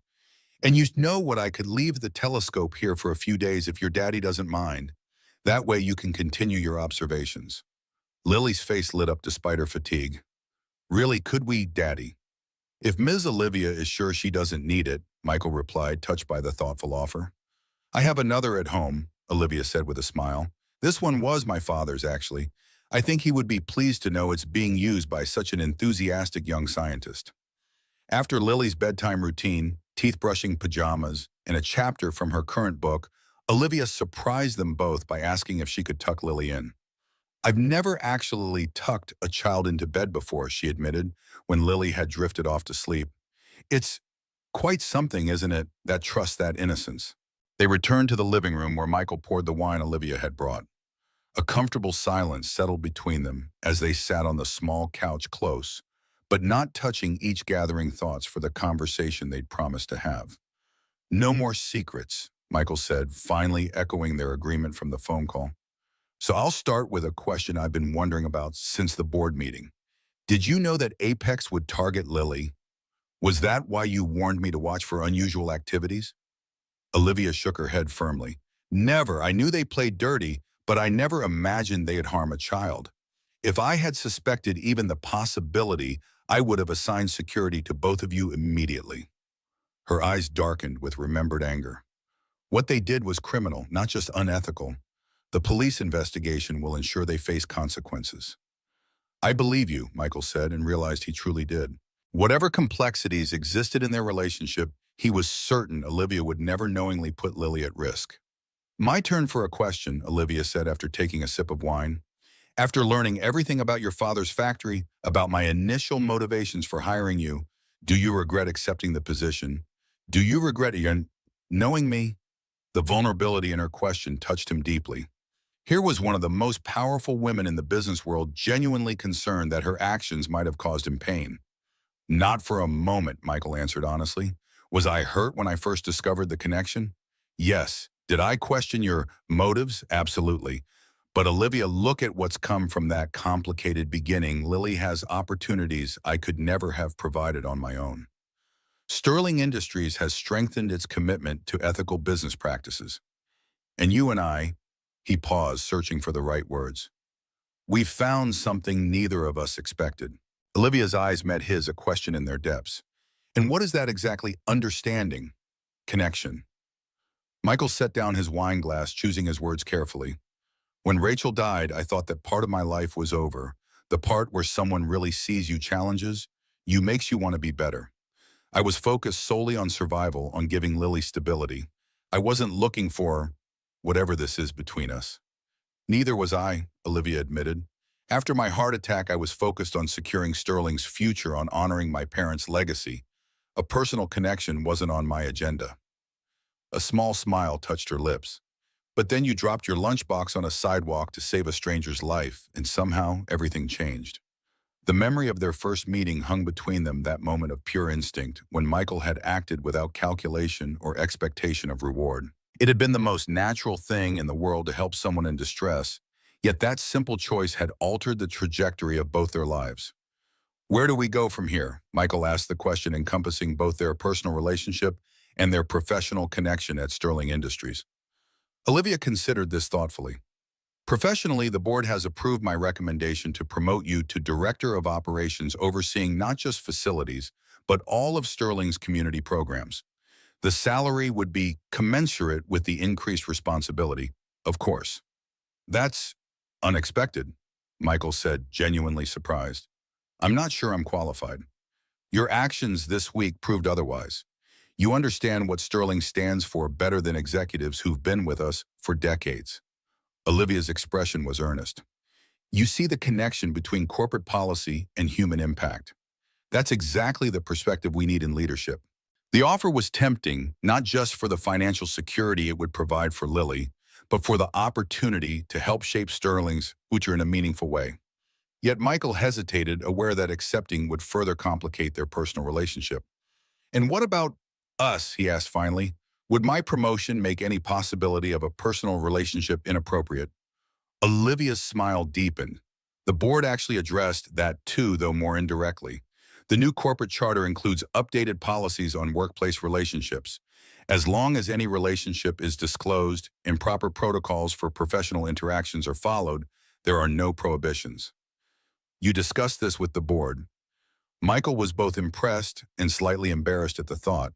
And you know what, I could leave the telescope here for a few days if your daddy doesn't mind. That way you can continue your observations. Lily's face lit up despite her fatigue. Really, could we, Daddy? If Ms. Olivia is sure she doesn't need it, Michael replied, touched by the thoughtful offer. I have another at home, Olivia said with a smile. This one was my father's, actually. I think he would be pleased to know it's being used by such an enthusiastic young scientist. After Lily's bedtime routine, teeth-brushing pajamas, and a chapter from her current book, Olivia surprised them both by asking if she could tuck Lily in. I've never actually tucked a child into bed before, she admitted, when Lily had drifted off to sleep. It's quite something, isn't it, that trusts that innocence? They returned to the living room where Michael poured the wine Olivia had brought. A comfortable silence settled between them as they sat on the small couch close, but not touching each gathering thoughts for the conversation they'd promised to have. No more secrets, Michael said, finally echoing their agreement from the phone call. So I'll start with a question I've been wondering about since the board meeting. Did you know that Apex would target Lily? Was that why you warned me to watch for unusual activities? Olivia shook her head firmly. Never. I knew they played dirty, but I never imagined they'd harm a child. If I had suspected even the possibility, I would have assigned security to both of you immediately. Her eyes darkened with remembered anger. What they did was criminal, not just unethical. The police investigation will ensure they face consequences. I believe you, Michael said, and realized he truly did. Whatever complexities existed in their relationship, he was certain Olivia would never knowingly put Lily at risk. My turn for a question, Olivia said after taking a sip of wine. After learning everything about your father's factory, about my initial motivations for hiring you, do you regret accepting the position? Do you regret knowing me? The vulnerability in her question touched him deeply. Here was one of the most powerful women in the business world genuinely concerned that her actions might have caused him pain. Not for a moment, Michael answered honestly. Was I hurt when I first discovered the connection? Yes. Did I question your motives? Absolutely. But Olivia, look at what's come from that complicated beginning. Lily has opportunities I could never have provided on my own. Sterling Industries has strengthened its commitment to ethical business practices. And you and I, he paused, searching for the right words. We found something neither of us expected. Olivia's eyes met his, a question in their depths. And what is that exactly? Understanding. Connection. Michael set down his wine glass, choosing his words carefully. When Rachel died, I thought that part of my life was over. The part where someone really sees you, challenges you, makes you want to be better. I was focused solely on survival, on giving Lily stability. I wasn't looking for whatever this is between us. Neither was I, Olivia admitted. After my heart attack, I was focused on securing Sterling's future, on honoring my parents' legacy. A personal connection wasn't on my agenda. A small smile touched her lips. But then you dropped your lunchbox on a sidewalk to save a stranger's life, and somehow everything changed. The memory of their first meeting hung between them, that moment of pure instinct, when Michael had acted without calculation or expectation of reward. It had been the most natural thing in the world to help someone in distress, yet that simple choice had altered the trajectory of both their lives. Where do we go from here? Michael asked, the question encompassing both their personal relationship and their professional connection at Sterling Industries. Olivia considered this thoughtfully. Professionally, the board has approved my recommendation to promote you to Director of Operations, overseeing not just facilities, but all of Sterling's community programs. The salary would be commensurate with the increased responsibility, of course. That's unexpected, Michael said, genuinely surprised. I'm not sure I'm qualified. Your actions this week proved otherwise. You understand what Sterling stands for better than executives who've been with us for decades. Olivia's expression was earnest. You see the connection between corporate policy and human impact. That's exactly the perspective we need in leadership. The offer was tempting, not just for the financial security it would provide for Lily, but for the opportunity to help shape Sterling's future in a meaningful way. Yet Michael hesitated, aware that accepting would further complicate their personal relationship. And what about us, he asked finally. Would my promotion make any possibility of a personal relationship inappropriate? Olivia's smile deepened. The board actually addressed that too, though more indirectly. The new corporate charter includes updated policies on workplace relationships. As long as any relationship is disclosed and proper protocols for professional interactions are followed, there are no prohibitions. You discussed this with the board. Michael was both impressed and slightly embarrassed at the thought.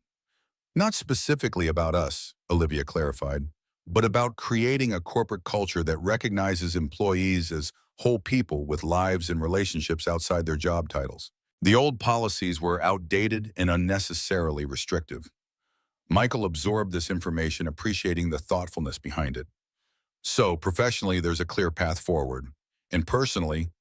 Not specifically about us, Olivia clarified, but about creating a corporate culture that recognizes employees as whole people with lives and relationships outside their job titles. The old policies were outdated and unnecessarily restrictive. Michael absorbed this information, appreciating the thoughtfulness behind it. So, professionally, there's a clear path forward. And personally,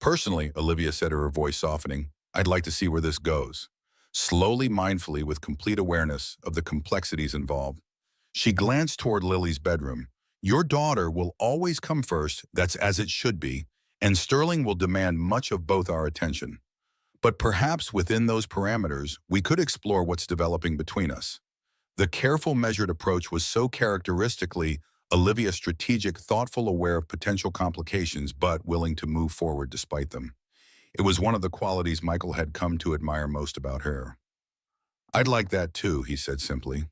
Olivia said, her voice softening, I'd like to see where this goes. Slowly, mindfully, with complete awareness of the complexities involved. She glanced toward Lily's bedroom. Your daughter will always come first, that's as it should be, and Sterling will demand much of both our attention. But perhaps within those parameters, we could explore what's developing between us. The careful, measured approach was so characteristically Olivia's strategic, thoughtful, aware of potential complications, but willing to move forward despite them. It was one of the qualities Michael had come to admire most about her. I'd like that too, he said simply.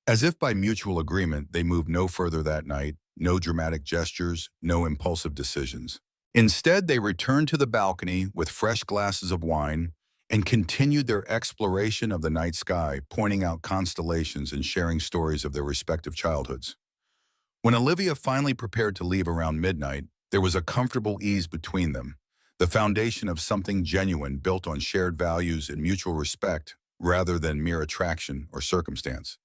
As if by mutual agreement, they moved no further that night, no dramatic gestures, no impulsive decisions. Instead, they returned to the balcony with fresh glasses of wine and continued their exploration of the night sky, pointing out constellations and sharing stories of their respective childhoods. When Olivia finally prepared to leave around midnight, there was a comfortable ease between them, the foundation of something genuine built on shared values and mutual respect rather than mere attraction or circumstance.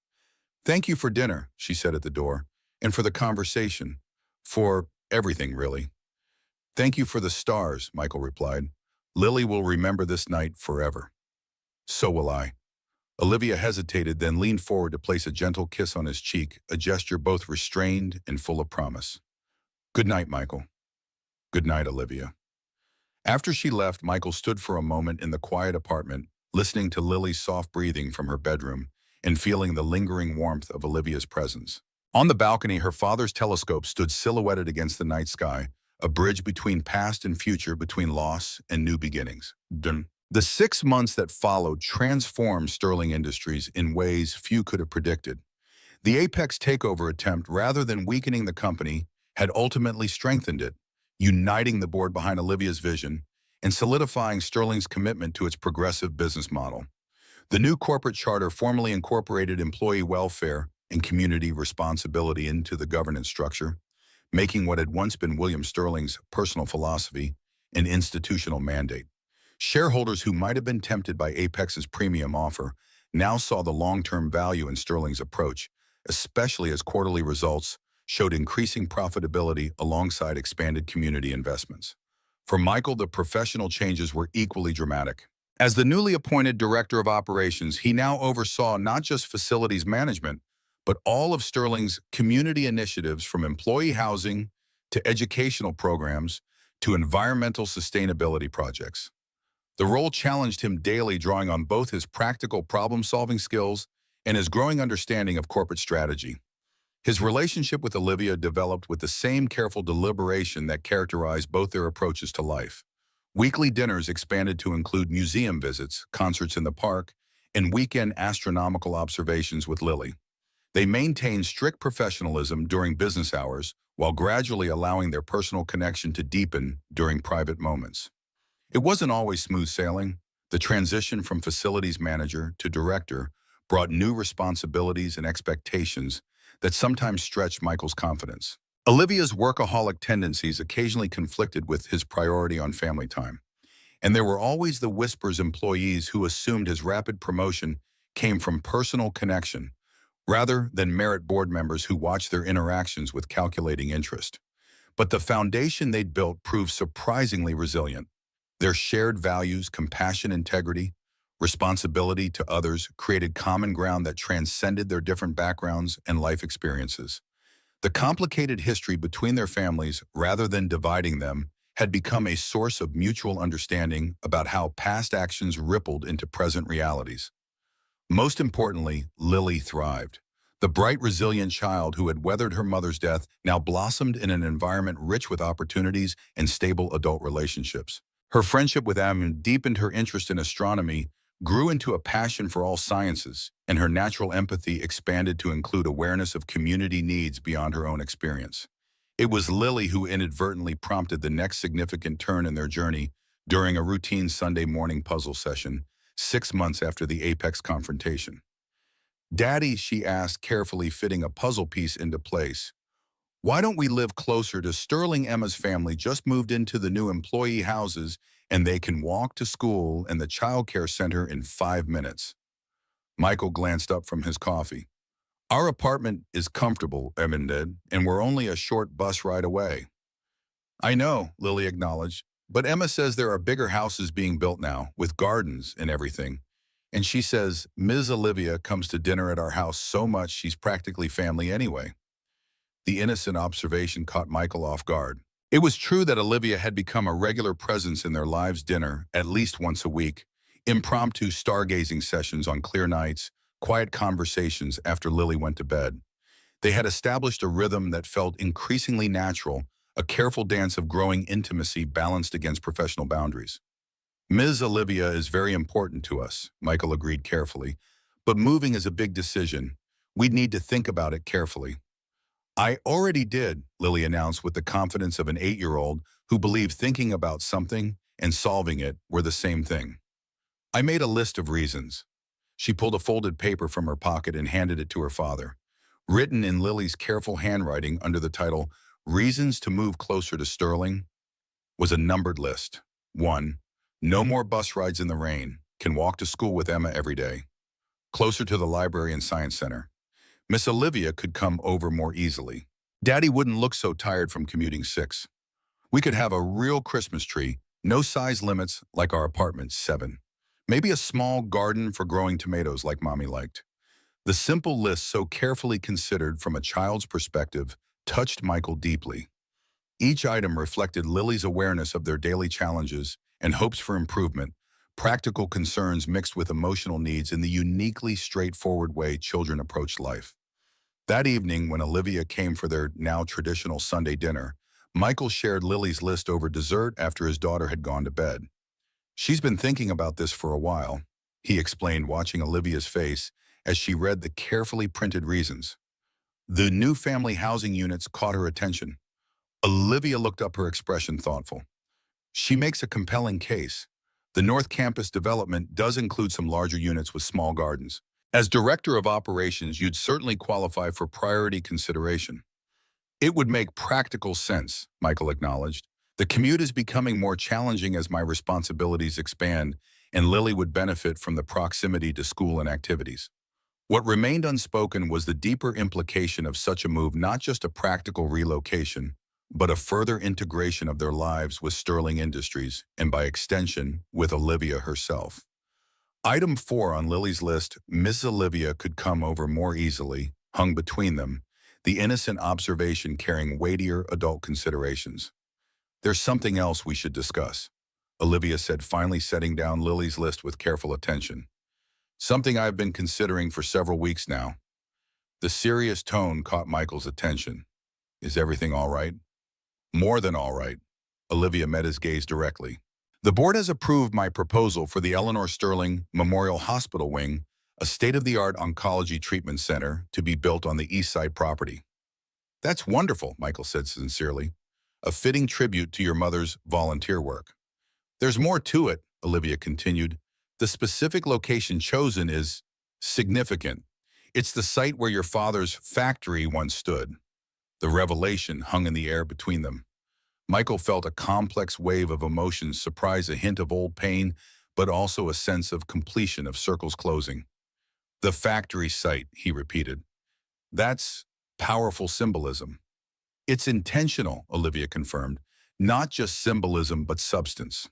Thank you for dinner, she said at the door, and for the conversation. For everything, really. Thank you for the stars, Michael replied. Lily will remember this night forever. So will I. Olivia hesitated, then leaned forward to place a gentle kiss on his cheek, a gesture both restrained and full of promise. Good night, Michael. Good night, Olivia. After she left, Michael stood for a moment in the quiet apartment, listening to Lily's soft breathing from her bedroom and feeling the lingering warmth of Olivia's presence. On the balcony, her father's telescope stood silhouetted against the night sky, a bridge between past and future, between loss and new beginnings. Dun. The 6 months that followed transformed Sterling Industries in ways few could have predicted. The Apex takeover attempt, rather than weakening the company, had ultimately strengthened it, uniting the board behind Olivia's vision and solidifying Sterling's commitment to its progressive business model. The new corporate charter formally incorporated employee welfare and community responsibility into the governance structure, making what had once been William Sterling's personal philosophy an institutional mandate. Shareholders who might have been tempted by Apex's premium offer now saw the long-term value in Sterling's approach, especially as quarterly results showed increasing profitability alongside expanded community investments. For Michael, the professional changes were equally dramatic. As the newly appointed director of operations, he now oversaw not just facilities management, but all of Sterling's community initiatives, from employee housing to educational programs to environmental sustainability projects. The role challenged him daily, drawing on both his practical problem-solving skills and his growing understanding of corporate strategy. His relationship with Olivia developed with the same careful deliberation that characterized both their approaches to life. Weekly dinners expanded to include museum visits, concerts in the park, and weekend astronomical observations with Lily. They maintained strict professionalism during business hours while gradually allowing their personal connection to deepen during private moments. It wasn't always smooth sailing. The transition from facilities manager to director brought new responsibilities and expectations that sometimes stretched Michael's confidence. Olivia's workaholic tendencies occasionally conflicted with his priority on family time, and there were always the whispers employees who assumed his rapid promotion came from personal connection, rather than merit board members who watched their interactions with calculating interest. But the foundation they'd built proved surprisingly resilient. Their shared values, compassion, integrity, responsibility to others, created common ground that transcended their different backgrounds and life experiences. The complicated history between their families, rather than dividing them, had become a source of mutual understanding about how past actions rippled into present realities. Most importantly, Lily thrived. The bright, resilient child who had weathered her mother's death now blossomed in an environment rich with opportunities and stable adult relationships. Her friendship with Emma deepened her interest in astronomy, grew into a passion for all sciences, and her natural empathy expanded to include awareness of community needs beyond her own experience. It was Lily who inadvertently prompted the next significant turn in their journey during a routine Sunday morning puzzle session, 6 months after the Apex confrontation. "Daddy," she asked, carefully fitting a puzzle piece into place, "why don't we live closer to Sterling? Emma's family just moved into the new employee houses and they can walk to school and the childcare center in 5 minutes." Michael glanced up from his coffee. "Our apartment is comfortable," Emma did, "and we're only a short bus ride away." "I know," Lily acknowledged, "but Emma says there are bigger houses being built now, with gardens and everything. And she says Ms. Olivia comes to dinner at our house so much she's practically family anyway." The innocent observation caught Michael off guard. It was true that Olivia had become a regular presence in their lives' dinner at least once a week, impromptu stargazing sessions on clear nights, quiet conversations after Lily went to bed. They had established a rhythm that felt increasingly natural, a careful dance of growing intimacy balanced against professional boundaries. "Ms. Olivia is very important to us," Michael agreed carefully, "but moving is a big decision. We'd need to think about it carefully." "I already did," Lily announced with the confidence of an 8-year-old who believed thinking about something and solving it were the same thing. "I made a list of reasons." She pulled a folded paper from her pocket and handed it to her father. Written in Lily's careful handwriting under the title, "Reasons to Move Closer to Sterling," was a numbered list. 1. No more bus rides in the rain. Can walk to school with Emma every day. Closer to the library and science center. Miss Olivia could come over more easily. Daddy wouldn't look so tired from commuting 6. We could have a real Christmas tree, no size limits like our apartment 7. Maybe a small garden for growing tomatoes like Mommy liked. The simple list, so carefully considered from a child's perspective, touched Michael deeply. Each item reflected Lily's awareness of their daily challenges and hopes for improvement, practical concerns mixed with emotional needs in the uniquely straightforward way children approach life. That evening, when Olivia came for their now traditional Sunday dinner, Michael shared Lily's list over dessert after his daughter had gone to bed. "She's been thinking about this for a while," he explained, watching Olivia's face as she read the carefully printed reasons. The new family housing units caught her attention. Olivia looked up, her expression thoughtful. "She makes a compelling case. The North Campus development does include some larger units with small gardens. As director of operations, you'd certainly qualify for priority consideration." "It would make practical sense," Michael acknowledged. "The commute is becoming more challenging as my responsibilities expand, and Lily would benefit from the proximity to school and activities." What remained unspoken was the deeper implication of such a move, not just a practical relocation, but a further integration of their lives with Sterling Industries, and by extension, with Olivia herself. Item 4 on Lily's list, Miss Olivia could come over more easily, hung between them, the innocent observation carrying weightier adult considerations. "There's something else we should discuss," Olivia said, finally setting down Lily's list with careful attention. "Something I've been considering for several weeks now." The serious tone caught Michael's attention. "Is everything all right?" "More than all right." Olivia met his gaze directly. "The board has approved my proposal for the Eleanor Sterling Memorial Hospital Wing, a state-of-the-art oncology treatment center to be built on the East Side property." "That's wonderful," Michael said sincerely. "A fitting tribute to your mother's volunteer work." "There's more to it," Olivia continued. "The specific location chosen is significant. It's the site where your father's factory once stood." The revelation hung in the air between them. Michael felt a complex wave of emotions, surprise, a hint of old pain, but also a sense of completion, of circles closing. "The factory site," he repeated. "That's powerful symbolism." "It's intentional," Olivia confirmed. "Not just symbolism, but substance.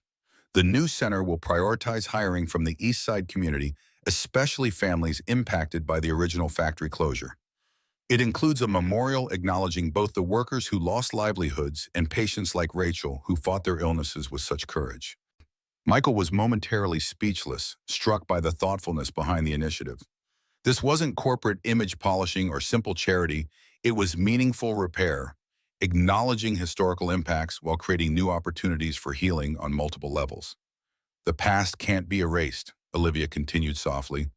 The new center will prioritize hiring from the East Side community, especially families impacted by the original factory closure. It includes a memorial acknowledging both the workers who lost livelihoods and patients like Rachel who fought their illnesses with such courage." Michael was momentarily speechless, struck by the thoughtfulness behind the initiative. This wasn't corporate image polishing or simple charity. It was meaningful repair, acknowledging historical impacts while creating new opportunities for healing on multiple levels. The past can't be erased, Olivia continued softly.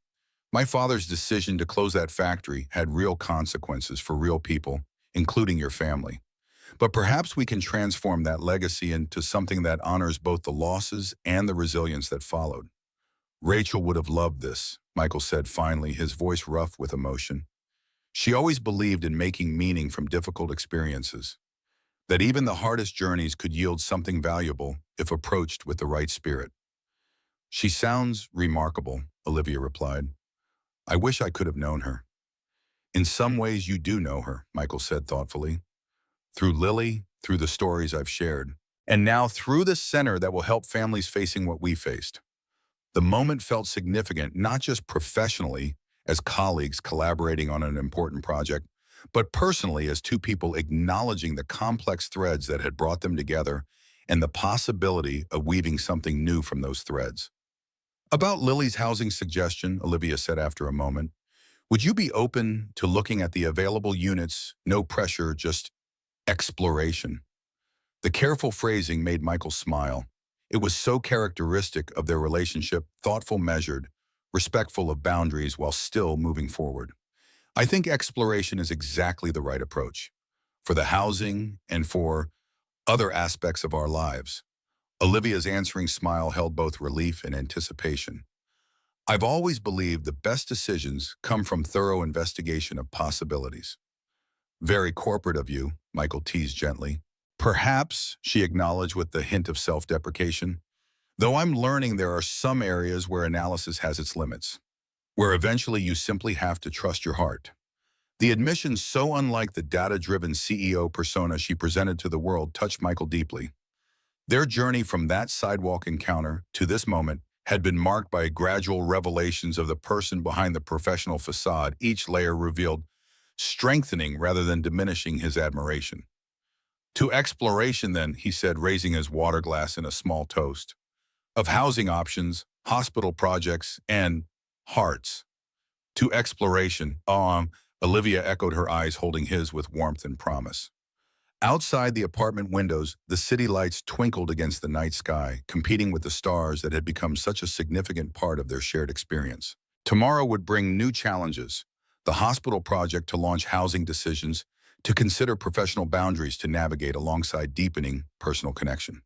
My father's decision to close that factory had real consequences for real people, including your family. But perhaps we can transform that legacy into something that honors both the losses and the resilience that followed. Rachel would have loved this, Michael said finally, his voice rough with emotion. She always believed in making meaning from difficult experiences, that even the hardest journeys could yield something valuable if approached with the right spirit. She sounds remarkable, Olivia replied. I wish I could have known her. In some ways you do know her, Michael said thoughtfully. Through Lily, through the stories I've shared, and now through the center that will help families facing what we faced. The moment felt significant, not just professionally, as colleagues collaborating on an important project, but personally as two people acknowledging the complex threads that had brought them together and the possibility of weaving something new from those threads. About Lily's housing suggestion, Olivia said after a moment, would you be open to looking at the available units, no pressure, just exploration? The careful phrasing made Michael smile. It was so characteristic of their relationship, thoughtful, measured, respectful of boundaries while still moving forward. I think exploration is exactly the right approach for the housing and for other aspects of our lives. Olivia's answering smile held both relief and anticipation. I've always believed the best decisions come from thorough investigation of possibilities. Very corporate of you, Michael teased gently. Perhaps, she acknowledged with a hint of self-deprecation, though I'm learning there are some areas where analysis has its limits, where eventually you simply have to trust your heart. The admission, so unlike the data-driven CEO persona she presented to the world, touched Michael deeply. Their journey from that sidewalk encounter to this moment had been marked by gradual revelations of the person behind the professional facade, each layer revealed, strengthening rather than diminishing his admiration. To exploration then, he said, raising his water glass in a small toast. Of housing options, hospital projects, and hearts. To exploration, Olivia echoed, her eyes holding his with warmth and promise. Outside the apartment windows, the city lights twinkled against the night sky, competing with the stars that had become such a significant part of their shared experience. Tomorrow would bring new challenges. The hospital project to launch housing decisions, to consider professional boundaries to navigate alongside deepening personal connection.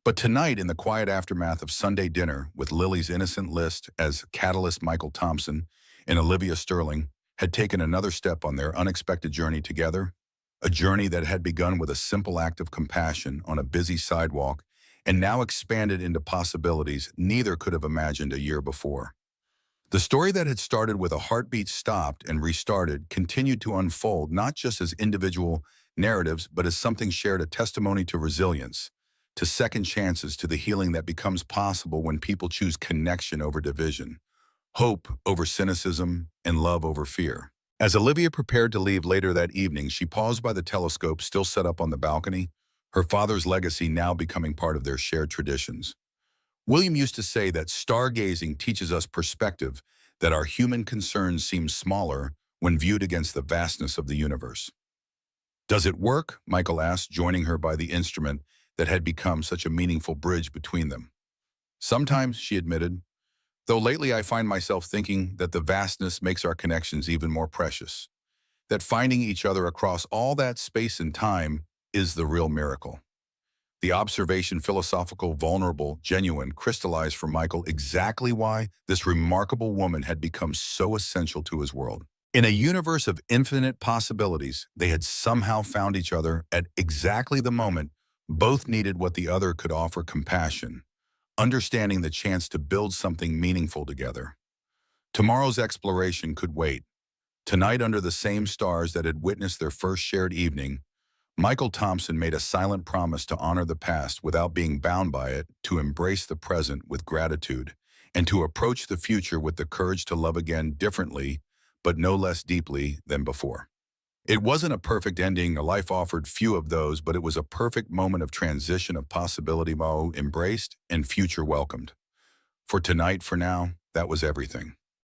But tonight, in the quiet aftermath of Sunday dinner, with Lily's innocent list as catalyst, Michael Thompson and Olivia Sterling had taken another step on their unexpected journey together, a journey that had begun with a simple act of compassion on a busy sidewalk and now expanded into possibilities neither could have imagined a year before. The story that had started with a heartbeat stopped and restarted continued to unfold not just as individual narratives, but as something shared, a testimony to resilience, to second chances, to the healing that becomes possible when people choose connection over division, hope over cynicism, and love over fear. As Olivia prepared to leave later that evening, she paused by the telescope still set up on the balcony, her father's legacy now becoming part of their shared traditions. William used to say that stargazing teaches us perspective, that our human concerns seem smaller when viewed against the vastness of the universe. Does it work? Michael asked, joining her by the instrument that had become such a meaningful bridge between them. Sometimes, she admitted, though lately I find myself thinking that the vastness makes our connections even more precious, that finding each other across all that space and time is the real miracle. The observation, philosophical, vulnerable, genuine, crystallized for Michael exactly why this remarkable woman had become so essential to his world. In a universe of infinite possibilities, they had somehow found each other at exactly the moment both needed what the other could offer: compassion, understanding, the chance to build something meaningful together. Tomorrow's exploration could wait. Tonight, under the same stars that had witnessed their first shared evening, Michael Thompson made a silent promise to honor the past without being bound by it, to embrace the present with gratitude, and to approach the future with the courage to love again differently, but no less deeply than before. It wasn't a perfect ending, a life offered few of those, but it was a perfect moment of transition, of possibility, embraced and future welcomed. For tonight, for now, that was everything.